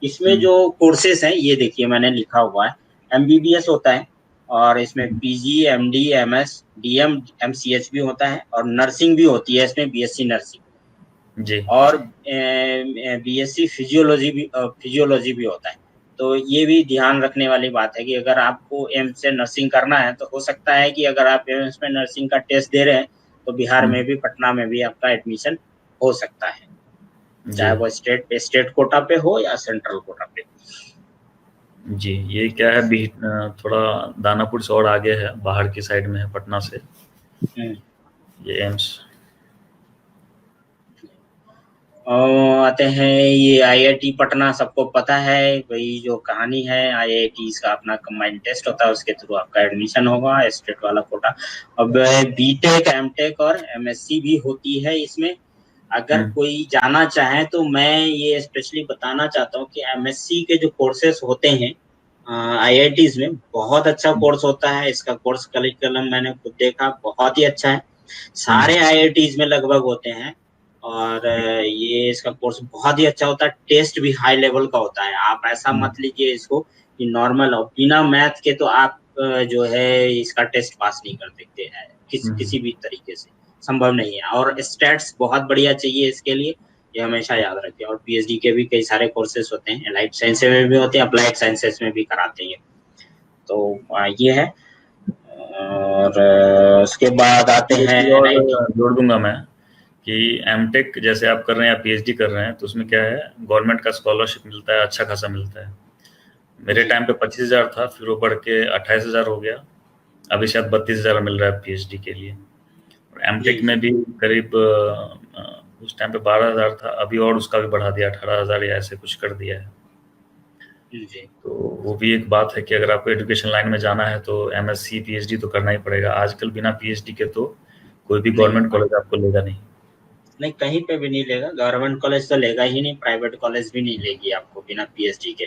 इसमें जो कोर्सेस हैं ये देखिए मैंने लिखा हुआ है। MBBS होता है, और इसमें PG, MD, MS, DM, MCH भी होता है, और नर्सिंग भी होती है इसमें, BSc नर्सिंग जी। और BSc फिजियोलॉजी भी होता है। तो ये भी ध्यान रखने वाली बात है कि अगर आपको एम्स से नर्सिंग करना है तो हो सकता है कि अगर आप एम्स में नर्सिंग का टेस्ट दे रहे हैं तो बिहार में भी, पटना में भी आपका एडमिशन हो सकता है, चाहे वो स्टेट कोटा पे हो या सेंट्रल कोटा पे। जी, ये क्या है थोड़ा दानापुर से और आगे है, बाहर की साइड में है पटना से, ये एम्स। आते हैं ये आईआईटी पटना, सबको पता है वही जो कहानी है। आईआईटी का अपना कंबाइंड टेस्ट होता है, उसके थ्रू आपका एडमिशन होगा, स्टेट वाला कोटा। अब बीटेक, एमटेक और एमएससी भी होती है इसमें। अगर कोई जाना चाहे तो मैं ये स्पेशली बताना चाहता हूँ कि एमएससी के जो कोर्सेस होते हैं आईआईटीज में, बहुत अच्छा कोर्स होता है। इसका कोर्स करिकुलम मैंने खुद देखा, बहुत ही अच्छा है। सारे आईआईटीज में लगभग होते हैं। और ये इसका कोर्स बहुत ही अच्छा होता है। टेस्ट भी हाई लेवल का होता है। आप ऐसा मत लीजिए इसको कि नॉर्मल हो, बिना मैथ के तो आप जो है इसका टेस्ट पास नहीं कर सकते हैं किसी भी तरीके से, संभव नहीं है। और स्टैट्स बहुत बढ़िया चाहिए इसके लिए, ये हमेशा याद रखें। और पीएचडी के भी कई सारे कोर्सेस होते हैं, लाइफ साइंसेस में भी होते हैं, अप्लाइड साइंसेस में भी कराते हैं। तो ये है। और उसके बाद आते हैं एनआईटी। जोड़ दूंगा मैं कि एमटेक जैसे आप कर रहे हैं या पीएचडी कर रहे हैं, तो उसमें क्या है, गवर्नमेंट का स्कॉलरशिप मिलता है, अच्छा खासा मिलता है। मेरे टाइम पे 25,000 था, फिर वो बढ़ के 28,000 हो गया, अभी शायद 32,000 मिल रहा है पीएचडी के लिए। और एमटेक में भी करीब उस टाइम पे 12,000 था, अभी और उसका भी बढ़ा दिया, 18,000 या ऐसे कुछ कर दिया है। तो वो भी एक बात है कि अगर आपको एजुकेशन लाइन में जाना है तो एमएससी पीएचडी तो करना ही पड़ेगा। आजकल बिना पीएचडी के तो कोई भी गवर्नमेंट कॉलेज आपको लेगा नहीं, कहीं पे भी नहीं लेगा। गवर्नमेंट कॉलेज तो लेगा ही नहीं, प्राइवेट कॉलेज भी नहीं लेगी आपको बिना पीएचडी के।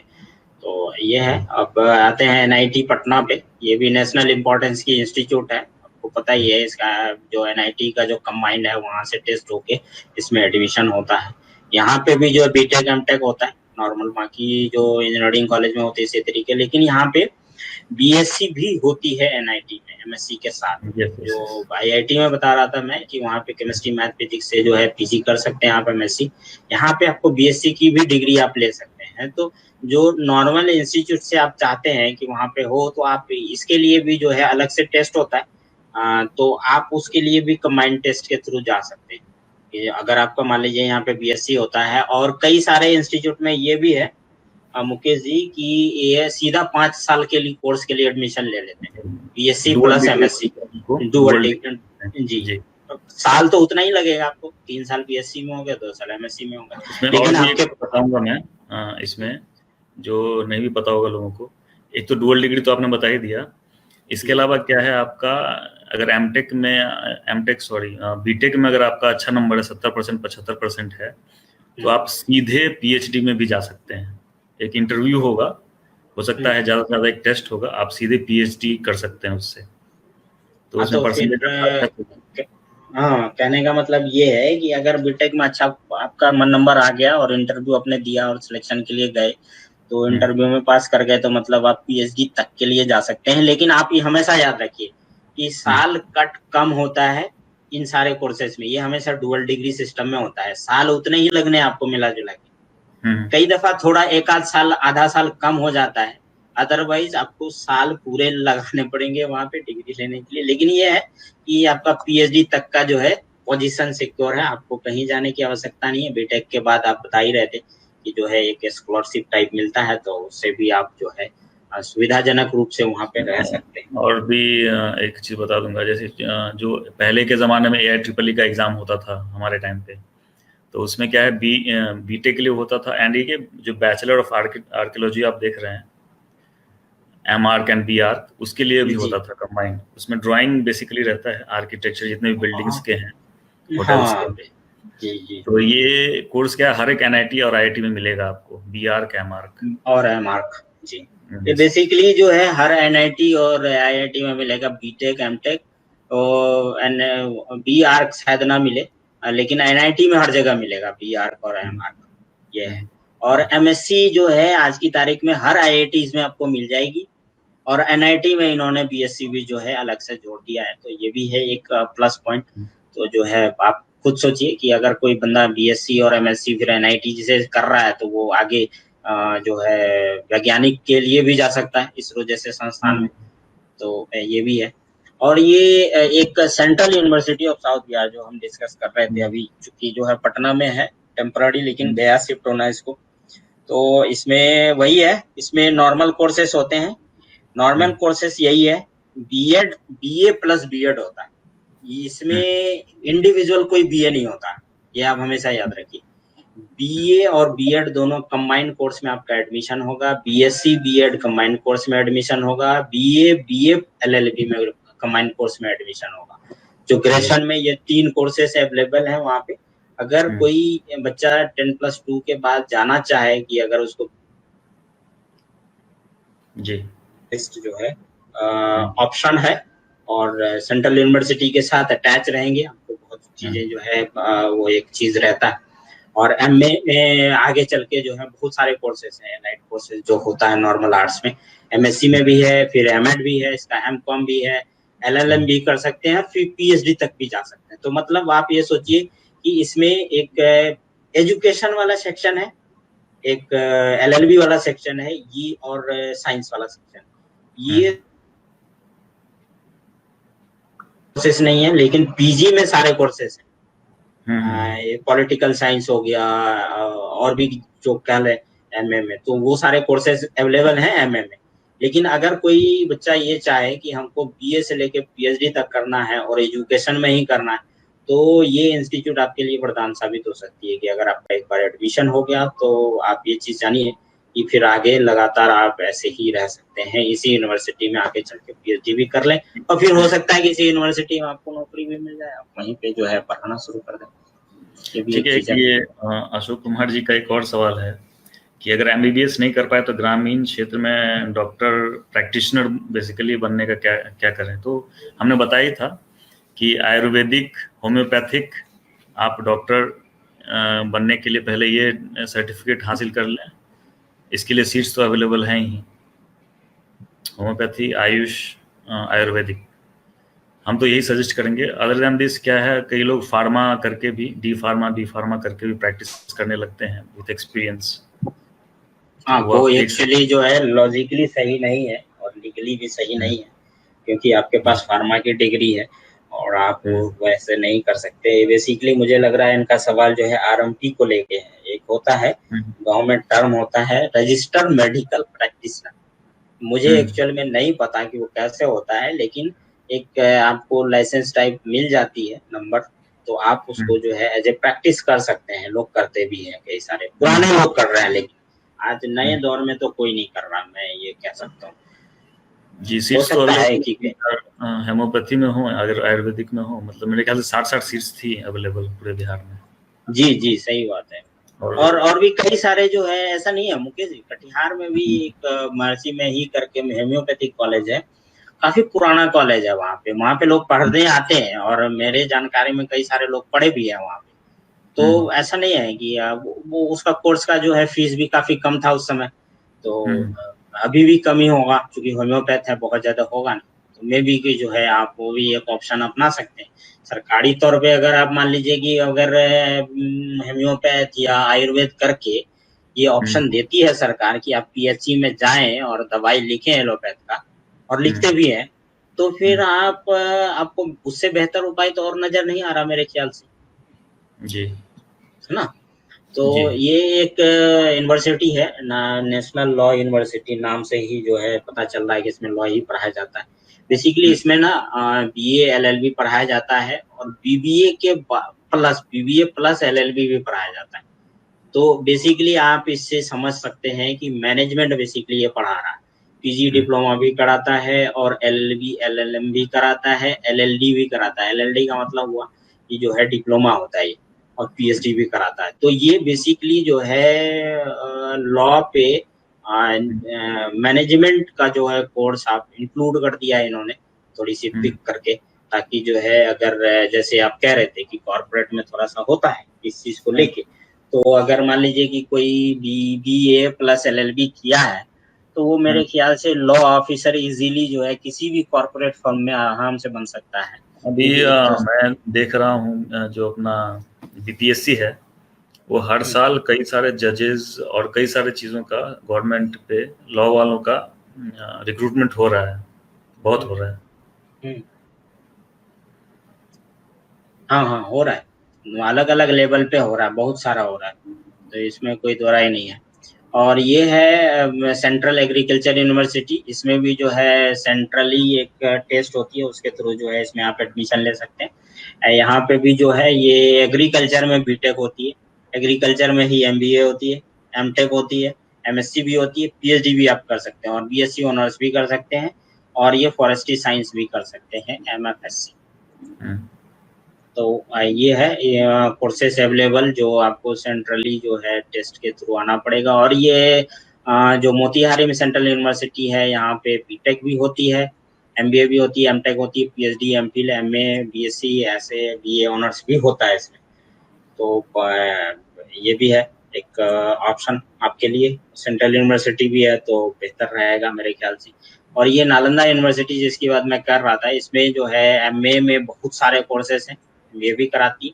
तो ये है। अब आते हैं एनआईटी पटना पे। ये भी नेशनल इम्पोर्टेंस की इंस्टीट्यूट है, आपको पता ही है। इसका जो एनआईटी का जो कंबाइंड है, वहाँ से टेस्ट होके इसमें एडमिशन होता है। यहाँ पे भी जो बीटेक एमटेक होता है नॉर्मल, बाकी जो इंजीनियरिंग कॉलेज में होते हैं इसी तरीके, लेकिन यहाँ पे बीएससी भी होती है एनआईटी में एमएससी के साथ। जो आईआईटी में बता रहा था मैं कि वहाँ पे केमिस्ट्री मैथ फिजिक्स से जो है पीजी कर सकते हैं आप एमएससी। यहाँ पे आपको बीएससी की भी डिग्री आप ले सकते हैं। तो जो नॉर्मल इंस्टीट्यूट से आप चाहते हैं कि वहाँ पे हो, तो आप इसके लिए भी जो है अलग से टेस्ट होता है। तो आप उसके लिए भी कंबाइंड टेस्ट के थ्रू जा सकते हैं। अगर आपका मान लीजिए यहाँ पे बीएससी होता है, और कई सारे इंस्टीट्यूट में ये भी है मुकेश जी कि ये सीधा 5 साल के लिए कोर्स के लिए एडमिशन ले लेते हैं, BSc plus MSc dual degree. जी, साल तो उतना ही लगेगा आपको, 3 साल बीएससी में हो गया, 2 साल एमएससी में होगा। लेकिन आपके बताऊंगा मैं इसमें जो नहीं भी पता होगा लोगों को, एक तो डुअल डिग्री तो आपने बता ही दिया। इसके अलावा क्या है आपका, अगर बीटेक में अगर आपका अच्छा नंबर है, 70% 75% है, तो आप सीधे पीएचडी में भी जा सकते हैं। एक इंटरव्यू होगा, हो सकता है ज्यादा से ज्यादा एक टेस्ट होगा, आप सीधे पीएचडी कर सकते हैं उससे। तो उसमें परसेंटेज, हाँ, कहने का मतलब ये है कि अगर बीटेक में अच्छा आपका नंबर आ गया और इंटरव्यू आपने दिया और सिलेक्शन के लिए गए, तो इंटरव्यू में पास कर गए, तो मतलब आप पीएचडी तक के लिए जा सकते हैं। लेकिन आप ये हमेशा याद रखिए कि साल कट कम होता है इन सारे कोर्सेज में। ये हमेशा डुअल डिग्री सिस्टम में होता है, साल उतने ही लगने आपको मिला जुला के। कई दफा थोड़ा एक आध साल, आधा साल कम हो जाता है, अदरवाइज आपको साल पूरे लगाने पड़ेंगे वहां पे डिग्री लेने के लिए। लेकिन ये है कि आपका पीएचडी तक का जो है पोजीशन सिक्योर है, आपको कहीं जाने की आवश्यकता नहीं है। बीटेक के बाद आप बता ही रहे थे कि जो है एक स्कॉलरशिप टाइप मिलता है, तो उससे भी आप जो है सुविधाजनक रूप से वहाँ पे रह सकते हैं। और भी एक चीज बता दूंगा, जैसे जो पहले के जमाने में AIEEE का एग्जाम होता था हमारे टाइम पे, तो उसमें क्या है, बीटेक के लिए होता था। एंड ये जो बैचलर ऑफ आर्कियोलॉजी आप देख रहे हैं, MArch एंड BArch, उसके लिए भी होता था कंबाइंड। उसमें ड्राइंग बेसिकली रहता है, आर्किटेक्चर जितने भी बिल्डिंग्स के हैं, होटल्स के। जी। तो ये कोर्स क्या हर एक एनआईटी और आईआईटी में मिलेगा आपको, BArch MArch और MArch। जी, ये बेसिकली जो है हर एनआईटी और आईआईटी में मिलेगा, बीटेक एमटेक और BArch शायद ना मिले, लेकिन एनआईटी में हर जगह मिलेगा BArch और MArch, ये है। और एमएससी जो है आज की तारीख में हर आईआईटीज में आपको मिल जाएगी, और एनआईटी में इन्होंने बीएससी भी जो है अलग से जोड़ दिया है, तो ये भी है एक प्लस पॉइंट। तो जो है आप खुद सोचिए कि अगर कोई बंदा बीएससी और एमएससी फिर एनआईटी से कर रहा है, तो वो आगे जो है वैज्ञानिक के लिए भी जा सकता है इसरो जैसे संस्थान में। तो ये भी है। और ये एक central university of south Bihar जो हम डिस्कस कर रहे थे अभी, चूंकि जो है पटना में है टेम्पररी, लेकिन गया शिफ्ट होना इसको, तो इसमें वही है, इसमें नॉर्मल कोर्सेस होते हैं। नॉर्मल कोर्सेस यही है, बीएड, बीए प्लस बीएड होता है। इसमें इंडिविजुअल कोई बीए नहीं होता, ये आप हमेशा याद रखिए। बीए और बीएड दोनों कंबाइंड कोर्स में आपका एडमिशन होगा। बीएससी बीएड कंबाइंड कोर्स में एडमिशन होगा। बीए बीए एलएलबी में कंबाइंड कोर्स में एडमिशन होगा। जो ग्रेजुएशन में ये 3 कोर्सेस अवेलेबल हैं वहाँ पे। अगर कोई बच्चा 10+2 के बाद जाना चाहे कि अगर उसको जी लिस्ट जो है ऑप्शन है और सेंट्रल यूनिवर्सिटी के साथ अटैच रहेंगे, आपको बहुत चीजें जो है वो एक चीज रहता है। और एमए में आगे चल के जो है बहुत सारे कोर्सेज हैं, लाइट कोर्सेज जो होता है नॉर्मल आर्ट्स में। एमएससी में भी है, फिर एमएड भी है, इसका एमकॉम भी है, एलएलएम भी कर सकते हैं, फिर पीएचडी तक भी जा सकते हैं। तो मतलब आप ये सोचिए कि इसमें एक एजुकेशन वाला सेक्शन है, एक एलएलबी वाला सेक्शन है, ये और साइंस वाला सेक्शन। ये कोर्सेस नहीं है, लेकिन पीजी में सारे कोर्सेस हैं। पॉलिटिकल साइंस हो गया और भी जो कल है एमए में, तो वो सारे कोर्सेज अवेलेबल हैं एमए में। लेकिन अगर कोई बच्चा ये चाहे कि हमको बीए से लेके पीएचडी तक करना है और एजुकेशन में ही करना है, तो ये इंस्टीट्यूट आपके लिए वरदान साबित हो सकती है कि अगर आपका एक बार एडमिशन हो गया तो आप ये चीज जानिए कि फिर आगे लगातार आप ऐसे ही रह सकते हैं, इसी यूनिवर्सिटी में आगे चल के पीएचडी भी कर लें और फिर हो सकता है कि इसी यूनिवर्सिटी में आपको नौकरी भी मिल जाए, आप वहीं पे जो है पढ़ाना शुरू कर दें। ठीक है कि ये अशोक कुमार जी का एक और सवाल है कि अगर एमबीबीएस नहीं कर पाए तो ग्रामीण क्षेत्र में डॉक्टर प्रैक्टिशनर बेसिकली बनने का क्या क्या करें। तो हमने बताया था कि आयुर्वेदिक, होम्योपैथिक आप डॉक्टर बनने के लिए पहले ये सर्टिफिकेट हासिल कर लें। इसके लिए सीट्स तो अवेलेबल हैं ही, होम्योपैथी, आयुष, आयुर्वेदिक। हम तो यही सजेस्ट करेंगे। अदर देन दिस क्या है, कई लोग फार्मा करके भी डी फार्मा करके भी प्रैक्टिस करने लगते हैं विद एक्सपीरियंस। हाँ, वो एक्चुअली जो है लॉजिकली सही नहीं है और लीगली भी सही नहीं है, क्योंकि आपके पास फार्मा की डिग्री है और आप वैसे नहीं कर सकते। बेसिकली मुझे लग रहा है इनका सवाल जो है आरएमपी को लेके है। एक होता है गवर्नमेंट टर्म होता है रजिस्टर्ड मेडिकल प्रैक्टिशनर। मुझे एक्चुअल में नहीं पता कि वो कैसे होता है, लेकिन एक आपको लाइसेंस टाइप मिल जाती है नंबर, तो आप उसको जो है एज ए प्रैक्टिस कर सकते हैं। लोग करते भी हैं, कई सारे पुराने लोग कर रहे हैं, लेकिन आज नए दौर में तो कोई नहीं कर रहा, मैं ये कह सकता हूँ। जी, सीट्स तो हेमोपैथी में हो, अगर आयुर्वेदिक में हो, मतलब मेरे ख्याल से 60 सीट्स थी अवेलेबल पूरे बिहार में। जी जी, सही बात है। और भी कई सारे जो है, ऐसा नहीं है मुकेश जी, कटिहार में भी एक महर्षि में ही करके होम्योपैथिक कॉलेज है, काफी पुराना कॉलेज है। वहाँ पे लोग पढ़ने आते हैं और मेरे जानकारी में कई सारे लोग पढ़े भी हैं वहाँ पे। तो ऐसा नहीं है कि वो उसका कोर्स का जो है फीस भी काफी कम था उस समय, तो अभी भी कमी होगा क्योंकि होम्योपैथ है, बहुत ज्यादा होगा नहीं। तो मे बी कि जो है आप वो भी एक ऑप्शन अपना सकते हैं। सरकारी तौर पे अगर आप मान लीजिए कि अगर होम्योपैथ या आयुर्वेद करके ये ऑप्शन देती है सरकार कि आप पीएचसी में जाएं और दवाई लिखें एलोपैथ का, और लिखते भी हैं, तो फिर आपको उससे बेहतर उपाय तो और नजर नहीं आ रहा मेरे ख्याल से जी, है ना। तो ये एक यूनिवर्सिटी है ना, नेशनल लॉ यूनिवर्सिटी नाम से ही जो है पता चल रहा है कि इसमें लॉ ही पढ़ाया जाता है। बेसिकली इसमें ना बीए एलएलबी पढ़ाया जाता है और बीबीए प्लस एलएलबी भी पढ़ाया जाता है। तो बेसिकली आप इससे समझ सकते हैं कि मैनेजमेंट बेसिकली ये पढ़ा रहा है। पीजी डिप्लोमा भी कराता है और एलएलबी एलएलएम भी कराता है, एलएलडी भी कराता है। एलएलडी का मतलब हुआ कि जो है डिप्लोमा होता है, और पीएचडी भी कराता है। तो ये बेसिकली जो है लॉ पे मैनेजमेंट का जो है कोर्स आप इंक्लूड कर दिया है इन्होंने, थोड़ी सी पिक करके, ताकि जो है अगर जैसे आप कह रहे थे कि कॉर्पोरेट में थोड़ा सा होता है इस चीज को लेके, तो अगर मान लीजिए कि कोई बीए प्लस एलएलबी किया है, तो वो मेरे ख्याल से लॉ ऑफिसर इजीली जो है किसी भी कॉर्पोरेट फर्म में आराम से बन सकता है। अभी मैं देख रहा हूँ जो अपना बीपीएससी है, वो हर साल कई सारे जजेस और कई सारे चीज़ों का गवर्नमेंट पे लॉ वालों का रिक्रूटमेंट हो रहा है, बहुत हो रहा है। हाँ, हो रहा है, अलग अलग लेवल पे हो रहा है, बहुत सारा हो रहा है, तो इसमें कोई दो राय नहीं है। और ये है सेंट्रल एग्रीकल्चर यूनिवर्सिटी। इसमें भी जो है सेंट्रली एक टेस्ट होती है, उसके थ्रू जो है इसमें आप एडमिशन ले सकते हैं। यहाँ पे भी जो है ये एग्रीकल्चर में बीटेक होती है, एग्रीकल्चर में ही एमबीए होती है, एमटेक होती है, एमएससी भी होती है, पीएचडी भी आप कर सकते हैं और बीएससी ऑनर्स भी कर सकते हैं और ये फॉरेस्ट्री साइंस भी कर सकते हैं, एमएफएससी। तो ये है कोर्सेस अवेलेबल जो आपको सेंट्रली जो है टेस्ट के थ्रू आना पड़ेगा। और ये जो मोतिहारी में सेंट्रल यूनिवर्सिटी है, यहाँ पे बीटेक भी होती है, एमबीए भी होती है, एमटेक होती है, पीएचडी, एमफिल, एमए, बीएससी, ऐसे बीए ऑनर्स भी होता है इसमें। तो ये भी है एक ऑप्शन आपके लिए। सेंट्रल यूनिवर्सिटी भी है तो बेहतर रहेगा मेरे ख्याल से। और ये नालंदा यूनिवर्सिटी जिसकी बात मैं कर रहा था, इसमें जो है एमए में बहुत सारे कोर्सेस हैं, ये भी कराती है।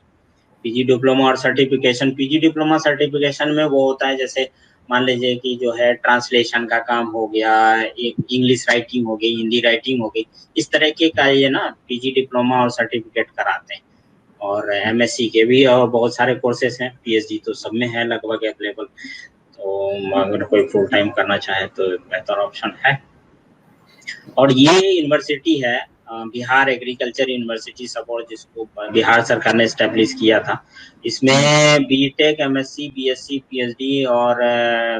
पीजी डिप्लोमा और सर्टिफिकेशन, पीजी डिप्लोमा सर्टिफिकेशन में वो होता है जैसे मान लीजिए कि जो है ट्रांसलेशन का काम हो गया, इंग्लिश राइटिंग हो गई, हिंदी राइटिंग हो गई, इस तरह के का ये ना पीजी डिप्लोमा और सर्टिफिकेट कराते हैं। और एमएससी के भी और बहुत सारे कोर्सेस हैं, पीएचडी तो सब में है लगभग अवेलेबल। तो अगर कोई फुल टाइम करना चाहे तो बेहतर ऑप्शन है। और ये यूनिवर्सिटी है बिहार एग्रीकल्चर यूनिवर्सिटी सपोर्ट, जिसको बिहार सरकार ने एस्टेब्लिश किया था। इसमें बीटेक, एमएससी, बीएससी, पीएचडी और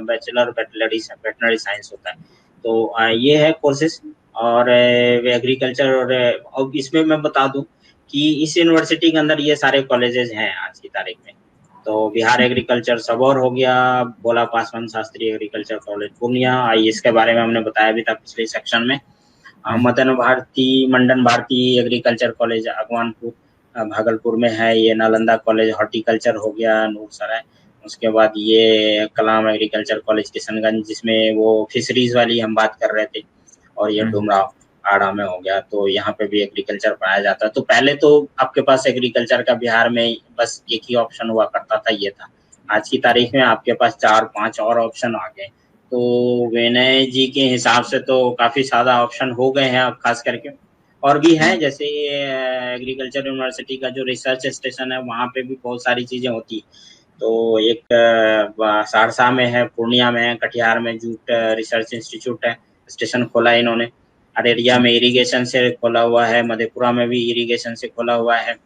बैचलर वेटनरी साइंस होता है। तो ये है कोर्सेस। और एग्रीकल्चर और इसमें मैं बता दूं कि इस यूनिवर्सिटी के अंदर ये सारे कॉलेजेस हैं आज की तारीख में। तो बिहार एग्रीकल्चर सबौर हो गया, भोला पासवान शास्त्री एग्रीकल्चर कॉलेज पूर्णिया, इसके बारे में हमने बताया भी था पिछले सेक्शन में। मदन भारती मंडन भारती एग्रीकल्चर कॉलेज अगवानपुर भागलपुर में है। ये नालंदा कॉलेज हॉर्टिकल्चर हो गया नूरसराय। उसके बाद ये कलाम एग्रीकल्चर कॉलेज किशनगंज, जिसमें वो फिशरीज वाली हम बात कर रहे थे। और ये डुमराव आड़ा में हो गया। तो यहाँ पे भी एग्रीकल्चर पढ़ाया जाता है। तो पहले तो आपके पास एग्रीकल्चर का बिहार में बस एक ही ऑप्शन हुआ करता था, ये था। आज की तारीख में आपके पास 4-5 और ऑप्शन आ गए। तो विनय जी के हिसाब से तो काफी ज्यादा ऑप्शन हो गए हैं अब, खास करके। और भी है जैसे एग्रीकल्चर यूनिवर्सिटी का जो रिसर्च स्टेशन है, वहाँ पे भी बहुत सारी चीजें होती है। तो एक सहरसा में है, पूर्णिया में है, कटिहार में जूट रिसर्च इंस्टीट्यूट है, स्टेशन खोला है इन्होंने। अरेरिया में इरिगेशन से खोला हुआ है, मधेपुरा में भी इरिगेशन से खोला हुआ है।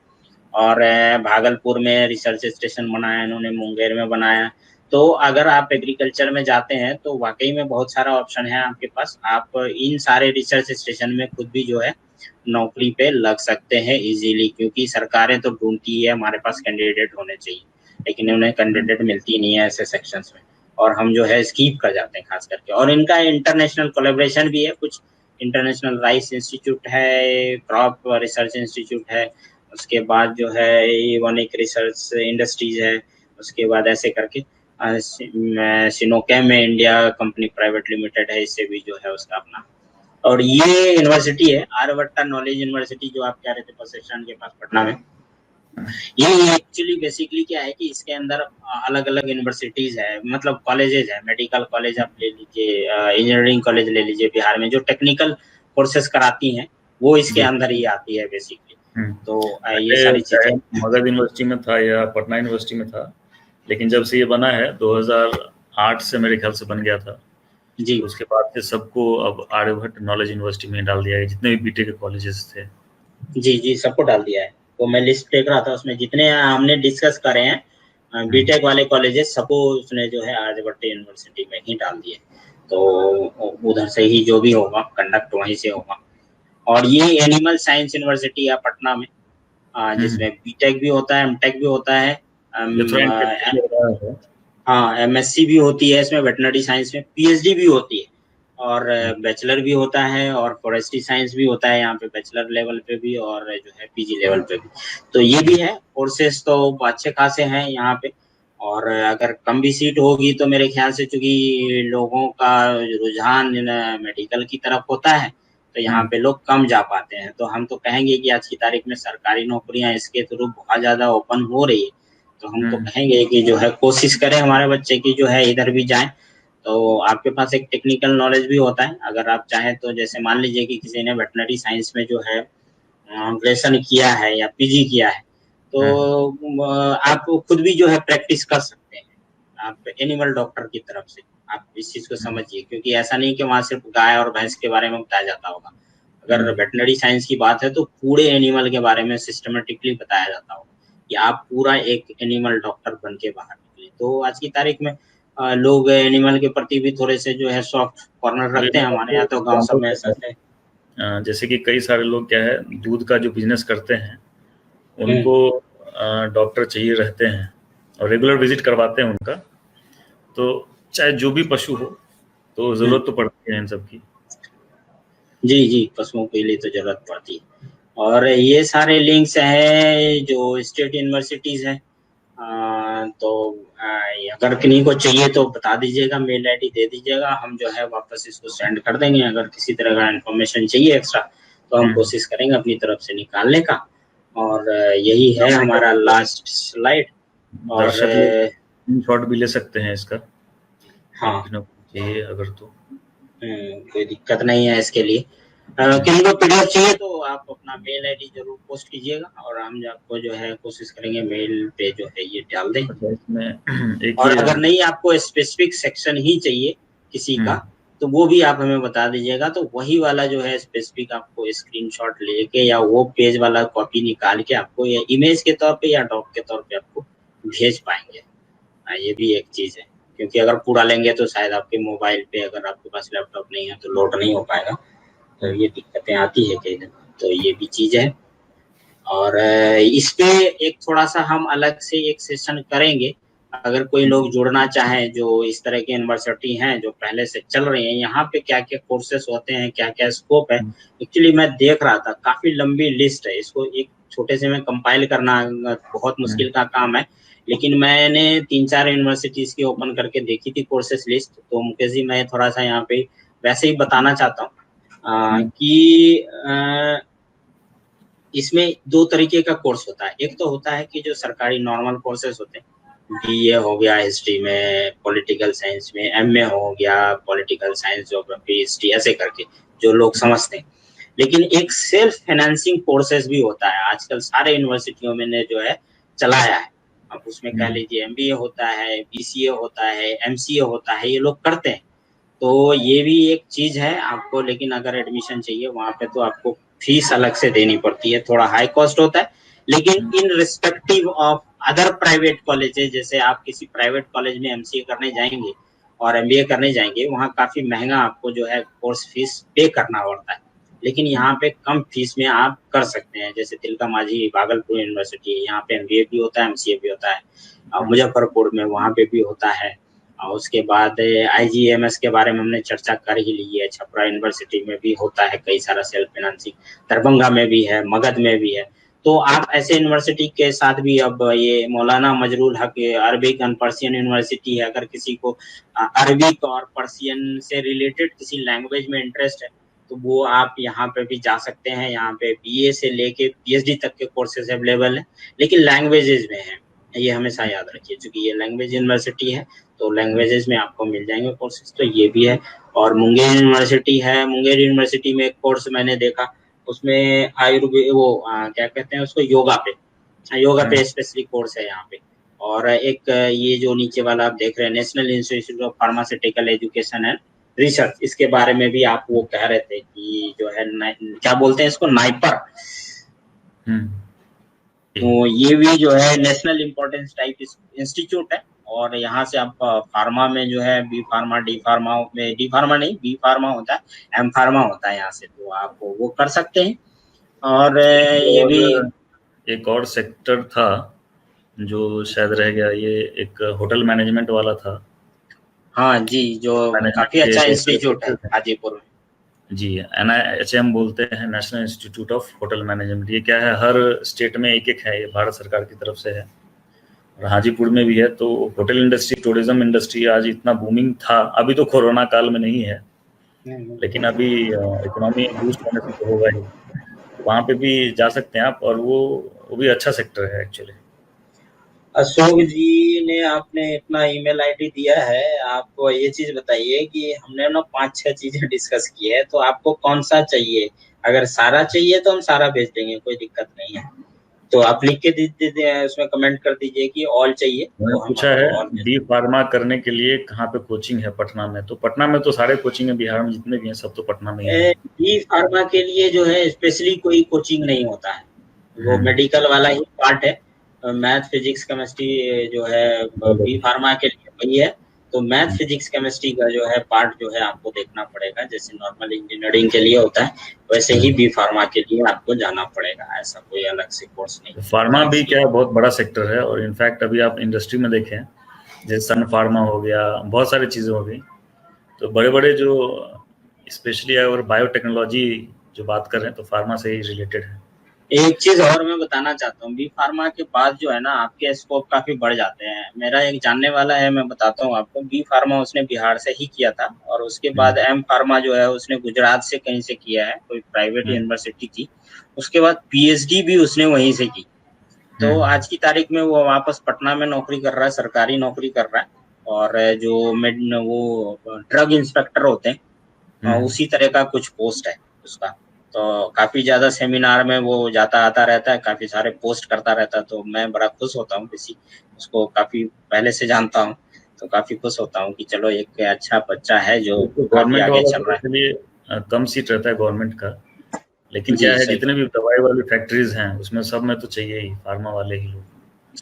और भागलपुर में रिसर्च स्टेशन बनाया इन्होंने, मुंगेर में बनाया। तो अगर आप एग्रीकल्चर में जाते हैं तो वाकई में बहुत सारा ऑप्शन है आपके पास। आप इन सारे रिसर्च स्टेशन में खुद भी जो है नौकरी पे लग सकते हैं इजीली, क्योंकि सरकारें तो ढूंढती है हमारे पास कैंडिडेट होने चाहिए, लेकिन उन्हें कैंडिडेट मिलती नहीं है ऐसे सेक्शंस में। और हम जो है स्कीप कर जाते हैं खास करके। और इनका इंटरनेशनल कोलैबोरेशन भी है कुछ। इंटरनेशनल राइस इंस्टीट्यूट है, क्रॉप रिसर्च इंस्टीट्यूट है, उसके बाद जो है यूनिक रिसर्च इंडस्ट्रीज है, उसके बाद ऐसे करके सिनोकेम में इंडिया कंपनी प्राइवेट लिमिटेड है, इससे भी जो है उसका अपना। और ये यूनिवर्सिटी है आर्यभट्टा नॉलेज यूनिवर्सिटी, जो आप कह रहे थे बस स्टैंड के पास पटना में। ये एक्चुअली बेसिकली क्या है कि इसके अंदर अलग अलग यूनिवर्सिटीज है, मतलब कॉलेजेज है। मेडिकल कॉलेज आप ले लीजिए, इंजीनियरिंग कॉलेज ले लीजिए बिहार में, जो टेक्निकल कोर्सेज कराती हैं वो इसके अंदर ही आती है बेसिकली। तो ये सारी चीजें मगध यूनिवर्सिटी में था या पटना यूनिवर्सिटी में था, लेकिन जब से ये बना है 2008 से मेरे ख्याल से बन गया था जी। तो उसके बाद से सबको अब आर्यभट्ट नॉलेज यूनिवर्सिटी में डाल दिया है, जितने भी बीटेक के कॉलेजेस थे। जी जी, सबको डाल दिया है। तो मैं लिस्ट देख रहा था, उसमें जितने हमने डिस्कस करे हैं बीटेक वाले कॉलेजेस, सबको उसने जो है आर्यभट्ट यूनिवर्सिटी में ही डाल दिए। तो उधर से ही जो भी होगा कंडक्ट वहीं से होगा। और ये एनिमल साइंस यूनिवर्सिटी है पटना में, जिसमें बीटेक भी होता है, एमटेक भी होता है, हाँ एमएससी भी होती है इसमें, वेटनरी साइंस में पीएचडी भी होती है, और बैचलर भी होता है, और फॉरेस्ट्री साइंस भी होता है यहाँ पे बैचलर लेवल पे भी, और जो है पीजी लेवल पे भी। तो ये भी है, कोर्सेज तो अच्छे खासे हैं यहाँ पे। और अगर कम भी सीट होगी तो मेरे ख्याल से, चूंकि लोगों का रुझान मेडिकल की तरफ होता है, तो यहाँ पे लोग कम जा पाते हैं। तो हम तो कहेंगे कि आज की तारीख में सरकारी नौकरियां इसके थ्रू बहुत ज्यादा ओपन हो रही है। तो हम तो कहेंगे कि जो है कोशिश करें हमारे बच्चे की जो है इधर भी जाएं। तो आपके पास एक टेक्निकल नॉलेज भी होता है, अगर आप चाहें तो। जैसे मान लीजिए कि किसी ने वेटनरी साइंस में जो है ग्रेजुएशन किया है या पीजी किया है, तो आप खुद भी जो है प्रैक्टिस कर सकते हैं आप एनिमल डॉक्टर की तरफ से। आप इस चीज को समझिए, क्योंकि ऐसा नहीं कि वहाँ सिर्फ गाय और भैंस के बारे में बताया जाता होगा। अगर वेटनरी साइंस की बात है तो पूरे एनिमल के बारे में सिस्टमेटिकली बताया जाता होगा कि आप पूरा एक एनिमल डॉक्टर बन के बाहर निकले। तो आज की तारीख में लोग एनिमल के प्रति भी थोड़े से जो है सॉफ्ट कॉर्नर रखते हैं हमारे यहाँ, तो गाँव सब में ऐसा है। जैसे कि कई सारे लोग क्या है दूध का जो बिजनेस करते हैं उनको डॉक्टर चाहिए रहते हैं और रेगुलर विजिट करवाते हैं उनका, तो चाहे जो भी पशु हो तो जरूरत तो पड़ती है इन सब की। जी, पशुओं के लिए तो जरूरत पड़ती है। और ये सारे लिंक्स हैं जो स्टेट यूनिवर्सिटीज हैं, तो अगर किन्हीं को चाहिए तो बता दीजिएगा, मेल आईडी दे दीजिएगा, हम जो है वापस इसको सेंड कर देंगे। अगर किसी तरह का इन्फॉर्मेशन चाहिए एक्स्ट्रा तो हम कोशिश करेंगे अपनी तरफ से निकालने का। और यही है हमारा लास्ट स्लाइड। और शॉट भी ले सकते हैं इसका, हाँ चाहिए अगर तो कोई दिक्कत नहीं है इसके लिए। किसी को पीडीएफ चाहिए तो आप अपना मेल आईडी जरूर पोस्ट कीजिएगा और हम आपको जो है कोशिश करेंगे मेल पे जो है ये डाल दें। और अगर नहीं आपको स्पेसिफिक सेक्शन ही चाहिए किसी का तो वो भी आप हमें बता दीजिएगा, तो वही वाला जो है स्पेसिफिक आपको स्क्रीनशॉट लेके या वो पेज वाला कॉपी निकाल के आपको या इमेज के तौर पे या डॉक के तौर पे आपको भेज पाएंगे। ये भी एक चीज है, क्योंकि अगर पूरा लेंगे तो शायद आपके मोबाइल पे, अगर आपके पास लैपटॉप नहीं है तो लोड नहीं हो पाएगा, तो ये दिक्कतें आती है कई दिन। तो ये भी चीज है। और इस पे एक थोड़ा सा हम अलग से एक सेशन करेंगे, अगर कोई लोग जुड़ना चाहे जो इस तरह के यूनिवर्सिटी हैं जो पहले से चल रही हैं, यहाँ पे क्या क्या कोर्सेस होते हैं, क्या क्या स्कोप है। एक्चुअली मैं देख रहा था काफी लंबी लिस्ट है, इसको एक छोटे से में कंपाइल करना बहुत मुश्किल का काम है, लेकिन मैंने 3-4 यूनिवर्सिटीज की ओपन करके देखी थी कोर्सेस लिस्ट। तो मुकेश जी मैं थोड़ा सा यहाँ पे वैसे ही बताना चाहता हूँ कि इसमें 2 तरीके का कोर्स होता है। एक तो होता है कि जो सरकारी नॉर्मल कोर्सेज होते हैं, बीए हो गया हिस्ट्री में, पॉलिटिकल साइंस में, एमए हो गया पॉलिटिकल साइंस ज्योग्राफी हिस्ट्री, ऐसे करके जो लोग समझते हैं। लेकिन एक सेल्फ फाइनेंसिंग कोर्सेज भी होता है, आजकल सारे यूनिवर्सिटियों में ने जो है चलाया है। अब उसमें कह लीजिए एमबीए होता है, बीसीए होता है, एमसीए होता है, ये लोग करते हैं। तो ये भी एक चीज है आपको, लेकिन अगर एडमिशन चाहिए वहां पे तो आपको फीस अलग से देनी पड़ती है, थोड़ा हाई कॉस्ट होता है। लेकिन in respective of other private colleges, जैसे आप किसी प्राइवेट कॉलेज में एमसीए करने जाएंगे और एमबीए करने जाएंगे, वहाँ काफी महंगा आपको जो है कोर्स फीस पे करना पड़ता है। लेकिन यहाँ पे कम फीस में आप कर सकते हैं, जैसे तिलका मांझी भागलपुर यूनिवर्सिटी है, यहाँ पे एमबीए भी होता है, एमसीए भी होता है। मुजफ्फरपुर में वहाँ पे भी होता है। और उसके बाद आईजीएमएस के बारे में हमने चर्चा कर ही ली है, छपरा यूनिवर्सिटी में भी होता है कई सारा सेल्फ फाइनेंसिंग, दरभंगा में भी है, मगध में भी है। तो आप ऐसे यूनिवर्सिटी के साथ भी, अब ये मौलाना मजरूल हक अरबिक एंड पर्सियन यूनिवर्सिटी है, अगर किसी को अरबिक और पर्सियन से रिलेटेड किसी लैंग्वेज में इंटरेस्ट है तो वो आप यहाँ पे भी जा सकते हैं। यहाँ पे बीए से लेके पीएचडी तक के कोर्सेज अवेलेबल है, लेकिन लैंग्वेजेस में है, ये हमेशा याद रखिए, क्योंकि ये लैंग्वेज यूनिवर्सिटी है तो लैंग्वेजेस में आपको मिल जाएंगे कोर्सेज। तो ये भी है। और मुंगेर यूनिवर्सिटी है, मुंगेर यूनिवर्सिटी में एक कोर्स मैंने देखा, उसमें आयुर्वेद वो क्या कहते हैं उसको, योगा पे स्पेशली कोर्स है यहाँ पे। और एक ये जो नीचे वाला आप देख रहे हैं, national institute of pharmaceutical education and research, इसके बारे में भी आप वो कह रहे थे कि जो है क्या बोलते हैं इसको, नाइपर। तो ये भी जो है नेशनल इम्पोर्टेंस टाइप इंस्टीट्यूट है। और यहाँ से आप फार्मा में जो है बी फार्मा, डी फार्मा में, डी फार्मा नहीं बी फार्मा होता है, एम फार्मा होता है यहाँ से, तो आप वो कर सकते हैं। और ये भी एक और सेक्टर था जो शायद रह गया, ये एक होटल मैनेजमेंट वाला था। हाँ जी, जो काफी अच्छा इंस्टीट्यूट है हाजीपुर में। जी, NIHM बोलते हैं, national institute of hotel management. ये क्या है, हर स्टेट में एक एक है, ये भारत सरकार की तरफ से है और हाजीपुर में भी है। तो होटल इंडस्ट्री, टूरिज्म इंडस्ट्री आज इतना बूमिंग था, अभी तो कोरोना काल में नहीं है, लेकिन अभी इकोनॉमी बूस्ट होने से तो होगा ही। वहाँ पे भी जा सकते हैं आप, और वो भी अच्छा सेक्टर है एक्चुअली। अशोक जी ने आपने इतना ईमेल आईडी दिया है, आपको ये चीज बताइए कि हमने ना 5-6 चीजें डिस्कस की है, तो आपको कौन सा चाहिए? अगर सारा चाहिए तो हम सारा भेज देंगे, कोई दिक्कत नहीं है। तो आप लिख के उसमें कमेंट कर दीजिए कि ऑल चाहिए। मैंने तो हम पूछा आपको है ऑल बी फार्मा करने के लिए कहाँ पे कोचिंग है पटना में, तो पटना में तो सारे कोचिंग है, बिहार में जितने भी हैं सब तो पटना में ही है। बी फार्मा के लिए जो है स्पेशली कोई कोचिंग नहीं होता है, वो मेडिकल वाला ही पार्ट है। मैथ फिजिक्स केमिस्ट्री जो है बी फार्मा के लिए वही है। तो मैथ फिजिक्स केमिस्ट्री का जो है पार्ट जो है आपको देखना पड़ेगा, जैसे नॉर्मल इंजीनियरिंग के लिए होता है वैसे ही बी फार्मा के लिए आपको जाना पड़ेगा, ऐसा कोई अलग से कोर्स नहीं। फार्मा भी क्या है, बहुत बड़ा सेक्टर है, और इनफैक्ट अभी आप इंडस्ट्री में देखें जैसे सन फार्मा हो गया, बहुत सारी चीज़ें हो गई, तो बड़े बड़े जो स्पेशली अगर बायोटेक्नोलॉजी जो बात कर रहे हैं तो फार्मा से ही रिलेटेड है। एक चीज और मैं बताना चाहता हूँ, बी फार्मा के बाद जो है ना आपके स्कोप काफी बढ़ जाते हैं। मेरा एक जानने वाला है, मैं बताता हूँ आपको, बी फार्मा उसने बिहार से ही किया था और उसके बाद एम फार्मा जो है उसने गुजरात से कहीं से किया है, कोई प्राइवेट यूनिवर्सिटी थी। उसके बाद पीएचडी भी उसने वहीं से की। तो आज की तारीख में वो वापस पटना में नौकरी कर रहा है, सरकारी नौकरी कर रहा है। और जो वो ड्रग इंस्पेक्टर होते हैं उसी तरह का कुछ पोस्ट है उसका। तो काफी ज्यादा सेमिनार में वो जाता आता रहता है, काफी सारे पोस्ट करता रहता है, तो मैं बड़ा खुश होता हूँ, किसी उसको काफी पहले से जानता हूँ, तो काफी खुश होता हूँ कि चलो एक अच्छा बच्चा है जो काफी गवर्नमेंट आगे वाला चल तो रहा है। इसलिए कम सीट रहता है गवर्नमेंट का, लेकिन जी क्या है सही जितने बात। भी दवाई वाली फैक्ट्रीज हैं उसमें सब में तो चाहिए ही फार्मा वाले ही लोग।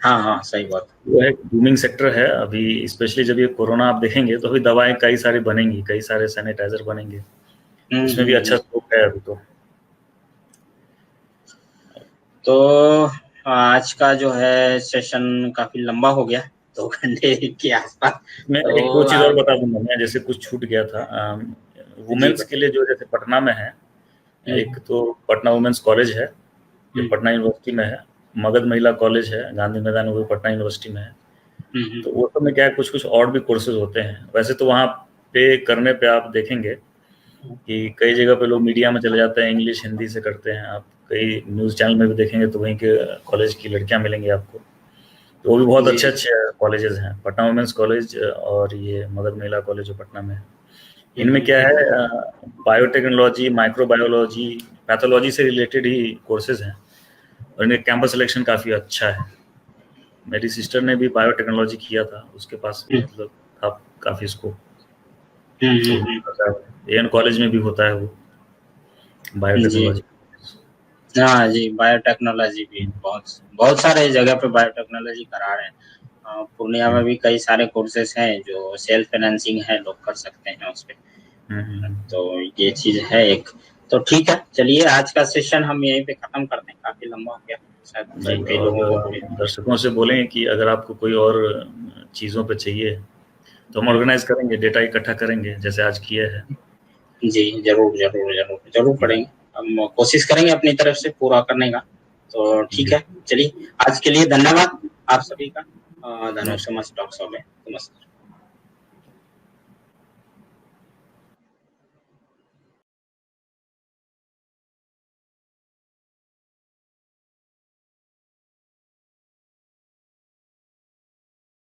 हाँ हाँ सही बात। वो एक बूमिंग सेक्टर है अभी, स्पेशली जब ये कोरोना आप देखेंगे तो अभी दवाएं कई सारी बनेंगी, कई सारे सैनिटाइजर बनेंगे, उसमें भी अच्छा स्कोप है अभी तो आज का जो है सेशन काफी लंबा हो गया, 2 घंटे के आसपास। मैं तो एक दो चीज और बता दूंगा, मैं जैसे कुछ छूट गया था जी वुमेन्स के बताइए। लिए जो जैसे पटना में है, एक तो पटना वुमेन्स कॉलेज है जो पटना यूनिवर्सिटी में है, मगध महिला कॉलेज है गांधी मैदान, वो पटना यूनिवर्सिटी में है। तो वो सब में क्या है, कुछ कुछ और भी कोर्सेज होते हैं। वैसे तो वहाँ पे करने पे आप देखेंगे कि कई जगह पे लोग मीडिया में चले जाते हैं, इंग्लिश हिंदी से करते हैं। आप कई न्यूज़ चैनल में भी देखेंगे तो वहीं के कॉलेज की लड़कियां मिलेंगी आपको, तो वो भी बहुत अच्छे अच्छे कॉलेजेस हैं, पटना वुमेन्स कॉलेज और ये मगध महिला कॉलेज जो पटना में है। इनमें क्या है, बायोटेक्नोलॉजी, माइक्रोबायोलॉजी, पैथोलॉजी से रिलेटेड ही कोर्सेज हैं, और इनका कैंपस सिलेक्शन काफ़ी अच्छा है। मेरी सिस्टर ने भी बायोटेक्नोलॉजी किया था, उसके पास भी मतलब था काफ़ी स्कोप। तो एएन कॉलेज में भी होता है वो जी बायोटेक्नोलॉजी। हाँ जी, बायोटेक्नोलॉजी भी बहुत बहुत सारे जगह पे बायोटेक्नोलॉजी करा रहे हैं। पूर्णिया में भी कई सारे कोर्सेज हैं जो सेल्फ फाइनेंसिंग है, लोग कर सकते हैं उस पे। तो ये चीज है एक। तो ठीक है, चलिए आज का सेशन हम यहीं पे खत्म करते हैं, काफी लंबा हो गया शायद कई लोगों को भी। दर्शकों से बोलेंगे कि अगर आपको कोई और चीज़ों पे चाहिए तो हम ऑर्गेनाइज करेंगे, डेटा इकट्ठा करेंगे जैसे आज किया है। जी जरूर जरूर जरूर जरूर करेंगे, हम कोशिश करेंगे अपनी तरफ से पूरा करने का। तो ठीक है, चलिए आज के लिए धन्यवाद आप सभी का। धन्यवाद। नमस्कार।